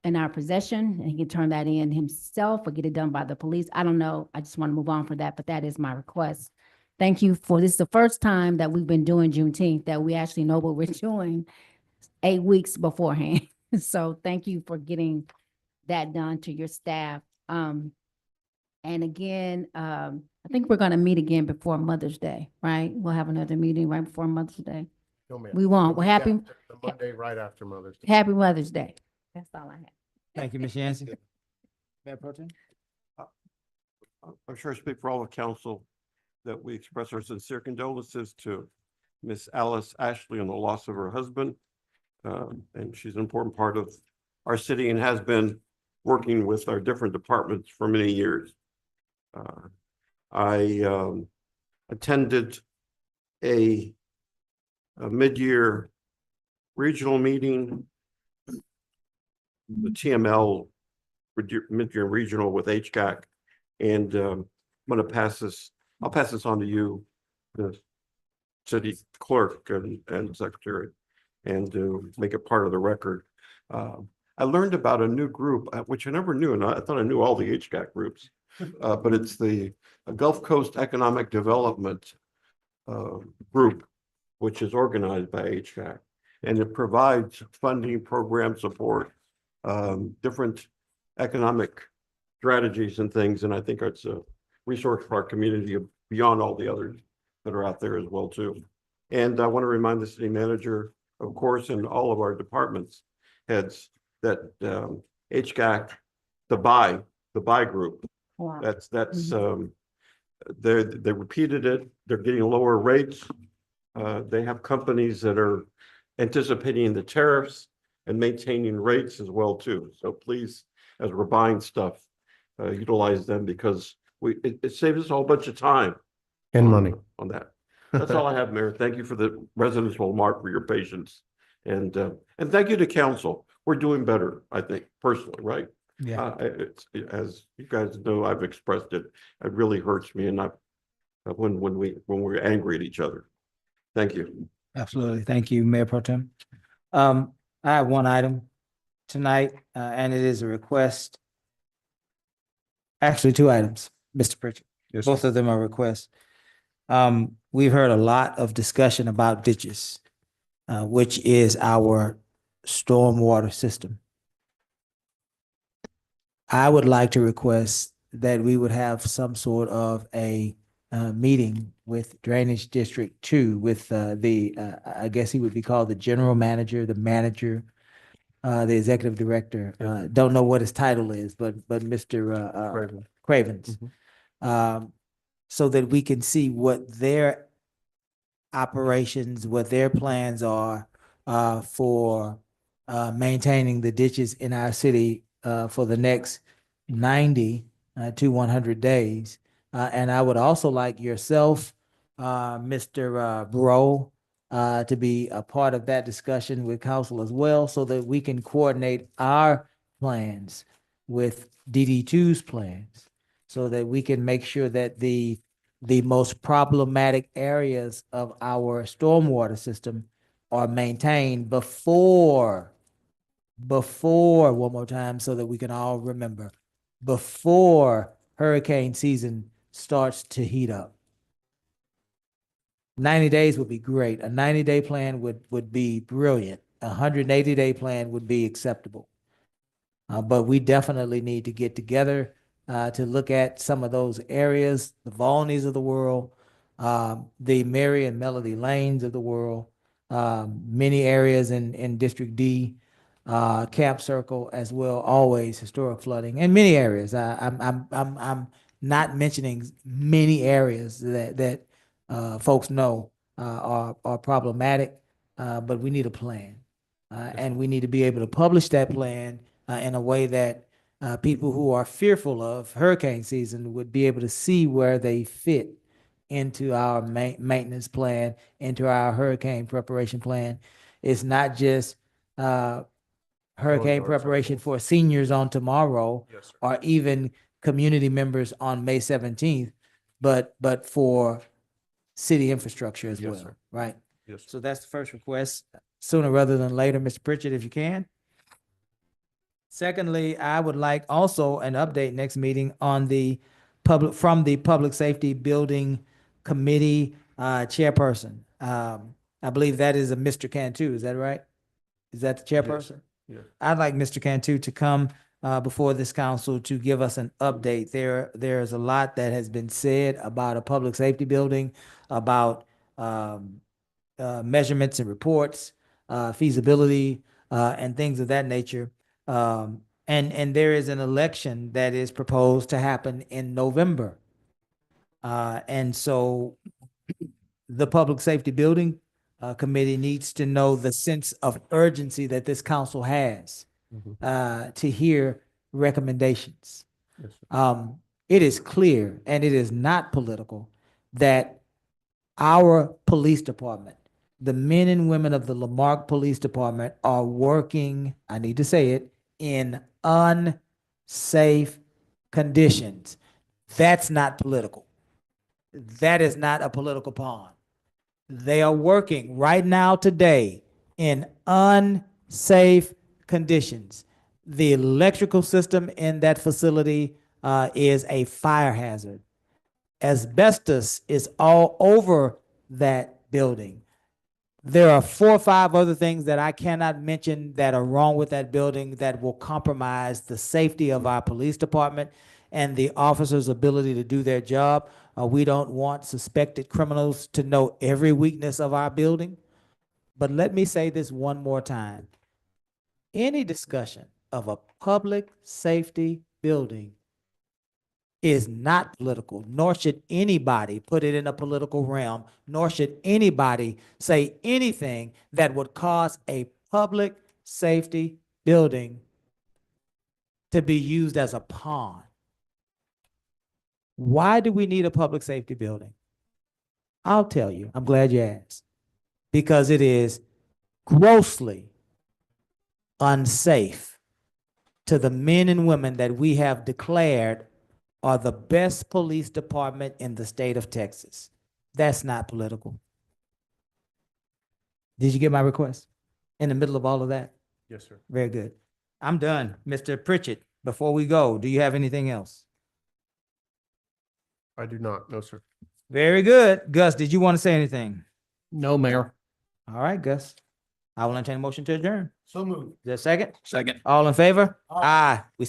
G: in our possession and he can turn that in himself or get it done by the police. I don't know. I just want to move on from that, but that is my request. Thank you for this. Is the first time that we've been doing Juneteenth that we actually know what we're doing 8 weeks beforehand. So thank you for getting that done to your staff. And again, I think we're going to meet again before Mother's Day, right? We'll have another meeting right before Mother's Day.
L: No, ma'am.
G: We won't. We're happy.
L: The Monday right after Mother's Day.
G: Happy Mother's Day. That's all I have.
C: Thank you, Ms. Yancey. Mayor Pro Tem?
A: I'm sure I speak for all of council that we express our sincere condolences to Miss Alice Ashley on the loss of her husband. And she's an important part of our city and has been working with our different departments for many years. I attended a mid-year regional meeting, the TML mid-year regional with HCAC, and I'm going to pass this I'll pass this on to you, the city clerk and secretary, and to make it part of the record. I learned about a new group, which I never knew, and I thought I knew all the HCAC groups. But it's the Gulf Coast Economic Development Group, which is organized by HCAC. And it provides funding, program support, different economic strategies and things. And I think it's a resource for our community beyond all the others that are out there as well too. And I want to remind the city manager, of course, and all of our departments heads that HCAC, the buy group,
I: Wow.
A: they repeated it. They're getting lower rates. They have companies that are anticipating the tariffs and maintaining rates as well too. So please, as we're buying stuff, utilize them because it saves us a whole bunch of time
L: And money.
A: on that. That's all I have, Mayor. Thank you for the residents of Mark for your patience. And thank you to council. We're doing better, I think, personally, right?
C: Yeah.
A: As you guys know, I've expressed it. It really hurts me, and when we're angry at each other. Thank you.
C: Absolutely. Thank you, Mayor Pro Tem. I have one item tonight, and it is a request. Actually, two items, Mr. Pritchett.
R: Yes,
C: Both of them are requests. We've heard a lot of discussion about ditches, which is our stormwater system. I would like to request that we would have some sort of a meeting with Drainage District 2 with I guess he would be called the general manager, the manager, the executive director. Don't know what his title is, but Mr. Cravens. So that we can see what their operations, what their plans are for maintaining the ditches in our city for the next 90 to 100 days. And I would also like yourself, Mr. Bro, to be a part of that discussion with council as well, so that we can coordinate our plans with DD2's plans, so that we can make sure that the most problematic areas of our stormwater system are maintained before, one more time, so that we can all remember, before hurricane season starts to heat up. 90 days would be great. A 90-day plan would be brilliant. A 180-day plan would be acceptable. But we definitely need to get together to look at some of those areas, the Volneys of the world, the Mary and Melody Lanes of the world, many areas in District D, Camp Circle as well, always historic flooding, and many areas. I'm not mentioning many areas that folks know are problematic, but we need a plan. And we need to be able to publish that plan in a way that people who are fearful of hurricane season would be able to see where they fit into our maintenance plan, into our hurricane preparation plan. It's not just hurricane preparation for seniors on tomorrow, or even community members on May 17th, but for city infrastructure as well,
A: sir.
C: right?
A: Yes.
C: So that's the first request, sooner rather than later, Mr. Pritchett, if you can. Secondly, I would like also an update next meeting on the Public Safety Building Committee chairperson. I believe that is a Mr. Cantu, is that right? Is that the chairperson?
A: Yes.
C: I'd like Mr. Cantu to come before this council to give us an update. There's a lot that has been said about a public safety building, about measurements and reports, feasibility, and things of that nature. And there is an election that is proposed to happen in November. And so the Public Safety Building Committee needs to know the sense of urgency that this council has to hear recommendations.
A: Yes, sir.
C: It is clear, and it is not political, that our police department, the men and women of the Lamarck Police Department, are working, I need to say it, in unsafe conditions. That's not political. That is not a political pawn. They are working right now today in unsafe conditions. The electrical system in that facility is a fire hazard. Asbestos is all over that building. There are 4 or 5 other things that I cannot mention that are wrong with that building that will compromise the safety of our police department and the officers' ability to do their job. We don't want suspected criminals to know every weakness of our building. But let me say this one more time. Any discussion of a public safety building is not political, nor should anybody put it in a political realm, nor should anybody say anything that would cause a public safety building to be used as a pawn. Why do we need a public safety building? I'll tell you. I'm glad you asked. Because it is grossly unsafe to the men and women that we have declared are the best police department in the state of Texas. That's not political. Did you get my request in the middle of all of that?
L: Yes, sir.
C: Very good. I'm done. Mr. Pritchett, before we go, do you have anything else?
L: I do not. No, sir.
C: Very good. Gus, did you want to say anything?
V: No, Mayor.
C: All right, Gus. I will entertain a motion to adjourn.
F: So moved.
C: Is there a second?
D: Second.
C: All in favor? Aye. We